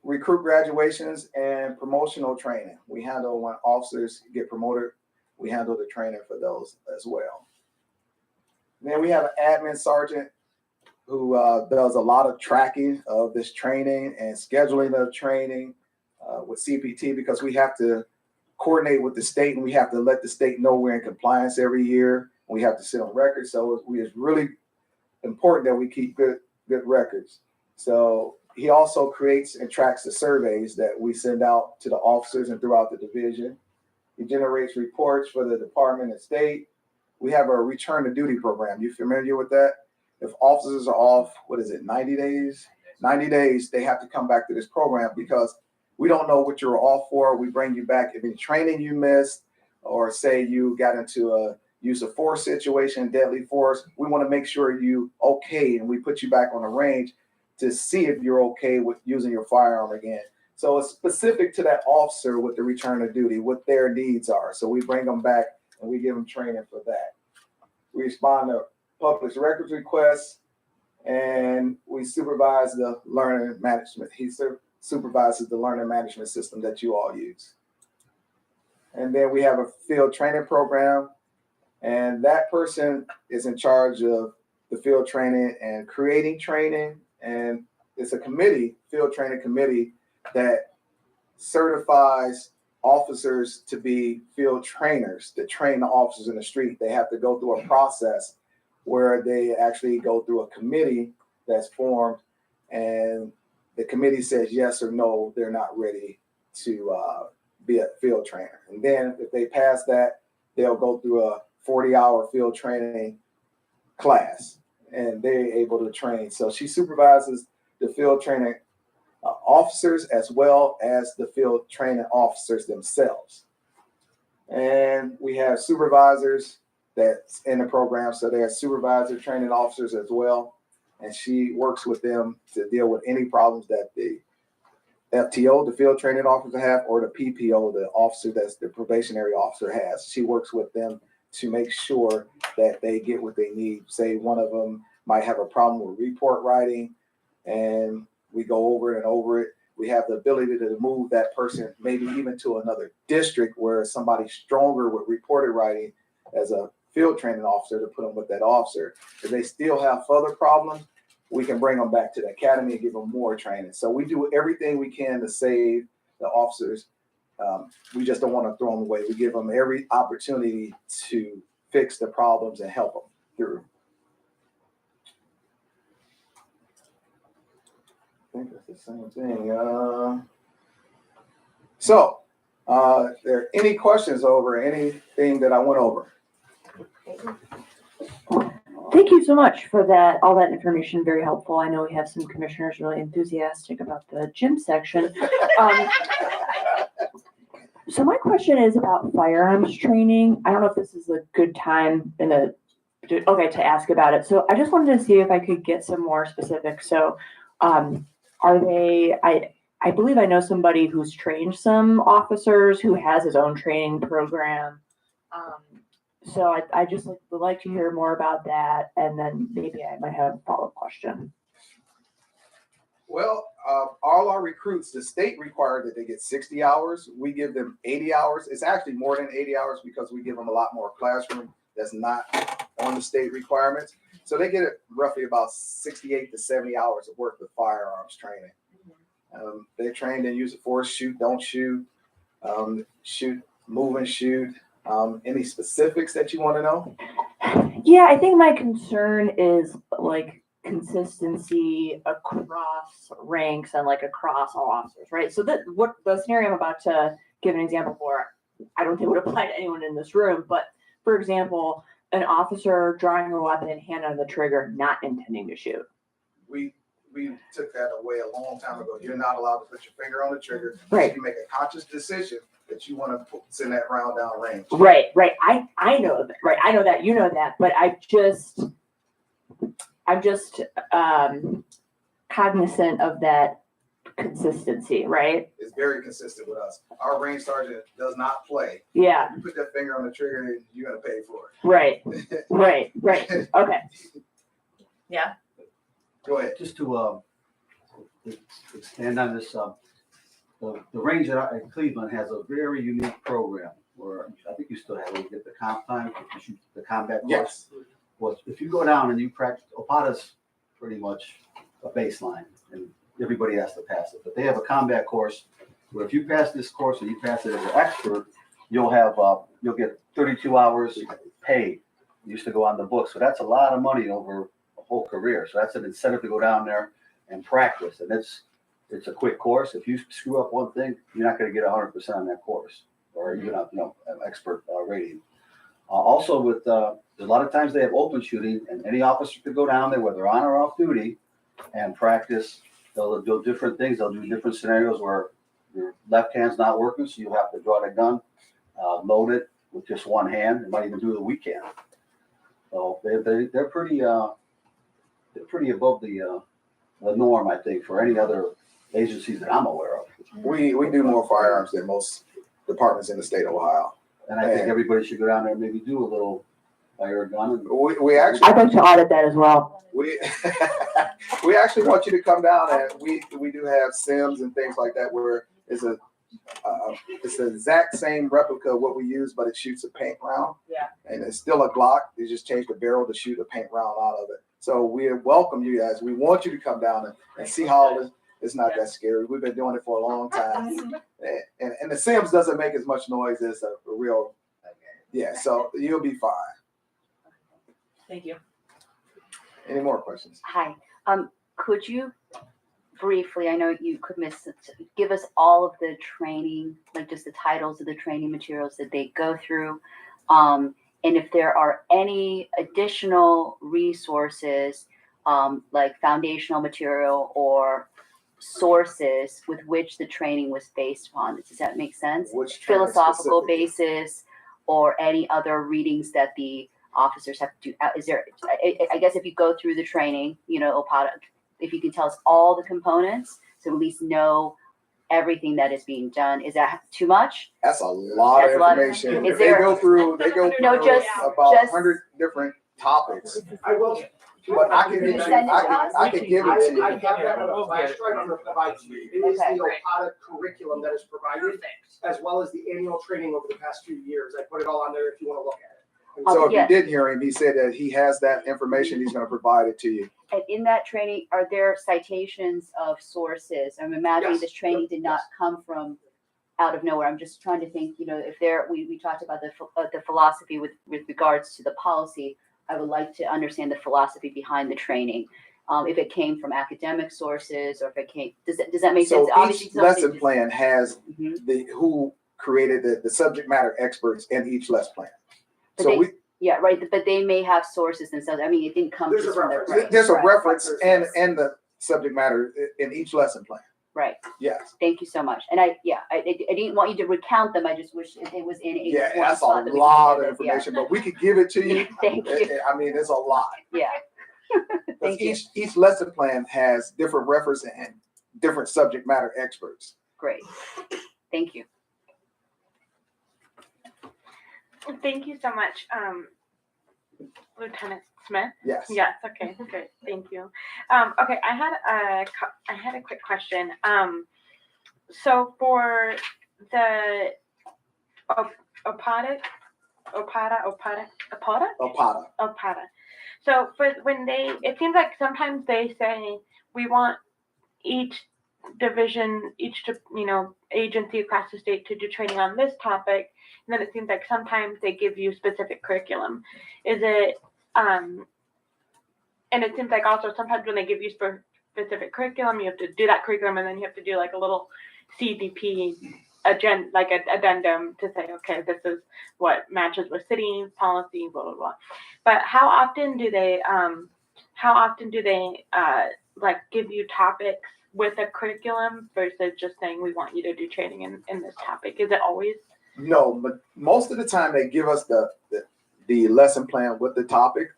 [SPEAKER 20] Recruit graduations and promotional training. We handle when officers get promoted. We handle the training for those as well. Then we have an admin sergeant who does a lot of tracking of this training and scheduling of training with CPT, because we have to coordinate with the state and we have to let the state know we're in compliance every year. We have to sit on records. So it's really important that we keep good records. So he also creates and tracks the surveys that we send out to the officers and throughout the division. He generates reports for the department and state. We have a return to duty program. You familiar with that? If officers are off, 90 days? 90 days, they have to come back to this program, because we don't know what you were off for. We bring you back if any training you missed, or say you got into a use of force situation, deadly force. We want to make sure you okay, and we put you back on the range to see if you're okay with using your firearm again. So it's specific to that officer with the return to duty, what their needs are. So we bring them back and we give them training for that. We respond to public records requests, and we supervise the learning management. He supervises the learning management system that you all use. And then we have a field training program, and that person is in charge of the field training and creating training. And it's a committee, field training committee, that certifies officers to be field trainers, to train the officers in the street. They have to go through a process where they actually go through a committee that's formed, and the committee says yes or no, they're not ready to be a field trainer. And then if they pass that, they'll go through a 40-hour field training class, and they're able to train. So she supervises the field training officers as well as the field training officers themselves. And we have supervisors that's in the program. So they're supervisor training officers as well. And she works with them to deal with any problems that the FTO, the field training officer, have, or the PPO, the officer that's the probationary officer, has. She works with them to make sure that they get what they need. Say one of them might have a problem with report writing, and we go over it and over it. We have the ability to move that person maybe even to another district where somebody's stronger with reported writing as a field training officer, to put them with that officer. If they still have further problems, we can bring them back to the academy and give them more training. So we do everything we can to save the officers. We just don't want to throw them away. We give them every opportunity to fix the problems and help them through. I think that's the same thing. So, are there any questions over anything that I went over?
[SPEAKER 17] Thank you so much for that, all that information, very helpful. I know we have some commissioners really enthusiastic about the gym section. So my question is about firearms training. I don't know if this is a good time to ask about it. So I just wanted to see if I could get some more specifics. So are they, I believe I know somebody who's trained some officers, who has his own training program. So I just would like to hear more about that, and then maybe I might have a follow-up question.
[SPEAKER 20] Well, all our recruits, the state required that they get 60 hours. We give them 80 hours. It's actually more than 80 hours because we give them a lot more classroom that's not on the state requirements. So they get roughly about 68 to 70 hours of work with firearms training. They're trained in use of force, shoot, don't shoot, shoot, move and shoot. Any specifics that you want to know?
[SPEAKER 17] Yeah, I think my concern is like consistency across ranks and like across all officers, right? So that what the scenario I'm about to give an example for, I don't think would apply to anyone in this room, but for example, an officer drawing a weapon, hand on the trigger, not intending to shoot.
[SPEAKER 20] We took that away a long time ago. You're not allowed to put your finger on the trigger.
[SPEAKER 17] Right.
[SPEAKER 20] You make a conscious decision that you want to send that round down range.
[SPEAKER 17] Right. I know that. Right. I know that. You know that. But I'm just cognizant of that consistency. Right.
[SPEAKER 20] It's very consistent with us. Our range sergeant does not play.
[SPEAKER 17] Yeah.
[SPEAKER 20] You put that finger on the trigger, you're gonna pay for it.
[SPEAKER 17] Right. Right. Okay.
[SPEAKER 2] Yeah.
[SPEAKER 20] Go ahead.
[SPEAKER 11] Just to expand on this, the range at Cleveland has a very unique program where I think you still have to get the comp time, you shoot the combat course.
[SPEAKER 20] Yes.
[SPEAKER 11] Well, if you go down and you practice, OPOTA's pretty much a baseline and everybody has to pass it. But they have a combat course where if you pass this course and you pass it as an expert, you'll get 32 hours paid. You used to go on the book. So that's a lot of money over a whole career. So that's an incentive to go down there and practice. And it's a quick course. If you screw up one thing, you're not going to get 100% on that course, or you're not, an expert rating. Also, with a lot of times they have open shooting, and any officer could go down there, whether on or off duty, and practice. They'll do different things. They'll do different scenarios where your left hand's not working, so you have to draw the gun, load it with just one hand. They might even do the weak hand. So they're pretty above the norm, I think, for any other agencies that I'm aware of.
[SPEAKER 20] We do more firearms than most departments in the state of Ohio.
[SPEAKER 11] And I think everybody should go down there and maybe do a little fire gun. And
[SPEAKER 20] we actually,
[SPEAKER 17] I'd like to audit that as well.
[SPEAKER 20] we actually want you to come down, and we do have sims and things like that where it's the exact same replica of what we use, but it shoots a paint round.
[SPEAKER 2] Yeah.
[SPEAKER 20] And it's still a Glock. They just changed the barrel to shoot a paint round out of it. So we welcome you guys. We want you to come down and see how it's not that scary. We've been doing it for a long time. And the Sims doesn't make as much noise as a real. Yeah, so you'll be fine.
[SPEAKER 2] Thank you.
[SPEAKER 20] Any more questions?
[SPEAKER 7] Hi, could you briefly, I know you could give us all of the training, like just the titles of the training materials that they go through, and if there are any additional resources, like foundational material or sources with which the training was based upon. Does that make sense?
[SPEAKER 20] Which training
[SPEAKER 7] philosophical
[SPEAKER 20] specifically?
[SPEAKER 7] basis or any other readings that the officers have to do? Is there, I guess if you go through the training, OPOTA, if you can tell us all the components, so at least know everything that is being done. Is that too much?
[SPEAKER 20] That's a lot of information.
[SPEAKER 7] Is
[SPEAKER 20] They
[SPEAKER 7] there-
[SPEAKER 20] go through
[SPEAKER 7] No, just-
[SPEAKER 20] about
[SPEAKER 7] just-
[SPEAKER 20] 100 different topics.
[SPEAKER 16] I will.
[SPEAKER 20] But I can give you, I can give it to you.
[SPEAKER 16] I have that on a flash drive I'm gonna provide to you. It is
[SPEAKER 7] Okay.
[SPEAKER 16] the OPOTA curriculum that is provided, as well as the annual training over the past few years. I put it all on there if you wanna look at it.
[SPEAKER 20] So if you
[SPEAKER 7] yeah.
[SPEAKER 20] did hear him, he said that he has that information. He's going to provide it to you.
[SPEAKER 7] And in that training, are there citations of sources? I'm imagining
[SPEAKER 16] Yes.
[SPEAKER 7] this training did not come from out of nowhere. I'm just trying to think, if we talked about the philosophy with regards to the policy. I would like to understand the philosophy behind the training. If it came from academic sources, or if it came, does that make sense?
[SPEAKER 20] So each lesson plan has
[SPEAKER 7] Mhm.
[SPEAKER 20] who created the subject matter experts in each lesson plan.
[SPEAKER 7] But
[SPEAKER 20] So
[SPEAKER 7] yeah, right. But they may have sources themselves. I mean, it didn't come
[SPEAKER 16] There's
[SPEAKER 7] just
[SPEAKER 16] a
[SPEAKER 7] from their
[SPEAKER 16] reference.
[SPEAKER 7] brain.
[SPEAKER 20] there's a
[SPEAKER 7] Right.
[SPEAKER 20] reference and the subject matter in each lesson plan.
[SPEAKER 7] Right.
[SPEAKER 20] Yes.
[SPEAKER 7] Thank you so much. And I didn't want you to recount them. I just wish it was in a
[SPEAKER 20] Yeah,
[SPEAKER 7] one
[SPEAKER 20] that's a
[SPEAKER 7] spot that we could
[SPEAKER 20] lot
[SPEAKER 7] get
[SPEAKER 20] of
[SPEAKER 7] it.
[SPEAKER 20] information, but we could give it to you.
[SPEAKER 7] Thank you.
[SPEAKER 20] I mean, it's a lot.
[SPEAKER 7] Yeah.
[SPEAKER 20] Because
[SPEAKER 7] Thank you.
[SPEAKER 20] each lesson plan has different reference and different subject matter experts.
[SPEAKER 7] Great. Thank you.
[SPEAKER 9] Thank you so much, Lieutenant Smith.
[SPEAKER 20] Yes.
[SPEAKER 9] Yes. Okay. Good. Thank you. Okay. I had a quick question. So for the OPOTA. So for when it seems like sometimes they say we want each division, agency across the state to do training on this topic, and then it seems like sometimes they give you specific curriculum. Is it, and it seems like also sometimes when they give you specific curriculum, you have to do that curriculum, and then you have to do like a little CDP addendum to say, okay, this is what matches with city policy, blah blah blah. But how often do they like give you topics with a curriculum versus just saying we want you to do training in this topic? Is it always?
[SPEAKER 20] No, but most of the time they give us the lesson plan with the topic.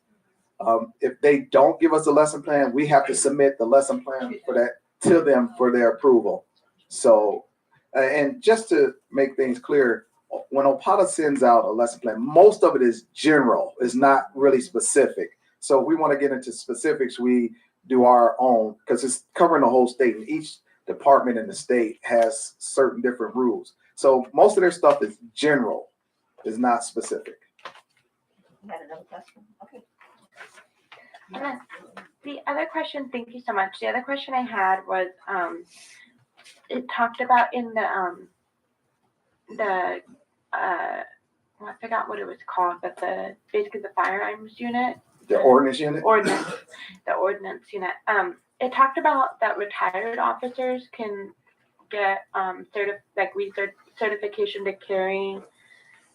[SPEAKER 20] If they don't give us a lesson plan, we have to submit the lesson plan for that to them for their approval. So, and just to make things clear, when OPOTA sends out a lesson plan, most of it is general, it's not really specific. So if we want to get into specifics, we do our own because it's covering the whole state, and each department in the state has certain different rules. So most of their stuff is general, is not specific.
[SPEAKER 2] You had another question? Okay.
[SPEAKER 9] The other question, thank you so much. The other question I had was, it talked about in I forgot what it was called, but basically the firearms unit.
[SPEAKER 20] The ordnance unit?
[SPEAKER 9] The ordnance unit. It talked about that retired officers can get certification to carry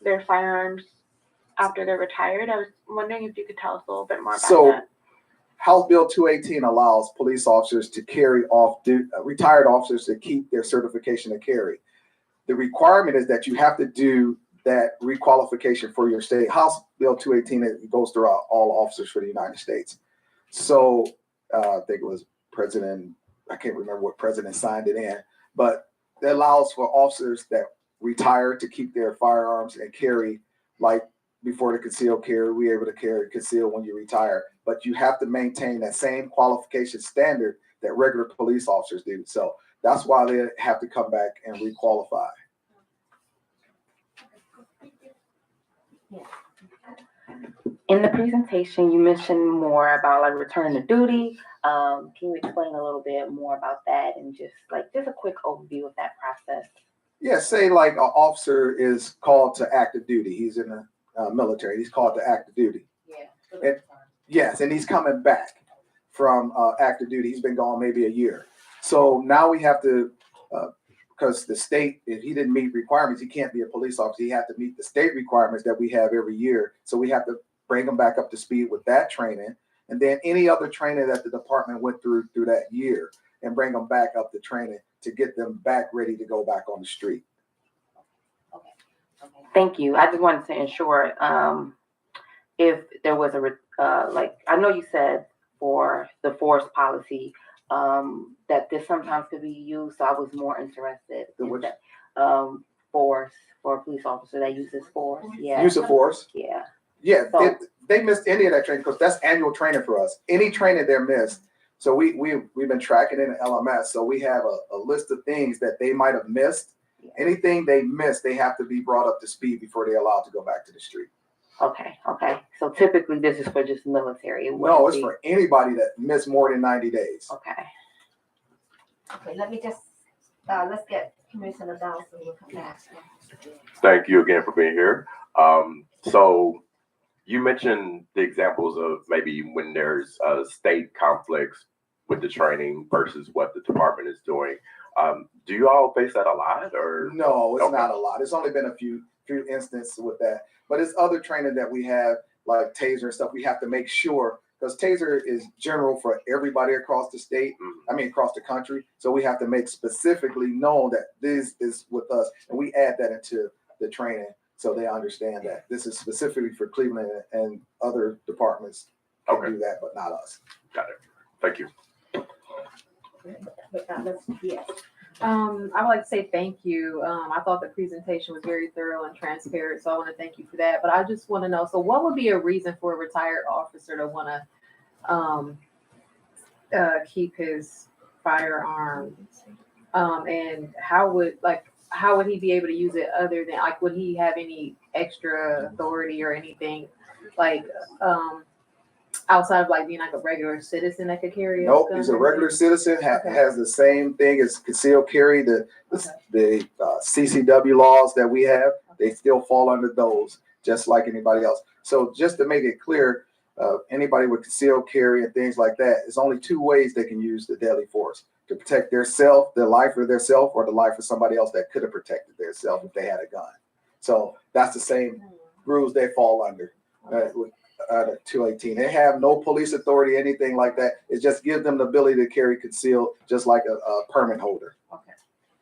[SPEAKER 9] their firearms after they're retired. I was wondering if you could tell us a little bit more about that.
[SPEAKER 20] House Bill 218 allows police officers to carry retired officers to keep their certification to carry. The requirement is that you have to do that requalification for your state. House Bill 218, it goes throughout all officers for the United States. So I think it was I can't remember what president signed it in, but it allows for officers that retire to keep their firearms and carry, like before the concealed carry, we're able to carry concealed when you retire, but you have to maintain that same qualification standard that regular police officers do. So that's why they have to come back and requalify.
[SPEAKER 13] In the presentation, you mentioned more about like return to duty. Can you explain a little bit more about that and just a quick overview of that process?
[SPEAKER 20] Yeah, say like an officer is called to active duty. He's in the military. He's called to active duty. Yeah. Yes, and he's coming back from active duty. He's been gone maybe a year. So now we have to, because the state, if he didn't meet requirements, he can't be a police officer. He had to meet the state requirements that we have every year. So we have to bring him back up to speed with that training, and then any other training that the department went through that year, and bring them back up to training to get them back ready to go back on the street.
[SPEAKER 13] Thank you. I just wanted to ensure if there was I know you said for the force policy that this sometimes could be used. So I was more interested in that force for a police officer that uses force. Yeah.
[SPEAKER 20] Use of force.
[SPEAKER 13] Yeah.
[SPEAKER 20] Yeah. So, they missed any of that training because that's annual training for us. Any training they're missed. So we've been tracking in the LMS. So we have a list of things that they might have missed. Anything they miss, they have to be brought up to speed before they're allowed to go back to the street.
[SPEAKER 13] Okay. So typically this is for just military.
[SPEAKER 20] No, it's for anybody that missed more than 90 days.
[SPEAKER 13] Okay.
[SPEAKER 2] Okay, let me just, let's get Commissioner Dawson, we'll come back.
[SPEAKER 6] Thank you again for being here. So you mentioned the examples of maybe when there's state conflicts with the training versus what the department is doing. Do you all face that a lot, or?
[SPEAKER 20] No, it's not a lot. It's only been a few instances with that, but it's other training that we have, like taser and stuff. We have to make sure, because taser is general for everybody across the state. Across the country. So we have to make specifically known that this is with us, and we add that into the training so they understand that this is specifically for Cleveland, and other departments can do that, but not us.
[SPEAKER 6] Got it. Thank you.
[SPEAKER 14] I would like to say thank you. I thought the presentation was very thorough and transparent, so I want to thank you for that. But I just want to know, so what would be a reason for a retired officer to want to keep his firearm? And how would he be able to use it other than, like, would he have any extra authority or anything, like, outside of like being like a regular citizen that could carry a
[SPEAKER 20] Nope,
[SPEAKER 14] gun
[SPEAKER 20] he's a
[SPEAKER 14] or
[SPEAKER 20] regular
[SPEAKER 14] anything?
[SPEAKER 20] citizen,
[SPEAKER 14] Okay.
[SPEAKER 20] has the same thing as concealed carry, the CCW laws that we have, they still fall under those, just like anybody else. So just to make it clear, anybody with concealed carry and things like that, there's only two ways they can use the deadly force: to protect their self, their life or their self, or the life of somebody else that could have protected their self if they had a gun. So that's the same rules they fall under. With 218, they have no police authority, anything like that. It just gives them the ability to carry concealed, just like a permit holder.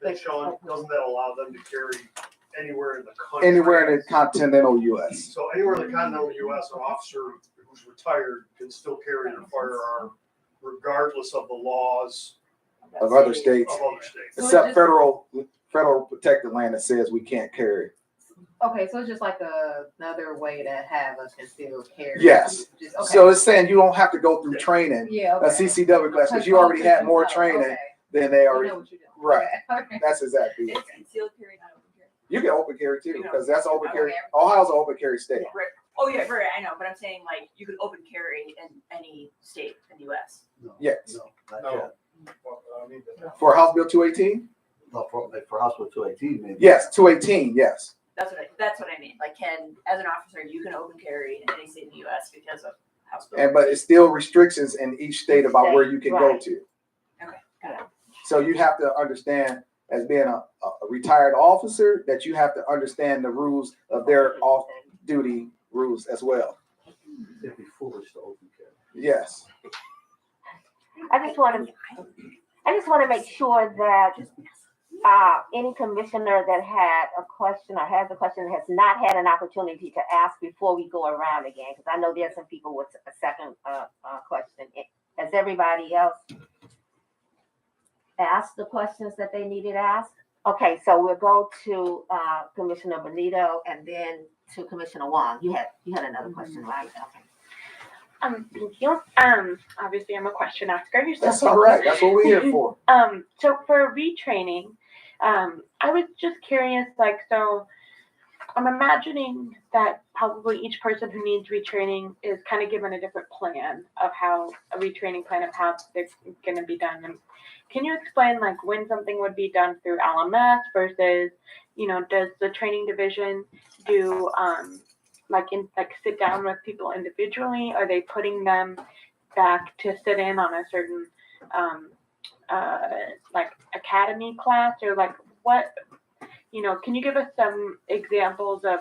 [SPEAKER 8] And Sean, doesn't that allow them to carry anywhere in the country?
[SPEAKER 20] Anywhere in the continental U.S.
[SPEAKER 8] So anywhere in the continental U.S., an officer who's retired can still carry their firearm regardless of the laws
[SPEAKER 20] of other states,
[SPEAKER 8] of other states.
[SPEAKER 20] except federal protected land that says we can't carry.
[SPEAKER 14] Okay, so it's just like another way to have a concealed carry.
[SPEAKER 20] Yes.
[SPEAKER 14] Just, okay.
[SPEAKER 20] So it's saying you don't have to go through training,
[SPEAKER 14] Yeah,
[SPEAKER 20] a
[SPEAKER 14] okay.
[SPEAKER 20] CCW class, because you already had more training than they already.
[SPEAKER 14] You know what you're doing.
[SPEAKER 20] Right.
[SPEAKER 14] Okay.
[SPEAKER 20] That's exactly it.
[SPEAKER 16] Concealed carry, not open carry.
[SPEAKER 20] You can open carry too, because that's open carry.
[SPEAKER 16] Okay.
[SPEAKER 20] Ohio's an open carry state.
[SPEAKER 16] Right. Oh, yeah, right, I know, but I'm saying like you could open carry in any state in the US.
[SPEAKER 20] Yes.
[SPEAKER 11] No.
[SPEAKER 20] For House Bill 218?
[SPEAKER 11] No, for House Bill 218, maybe.
[SPEAKER 20] Yes, 218, yes.
[SPEAKER 16] That's what I mean. Like, as an officer, you can open carry in any state in the US because of House Bill.
[SPEAKER 20] But it's still restrictions in each state about where you can go
[SPEAKER 16] Right.
[SPEAKER 20] to.
[SPEAKER 16] Okay, got it.
[SPEAKER 20] So you have to understand, as being a retired officer, that you have to understand the rules of their off-duty rules as well.
[SPEAKER 11] It'd be foolish to open carry.
[SPEAKER 20] Yes.
[SPEAKER 2] I just want to make sure that any commissioner that had a question or has a question has not had an opportunity to ask before we go around again, because I know there's some people with a second question. Has everybody else asked the questions that they needed asked? Okay, so we'll go to Commissioner Benito and then to Commissioner Wong. You had another question, right? Okay.
[SPEAKER 9] Thank you. Obviously I'm a question asker. So
[SPEAKER 20] That's all right. That's what we're here for.
[SPEAKER 9] So for retraining, I was just curious, like, so I'm imagining that probably each person who needs retraining is kind of given a different plan of how a retraining plan of how they're going to be done. And can you explain like when something would be done through LMS versus, does the training division do sit down with people individually? Are they putting them back to sit in on a certain academy class, or like what, can you give us some examples of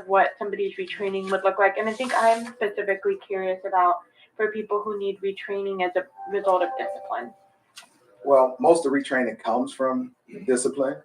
[SPEAKER 9] what somebody's retraining would look like? And I think I'm specifically curious about for people who need retraining as a result of discipline.
[SPEAKER 20] Well, most of the retraining comes from discipline.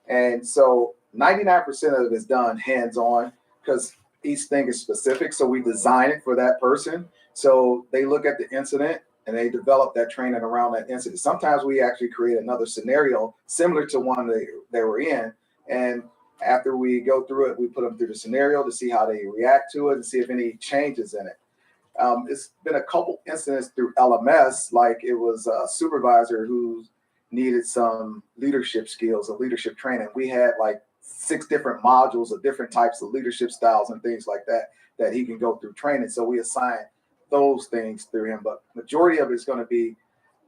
[SPEAKER 20] And so 99% of it is done hands-on because each thing is specific. So we design it for that person. So they look at the incident and they develop that training around that incident. Sometimes we actually create another scenario similar to one they were in. And after we go through it, we put them through the scenario to see how they react to it and see if any changes in it. It's been a couple incidents through LMS, like it was a supervisor who needed some leadership skills and leadership training. We had like 6 different modules of different types of leadership styles and things like that he can go through training. So we assign those things through him, but majority of it is going to be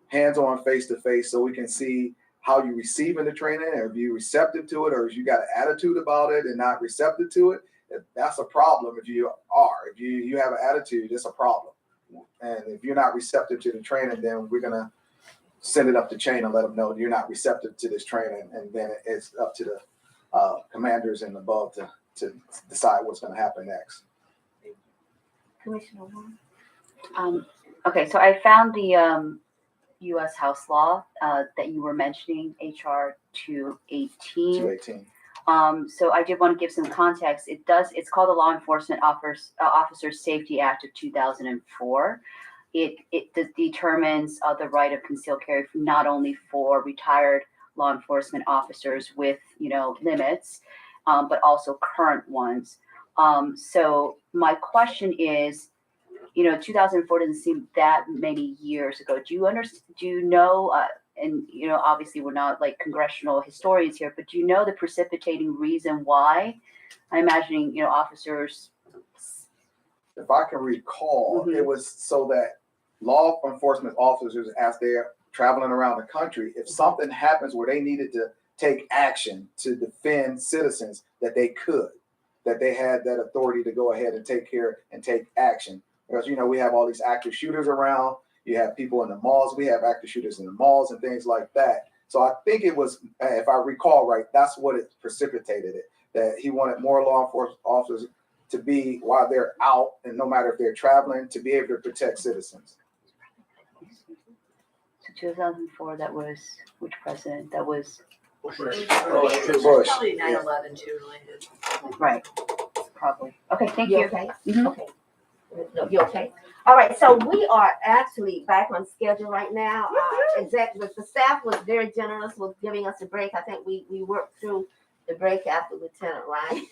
[SPEAKER 20] hands-on, face-to-face, so we can see how you receiving the training, or if you're receptive to it, or if you got an attitude about it and not receptive to it. That's a problem. If you have an attitude, it's a problem. And if you're not receptive to the training, then we're going to send it up the chain and let them know you're not receptive to this training. And then it's up to the commanders and above to decide what's going to happen next.
[SPEAKER 2] Commissioner Wong?
[SPEAKER 7] Okay, so I found the U.S. House law that you were mentioning, HR 218.
[SPEAKER 20] 218.
[SPEAKER 7] So I did want to give some context. It's called the Law Enforcement Officers Safety Act of 2004. It determines the right of concealed carry not only for retired law enforcement officers with, limits, but also current ones. So my question is, 2004 doesn't seem that many years ago. Do you know, and, obviously we're not like congressional historians here, but do you know the precipitating reason why? I'm imagining, officers.
[SPEAKER 20] If I can recall, it was so that law enforcement officers, as they're traveling around the country, if something happens where they needed to take action to defend citizens, that they could, that they had that authority to go ahead and take care and take action. Because, we have all these active shooters around. You have people in the malls. We have active shooters in the malls and things like that. So I think it was, if I recall right, that's what it precipitated it, that he wanted more law enforcement officers to be, while they're out, and no matter if they're traveling, to be able to protect citizens.
[SPEAKER 7] So 2004, that was, which president? That was
[SPEAKER 20] Bush.
[SPEAKER 21] Probably 9/11 too related.
[SPEAKER 7] Right, probably. Okay, thank
[SPEAKER 2] You
[SPEAKER 7] you.
[SPEAKER 2] okay?
[SPEAKER 7] Mhm.
[SPEAKER 2] Okay. No, you okay? All right, so we are actually back on schedule right now. The staff was very generous with giving us a break. I think we worked through the break after Lieutenant Ryan.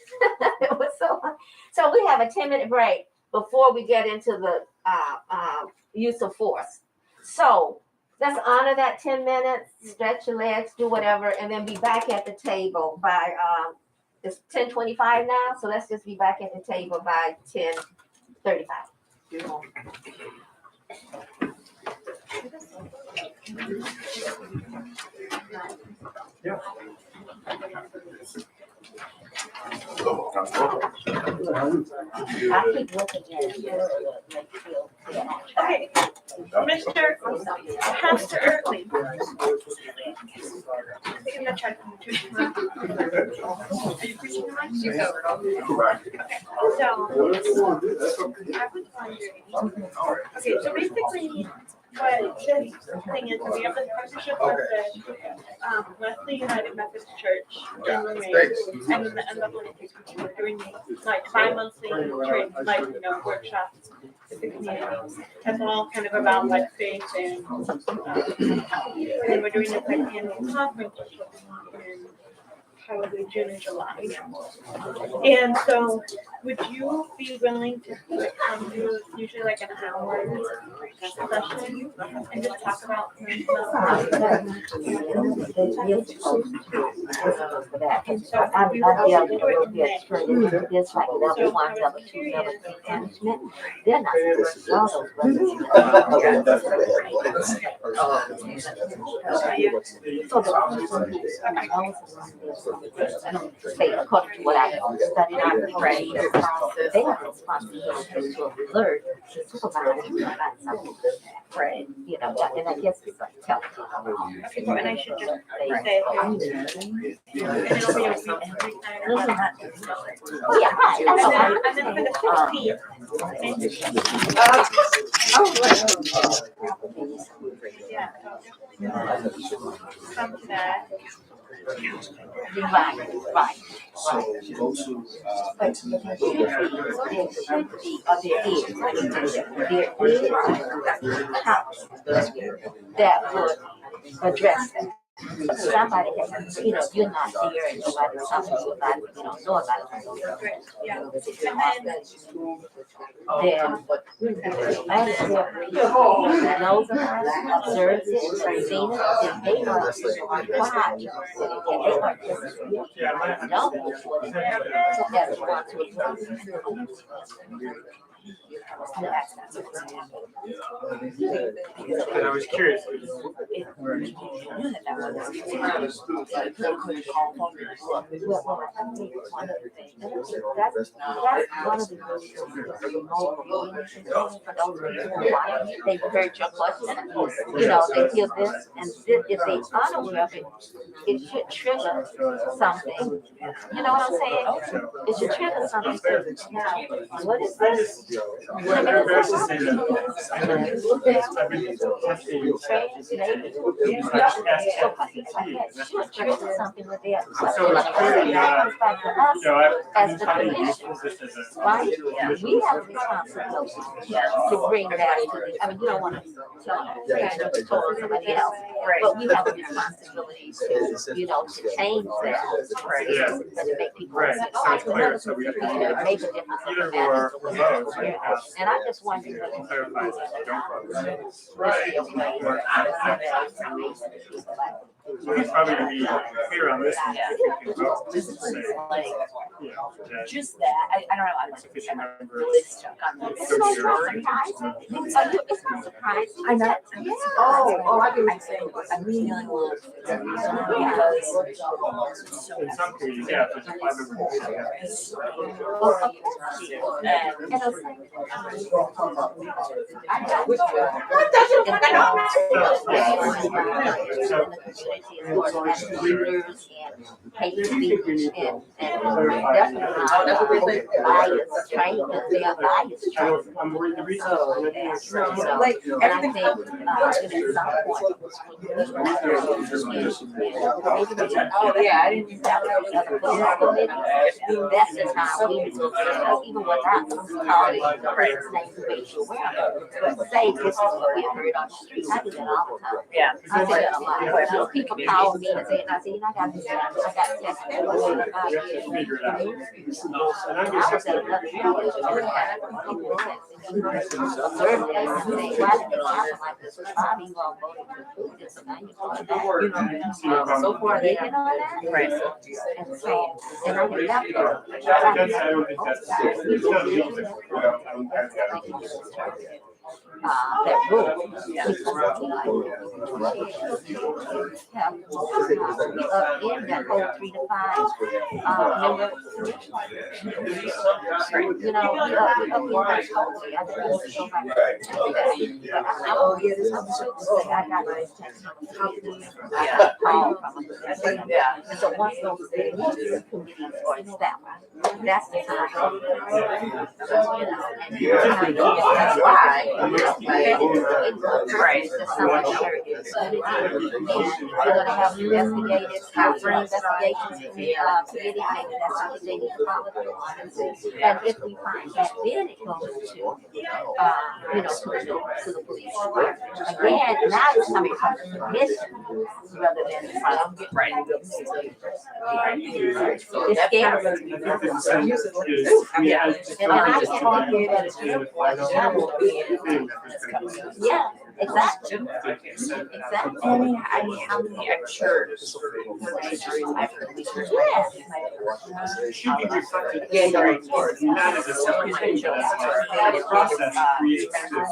[SPEAKER 2] It was so we have a 10-minute break before we get into the use of force. So let's honor that 10 minutes, stretch your legs, do whatever, and then be back at the table by it's 10:25 now, so let's just be back at the table by 10:35.
[SPEAKER 20] Yeah.
[SPEAKER 2] I keep looking at it.
[SPEAKER 9] Okay, Mr. Pastor Early. I'm gonna try to come to you. Are you preaching the mic? You covered all the Okay, so basically, what this thing is, we have this partnership with the United Methodist Church in Lorraine, and then the NAACP. We're doing like bi-monthly training, workshops with the community. That's all kind of about like faith and then we're doing this like annual conference in probably June and July. And so would you be willing to come to usually like an hour session and just talk about and so
[SPEAKER 2] I'd be able to go get straight into this like level 1, level 2, level 3 management. They're not supposed to know those levels. So the I don't say according to what I studied on the grade, they have responsibility to alert the supervisor about something. Right. And I guess it's like tell them.
[SPEAKER 9] And I should just say, and it'll be every time.
[SPEAKER 2] Oh, yeah, right.
[SPEAKER 9] And then for the 15th. Yeah. Come to that.
[SPEAKER 2] Right. So go to, there is house that would address that. Somebody has, you're not there and nobody's talking to you about it, you don't know about it. Then, knows about it, observes it, seen it, then they are required to consider it, and they are just, no, that's
[SPEAKER 12] And I was curious.
[SPEAKER 2] They've heard your question, they hear this, and this, if they unaware of it, it should trigger something. You know what I'm saying? It should trigger something. Now, what is this?
[SPEAKER 12] Embarrassed to say that. I've been testing these
[SPEAKER 2] Something with that.
[SPEAKER 12] So it's clearly not, I've been finding it useful just as a.
[SPEAKER 2] Right, we have a responsibility to bring that to the, I mean, you don't want to tell somebody else, but we have a responsibility to, you know, to change that.
[SPEAKER 12] Yeah.
[SPEAKER 2] And to make people.
[SPEAKER 12] Right, so it's clear, so we can
[SPEAKER 2] Make a difference.
[SPEAKER 12] either or both, so we have
[SPEAKER 2] And I just wonder.
[SPEAKER 12] clarifies that they don't vote. So it's probably to be clear on this one. Just to say,
[SPEAKER 21] Just that, I don't know, I'm
[SPEAKER 12] sufficient numbers.
[SPEAKER 21] really stuck on this.
[SPEAKER 2] It's no surprise. It's not surprising.
[SPEAKER 21] I'm not.
[SPEAKER 2] Oh, I do.
[SPEAKER 21] I'm feeling because.
[SPEAKER 12] In some cases, yeah, if it's 5 members. I'm worried the reason.
[SPEAKER 21] Like,
[SPEAKER 2] And I think, at some point,
[SPEAKER 21] oh, yeah, I didn't.
[SPEAKER 2] that's the time we discuss, even without calling the person's name to make sure we're, but say this is what we heard on the street. I do that all the time.
[SPEAKER 21] Yeah.
[SPEAKER 2] I do that a lot. People call me and say, I say, I got this, I got text.
[SPEAKER 12] Figure it out. And I'm
[SPEAKER 2] I was at another show. Why did it happen like this? Bobby gonna vote to approve this, and now you're going back. So far, they didn't know that.
[SPEAKER 21] Right.
[SPEAKER 2] And so, and I didn't have to.
[SPEAKER 12] I don't think that's.
[SPEAKER 2] That rule. In that whole 3 to 5, member. You know, I and so once those committees are established, that's the time. That's why. Right. We're gonna have investigators, counter investigations, committee, maybe that's something they need to follow. And if we find that, then it goes to, you know, to the police. Again, now it's coming from the commission rather than from, right. It's scary.
[SPEAKER 12] Yeah.
[SPEAKER 2] And I can't argue that it's yeah, exactly. Exactly.
[SPEAKER 21] I mean, how many, I'm sure.
[SPEAKER 12] Should be reflected.
[SPEAKER 21] Yeah, you're right.
[SPEAKER 12] Not as a separate process creates this,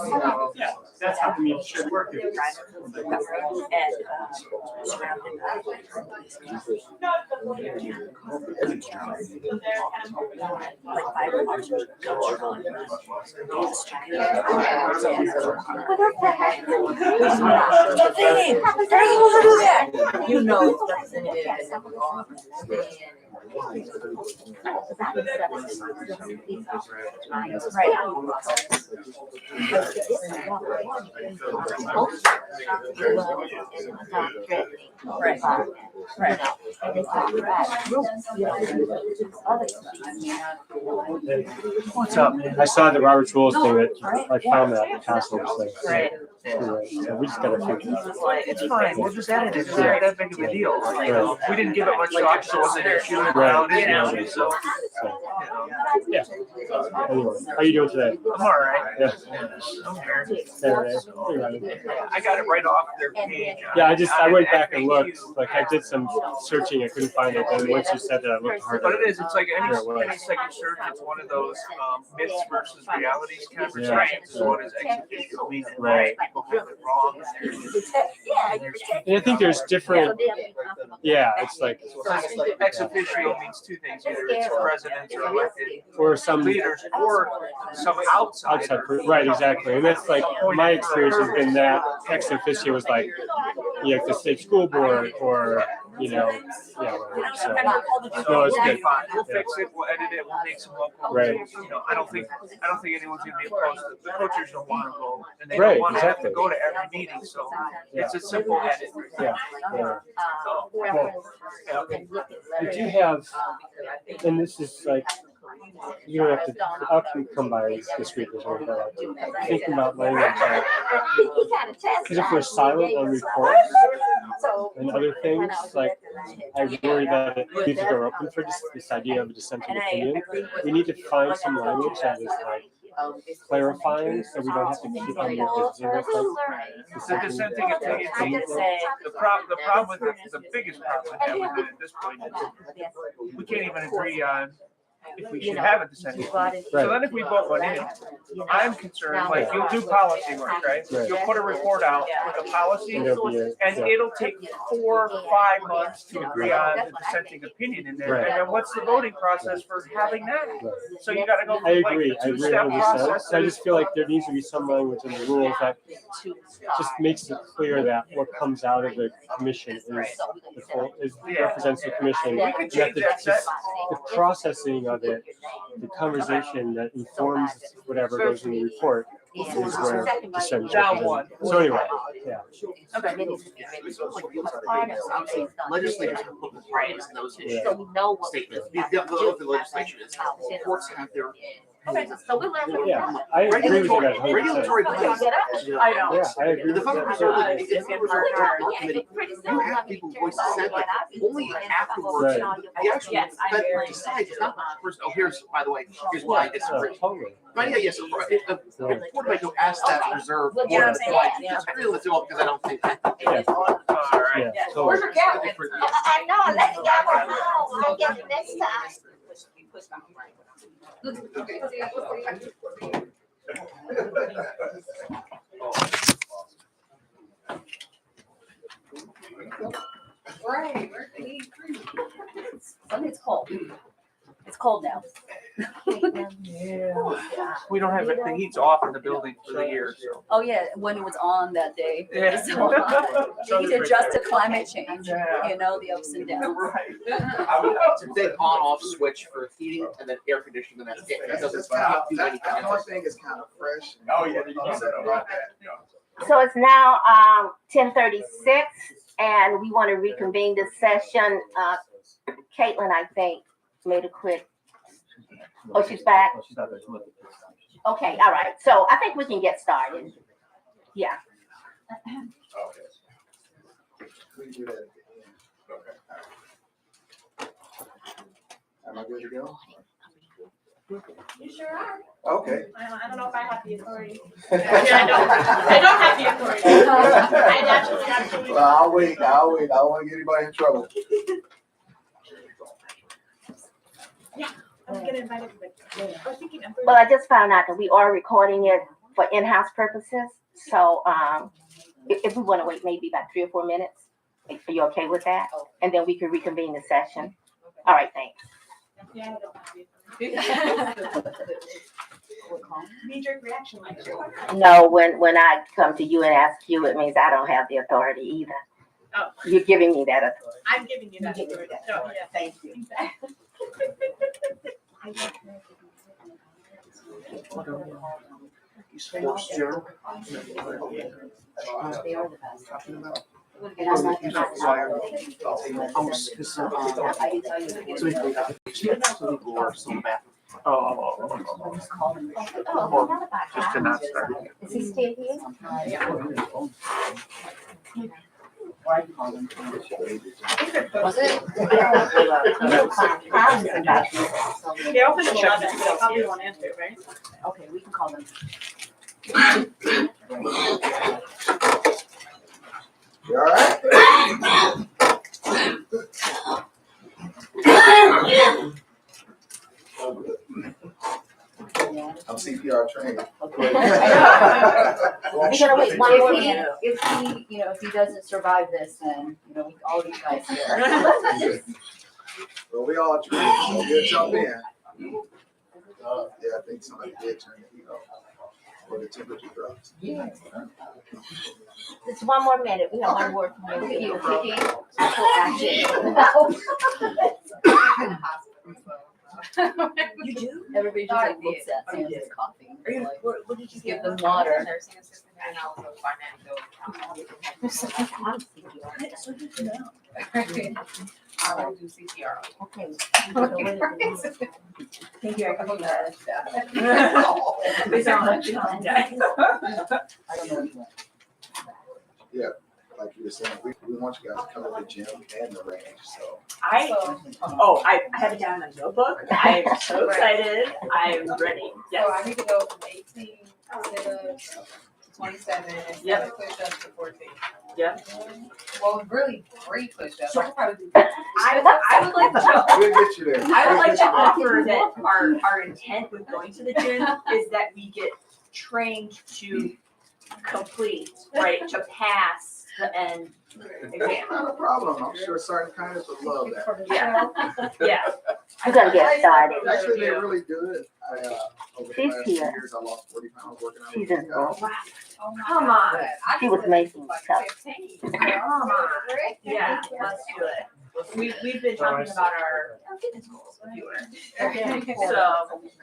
[SPEAKER 12] yeah, that's how we should work it.
[SPEAKER 21] You know, it's representative. Right. Right.
[SPEAKER 12] What's up? I saw the Robert's Rules thing that I found that passage.
[SPEAKER 21] Right.
[SPEAKER 12] So we just gotta figure it out.
[SPEAKER 15] It's fine, we'll just edit it, it's not that big of a deal. You know, we didn't give it much thought, so it wasn't an issue around it, so,
[SPEAKER 12] Yeah. Anyway, how you doing today?
[SPEAKER 15] I'm all right.
[SPEAKER 12] Yeah.
[SPEAKER 15] I'm here.
[SPEAKER 12] Yeah.
[SPEAKER 15] I got it right off their page.
[SPEAKER 12] Yeah, I went back and looked, like I did some searching, I couldn't find it, and once you said that, I looked harder.
[SPEAKER 15] But it is, it's like any
[SPEAKER 12] Yeah,
[SPEAKER 15] second search, it's one of those myths versus realities conversations.
[SPEAKER 12] Yeah.
[SPEAKER 15] So what is ex officio mean?
[SPEAKER 12] Right.
[SPEAKER 15] People have it wrong.
[SPEAKER 12] And I think there's different, yeah, it's like,
[SPEAKER 15] Ex officio means two things, either it's presidents or elected
[SPEAKER 12] or some
[SPEAKER 15] leaders or some outside.
[SPEAKER 12] right, exactly. And that's like, my experience has been that ex officio was like, the state school board or you know, yeah. whatever. So, no, it's good.
[SPEAKER 1] Fine, we'll
[SPEAKER 12] Yeah.
[SPEAKER 1] fix it, we'll edit it, we'll make some local.
[SPEAKER 12] Right.
[SPEAKER 1] You know, I don't think anyone's gonna be opposed. The coaches don't wanna go, and they
[SPEAKER 12] Right,
[SPEAKER 1] don't wanna have to
[SPEAKER 12] exactly.
[SPEAKER 1] go to every meeting, so
[SPEAKER 12] Yeah.
[SPEAKER 1] it's a simple edit.
[SPEAKER 12] Yeah. Yeah.
[SPEAKER 1] So,
[SPEAKER 12] Well, we do have, and this is like, you don't have to, I'll come by this week or something, but like, thinking about language, because if we're silent on reports and other things, like, I worry that it leaves the door open for this idea of a dissenting opinion. We need to find some language that is like clarifying, so we don't have to keep on revisiting it.
[SPEAKER 1] the dissenting opinion thing, the problem with it, the biggest problem with it at this point is we can't even agree on if we should have a dissenting opinion. So then if we vote one in, I'm concerned, like, you'll do policy work, right? You'll put a report out with a policy, and it'll take 4 or 5 months to agree on the dissenting opinion in there.
[SPEAKER 12] Right.
[SPEAKER 1] And then what's the voting process for having that? So you gotta go
[SPEAKER 12] I
[SPEAKER 1] through
[SPEAKER 12] agree.
[SPEAKER 1] like
[SPEAKER 12] I
[SPEAKER 1] a
[SPEAKER 12] agree
[SPEAKER 1] 2-step
[SPEAKER 12] 100%.
[SPEAKER 1] process.
[SPEAKER 12] I just feel like there needs to be some language in the rules that just makes it clear that what comes out of the commission represents the commission.
[SPEAKER 1] We could change that
[SPEAKER 12] Just the processing of it, the conversation that informs whatever goes in the report is where dissent is
[SPEAKER 1] Down
[SPEAKER 12] represented.
[SPEAKER 1] one.
[SPEAKER 12] So anyway, yeah.
[SPEAKER 3] Legislators have put priorities in those issues.
[SPEAKER 12] Yeah.
[SPEAKER 3] Statements. The legislature is, courts have their.
[SPEAKER 12] Yeah, I agree with you guys 100%.
[SPEAKER 3] Regulatory plans.
[SPEAKER 12] I know. Yeah, I agree
[SPEAKER 3] The
[SPEAKER 12] with
[SPEAKER 3] federal
[SPEAKER 12] that.
[SPEAKER 3] reserve, like, if the reserve committee, you have people voice dissent, but only afterwards, the actual Fed decides, it's not the person, oh, here's, by the way, here's why I disagree.
[SPEAKER 12] Totally.
[SPEAKER 3] But yeah, yes, if Board might go ask that reserve, board why I disagree with it all, because I don't think that.
[SPEAKER 12] Yeah.
[SPEAKER 1] Alright.
[SPEAKER 12] Yeah, totally.
[SPEAKER 2] I know, let's go. I'll get it next time.
[SPEAKER 21] Right. It's cold. It's cold now.
[SPEAKER 1] We don't have it, the heat's off in the building for the year, so.
[SPEAKER 21] Oh, yeah, when it was on that day.
[SPEAKER 1] Yeah.
[SPEAKER 21] So you adjust to climate change, you know, the ups and downs.
[SPEAKER 3] It's a big on-off switch for heating and then air conditioning, and that's it. It doesn't do anything else.
[SPEAKER 20] thing is kind of fresh.
[SPEAKER 6] Oh, yeah, you said about that.
[SPEAKER 2] So it's now 10:36, and we want to reconvene this session. Caitlin, I think, made a quick. Oh, she's back. Okay, all right. So I think we can get started. Yeah.
[SPEAKER 20] We do that at the end. Am I good to go?
[SPEAKER 21] You sure are.
[SPEAKER 20] Okay.
[SPEAKER 21] I don't know if I have the authority.
[SPEAKER 20] I
[SPEAKER 21] don't have the authority. I naturally.
[SPEAKER 20] Well, I'll wait. I don't want to get anybody in trouble.
[SPEAKER 21] Yeah, I was gonna invite everybody. I was thinking.
[SPEAKER 2] Well, I just found out that we are recording it for in-house purposes. So if we want to wait maybe about 3 or 4 minutes, are you okay with that? And then we can reconvene the session. All right, thanks.
[SPEAKER 21] Yeah, I don't have the knee-jerk reaction like
[SPEAKER 2] No, when I come to you and ask you, it means I don't have the authority either.
[SPEAKER 21] Oh.
[SPEAKER 2] You're giving me that authority.
[SPEAKER 21] I'm giving you that authority. No, yeah, thank you.
[SPEAKER 3] Sports journal.
[SPEAKER 21] They are the best.
[SPEAKER 3] And I'm like,
[SPEAKER 1] Just to not start.
[SPEAKER 2] Is he still here?
[SPEAKER 21] Was it? They opened at 11, so probably won't answer, right? Okay, we can call them.
[SPEAKER 20] You all right? I'm CPR trained.
[SPEAKER 21] We're gonna wait 1 more minute.
[SPEAKER 7] If he doesn't survive this, then, all you guys here.
[SPEAKER 20] Well, we all trained, so we'll jump in. Yeah, I think somebody did turn the heat off.
[SPEAKER 11] or the temperature drops.
[SPEAKER 2] Just one more minute, we have one word from you.
[SPEAKER 16] You do?
[SPEAKER 7] Everybody just like looks at Sam's coughing.
[SPEAKER 16] Are you,
[SPEAKER 7] Like,
[SPEAKER 16] what did you
[SPEAKER 7] give
[SPEAKER 16] get?
[SPEAKER 7] them water.
[SPEAKER 16] Nursing assistant and also financial. So did you know? I will do CPR.
[SPEAKER 2] Okay.
[SPEAKER 16] Thank you. I can that. They sound like
[SPEAKER 11] I don't know. Yeah, like you were saying, we want you guys to come to the gym and the range, so.
[SPEAKER 21] I have it down in a notebook. I'm so excited. I'm ready. Yes.
[SPEAKER 14] So I need to go from 18 to 27, and
[SPEAKER 21] Yep.
[SPEAKER 14] 7 push-ups to 14.
[SPEAKER 21] Yeah.
[SPEAKER 14] Well, really 3 push-ups.
[SPEAKER 21] So-
[SPEAKER 14] I could probably do that.
[SPEAKER 21] I would like to.
[SPEAKER 11] We'll get you there.
[SPEAKER 21] I would
[SPEAKER 11] We'll
[SPEAKER 21] like
[SPEAKER 11] get
[SPEAKER 21] to
[SPEAKER 11] you there.
[SPEAKER 21] offer that our intent with going to the gym is that we get trained to complete, right, to pass the end exam.
[SPEAKER 11] Not a problem. I'm sure certain kinds would love that.
[SPEAKER 21] Yeah. Yeah.
[SPEAKER 17] You gotta get started.
[SPEAKER 11] Actually, they're really good. Over the
[SPEAKER 17] She's
[SPEAKER 11] last
[SPEAKER 17] here.
[SPEAKER 11] 2 years, I lost 40 pounds working out.
[SPEAKER 17] She's
[SPEAKER 11] with
[SPEAKER 17] in
[SPEAKER 11] these guys.
[SPEAKER 17] school.
[SPEAKER 21] Come on.
[SPEAKER 17] She was making stuff.
[SPEAKER 21] Come on. Yeah, let's do it. We've been talking about our fitness goals with you. So.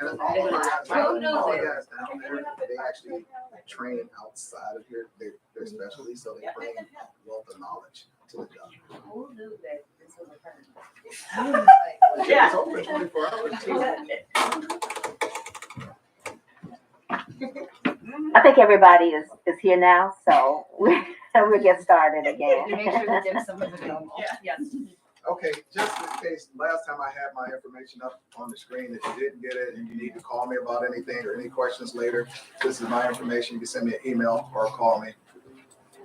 [SPEAKER 11] And all of our guys, all the guys down there, they actually train outside of here, their specialty, so they bring wealth of knowledge to the job.
[SPEAKER 14] Who knew that this was a permanent?
[SPEAKER 21] Yeah.
[SPEAKER 11] It's open 24 hours too.
[SPEAKER 17] I think everybody is here now, so we'll get started again.
[SPEAKER 14] To make sure the dim sum is available.
[SPEAKER 21] Yes.
[SPEAKER 11] Okay, just in case, last time I had my information up on the screen, if you didn't get it and you need to call me about anything or any questions later, this is my information. You can send me an email or call me.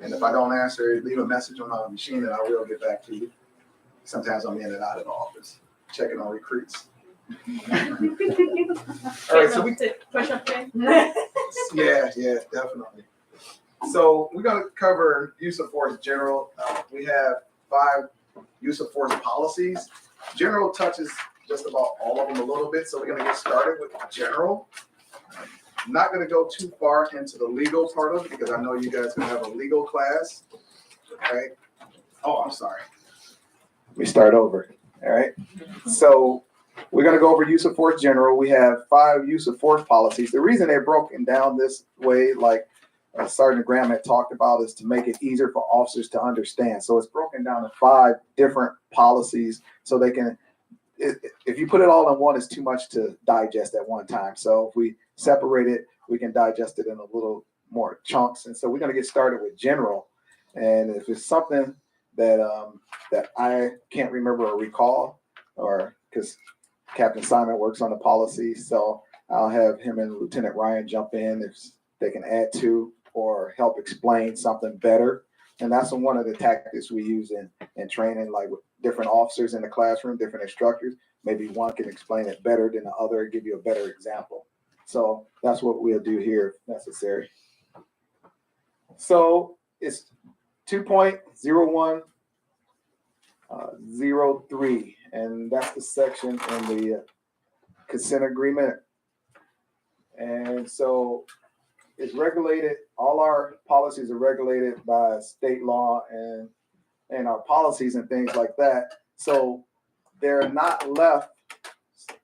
[SPEAKER 11] And if I don't answer, leave a message on my machine and I will get back to you. Sometimes I'm in and out of the office, checking on recruits. All right, so we
[SPEAKER 21] push up thing.
[SPEAKER 11] Yeah, definitely. So we're gonna cover use of force general. We have 5 use of force policies. General touches just about all of them a little bit, so we're gonna get started with general. I'm not gonna go too far into the legal part of it because I know you guys gonna have a legal class. Okay. Oh, I'm sorry. Let me start over. All right. So we're gonna go over use of force general. We have 5 use of force policies. The reason they're broken down this way, like Sergeant Graham had talked about, is to make it easier for officers to understand. So it's broken down in 5 different policies so they can, if you put it all in one, it's too much to digest at one time. So if we separate it, we can digest it in a little more chunks. And so we're going to get started with general. And if it's something that that I can't remember or recall, or because Captain Simon works on the policy, so I'll have him and Lieutenant Ryan jump in if they can add to or help explain something better. And that's one of the tactics we use in training, like with different officers in the classroom, different instructors. Maybe one can explain it better than the other, give you a better example. So that's what we'll do here if necessary. So it's 2.0103, and that's the section in the consent agreement. And so it's regulated, all our policies are regulated by state law and our policies and things like that. So they're not left,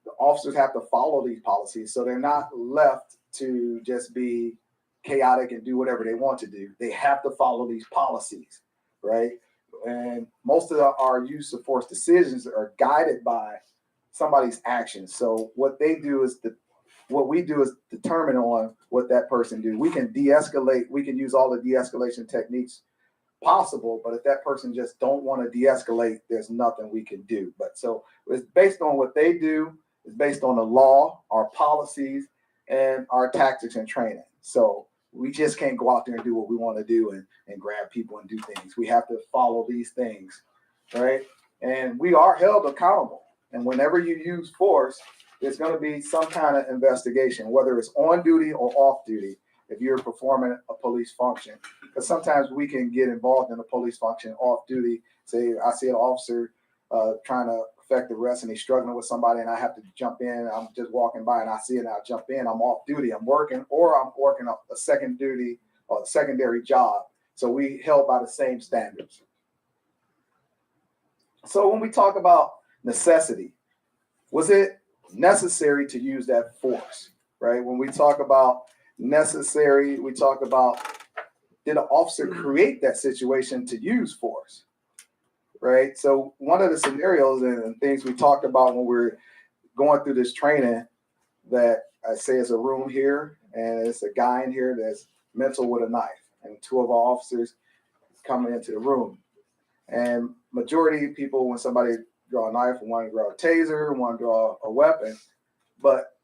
[SPEAKER 11] the officers have to follow these policies. So they're not left to just be chaotic and do whatever they want to do. They have to follow these policies, right? And most of our use of force decisions are guided by somebody's actions. So what they do is what we do is determine on what that person do. We can de-escalate. We can use all the de-escalation techniques possible, but if that person just don't want to de-escalate, there's nothing we can do. But so it's based on what they do. It's based on the law, our policies, and our tactics and training. So we just can't go out there and do what we want to do and grab people and do things. We have to follow these things, right? And we are held accountable. And whenever you use force, there's going to be some kind of investigation, whether it's on duty or off duty, if you're performing a police function. Because sometimes we can get involved in a police function off duty. Say, I see an officer trying to
[SPEAKER 20] effective arrest and he's struggling with somebody and I have to jump in, I'm just walking by and I see it and I jump in, I'm off duty, I'm working, or I'm working a second duty or a secondary job. So we held by the same standards. So when we talk about necessity, was it necessary to use that force, right? When we talk about necessary, we talk about, did an officer create that situation to use force, right? So one of the scenarios and things we talked about when we're going through this training, that I say is a room here and it's a guy in here that's mental with a knife, and two of our officers coming into the room. And majority of people, when somebody draw a knife, one draw a taser, one draw a weapon, but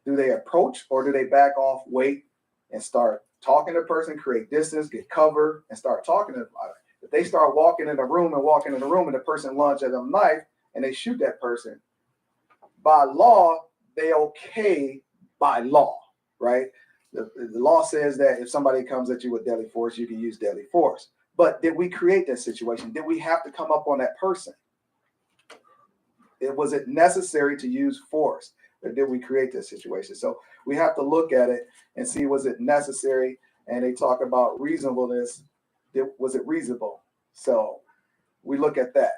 [SPEAKER 20] do they approach or do they back off, wait, and start talking to the person, create distance, get cover, and start talking to them about it? If they start walking in the room and the person lunges at them knife and they shoot that person, by law, they okay by law, right? The law says that if somebody comes at you with deadly force, you can use deadly force. But did we create that situation? Did we have to come up on that person? Was it necessary to use force, or did we create that situation? So we have to look at it and see, was it necessary? And they talk about reasonableness. Was it reasonable? So we look at that.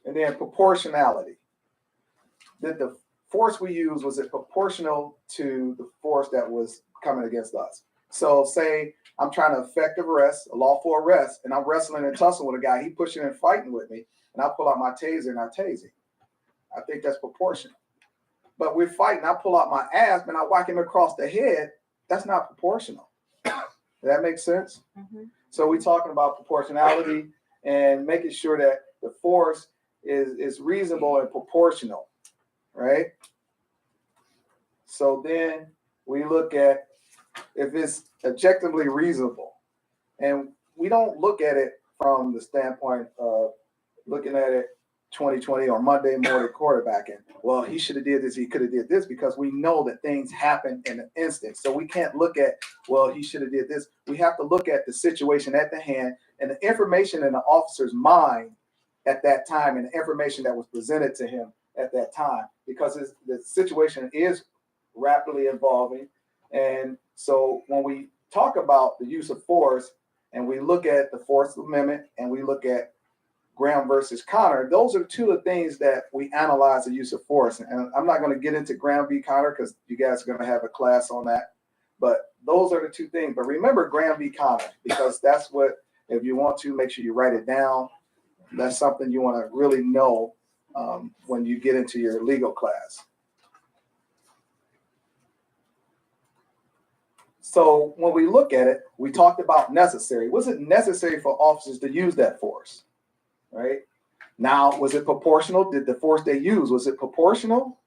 [SPEAKER 20] And then proportionality. Did the force we use, was it proportional to the force that was coming against us? So say I'm trying to effective arrest, a lawful arrest, and I'm wrestling and tussling with a guy, he pushing and fighting with me, and I pull out my taser and I tase him. I think that's proportional. But we're fighting, I pull out my ass and I whack him across the head, that's not proportional. Does that make sense? Mm-hmm. So we're talking about proportionality and making sure that the force is reasonable and proportional, right? So then we look at if it's objectively reasonable. And we don't look at it from the standpoint of looking at it 2020 or Monday morning quarterbacking. Well, he should have did this, he could have did this, because we know that things happen in an instant. So we can't look at, well, he should have did this. We have to look at the situation at the hand and the information in the officer's mind at that time and the information that was presented to him at that time, because the situation is rapidly evolving. And so when we talk about the use of force and we look at the Fourth Amendment and we look at Graham versus Connor, those are two of the things that we analyze the use of force. And I'm not going to get into Graham v. Connor because you guys are going to have a class on that. But those are the two things. But remember Graham v. Connor, because that's what, if you want to, make sure you write it down. That's something you want to really know when you get into your legal class. So when we look at it, we talked about necessary. Was it necessary for officers to use that force? Right? Now, was it proportional? Did the force they used, was it proportional?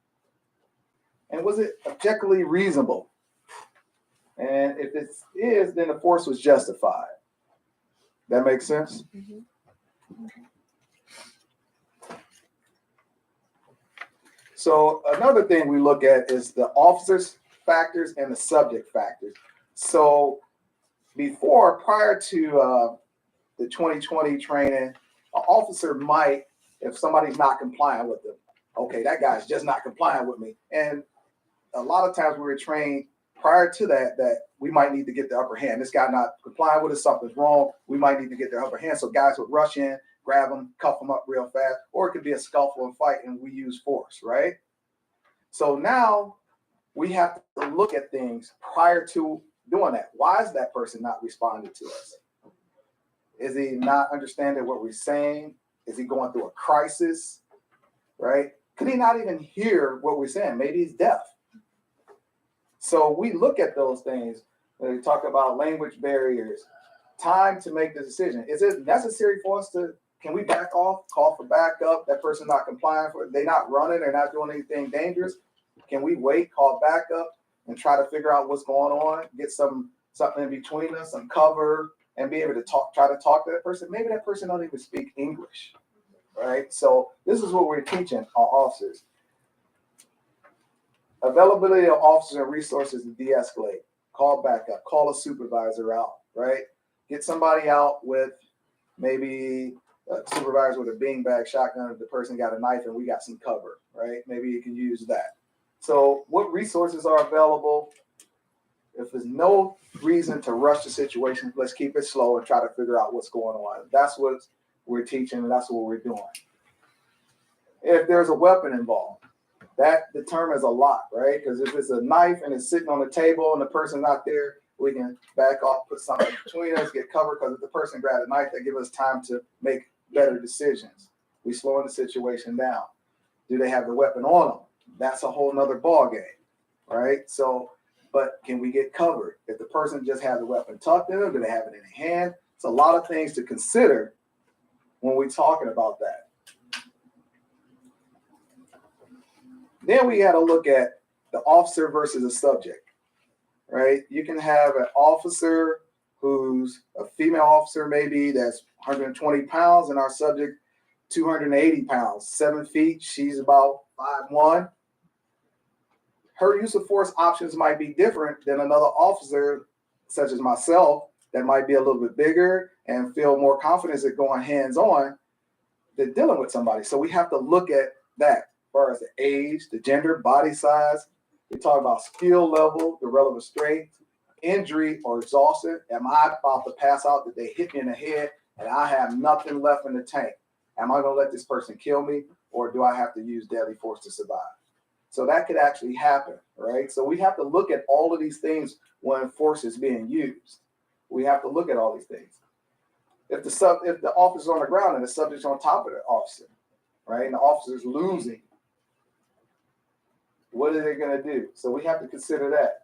[SPEAKER 20] And was it objectively reasonable? And if it is, then the force was justified. That makes sense? Mm-hmm. So another thing we look at is the officers' factors and the subject factors. So prior to the 2020 training, an officer might, if somebody's not compliant with them, okay, that guy's just not compliant with me. And a lot of times we were trained prior to that we might need to get the upper hand. This guy not complying with us, something's wrong. We might need to get the upper hand. So guys would rush in, grab them, cuff them up real fast, or it could be a scuffle and fight, and we use force, right? So now we have to look at things prior to doing that. Why is that person not responding to us? Is he not understanding what we're saying? Is he going through a crisis, right? Could he not even hear what we're saying? Maybe he's deaf. So we look at those things. We talk about language barriers, time to make the decision. Is it necessary for us to, can we back off, call for backup? That person not complying, they're not running, they're not doing anything dangerous. Can we wait, call backup, and try to figure out what's going on, get something in between us, some cover, and be able to try to talk to that person? Maybe that person don't even speak English, right? So this is what we're teaching our officers. Availability of officers and resources to de-escalate. Call backup, call a supervisor out, right? Get somebody out with maybe supervisor with a beanbag shotgun, if the person got a knife and we got some cover, right? Maybe you can use that. So what resources are available? If there's no reason to rush the situation, let's keep it slow and try to figure out what's going on. That's what we're teaching, and that's what we're doing. If there's a weapon involved, that determines a lot, right? Because if it's a knife and it's sitting on the table and the person's not there, we can back off, put something between us, get covered, because if the person grabbed a knife, that gives us time to make better decisions. We slowing the situation down. Do they have the weapon on them? That's a whole nother ball game, right? So, but can we get covered? If the person just has the weapon tucked in them, do they have it in their hand? It's a lot of things to consider when we're talking about that. Then we got to look at the officer versus the subject, right? You can have an officer who's a female officer, maybe that's 120 pounds, and our subject 280 pounds, 7 feet. She's about 5'1". Her use of force options might be different than another officer, such as myself, that might be a little bit bigger and feel more confidence at going hands-on than dealing with somebody. So we have to look at that as far as the age, the gender, body size. We talk about skill level, the relevant strength, injury or exhaustion. Am I about to pass out? That they hit me in the head and I have nothing left in the tank? Am I going to let this person kill me, or do I have to use deadly force to survive? So that could actually happen, right? So we have to look at all of these things when force is being used. We have to look at all these things. If the officer's on the ground and the subject's on top of the officer, right, and the officer's losing, what are they going to do? So we have to consider that.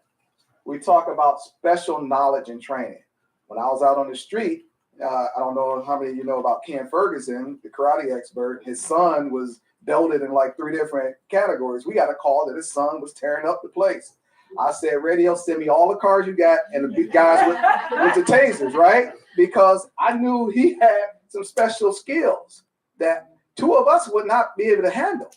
[SPEAKER 20] We talk about special knowledge and training. When I was out on the street, I don't know how many of you know about Ken Ferguson, the karate expert. His son was belted in like 3 different categories. We got a call that his son was tearing up the place. I said, radio, send me all the cars you got and the big guys with the tasers, right? Because I knew he had some special skills that 2 of us would not be able to handle.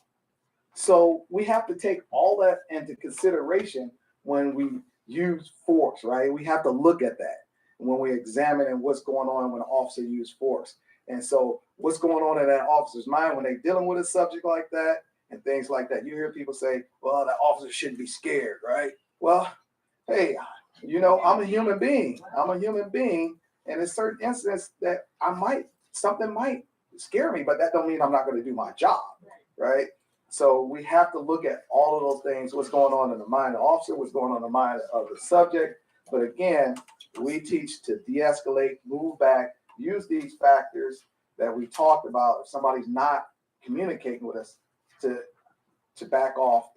[SPEAKER 20] So we have to take all that into consideration when we use force, right? We have to look at that when we examine what's going on when an officer uses force. And so what's going on in that officer's mind when they're dealing with a subject like that and things like that. You hear people say, well, that officer shouldn't be scared, right? Well, hey, you know, I'm a human being. I'm a human being. And in certain instances that something might scare me, but that don't mean I'm not going to do my job, right? So we have to look at all of those things, what's going on in the mind of the officer, what's going on in the mind of the subject. But again, we teach to de-escalate, move back, use these factors that we talked about. If somebody's not communicating with us, to back off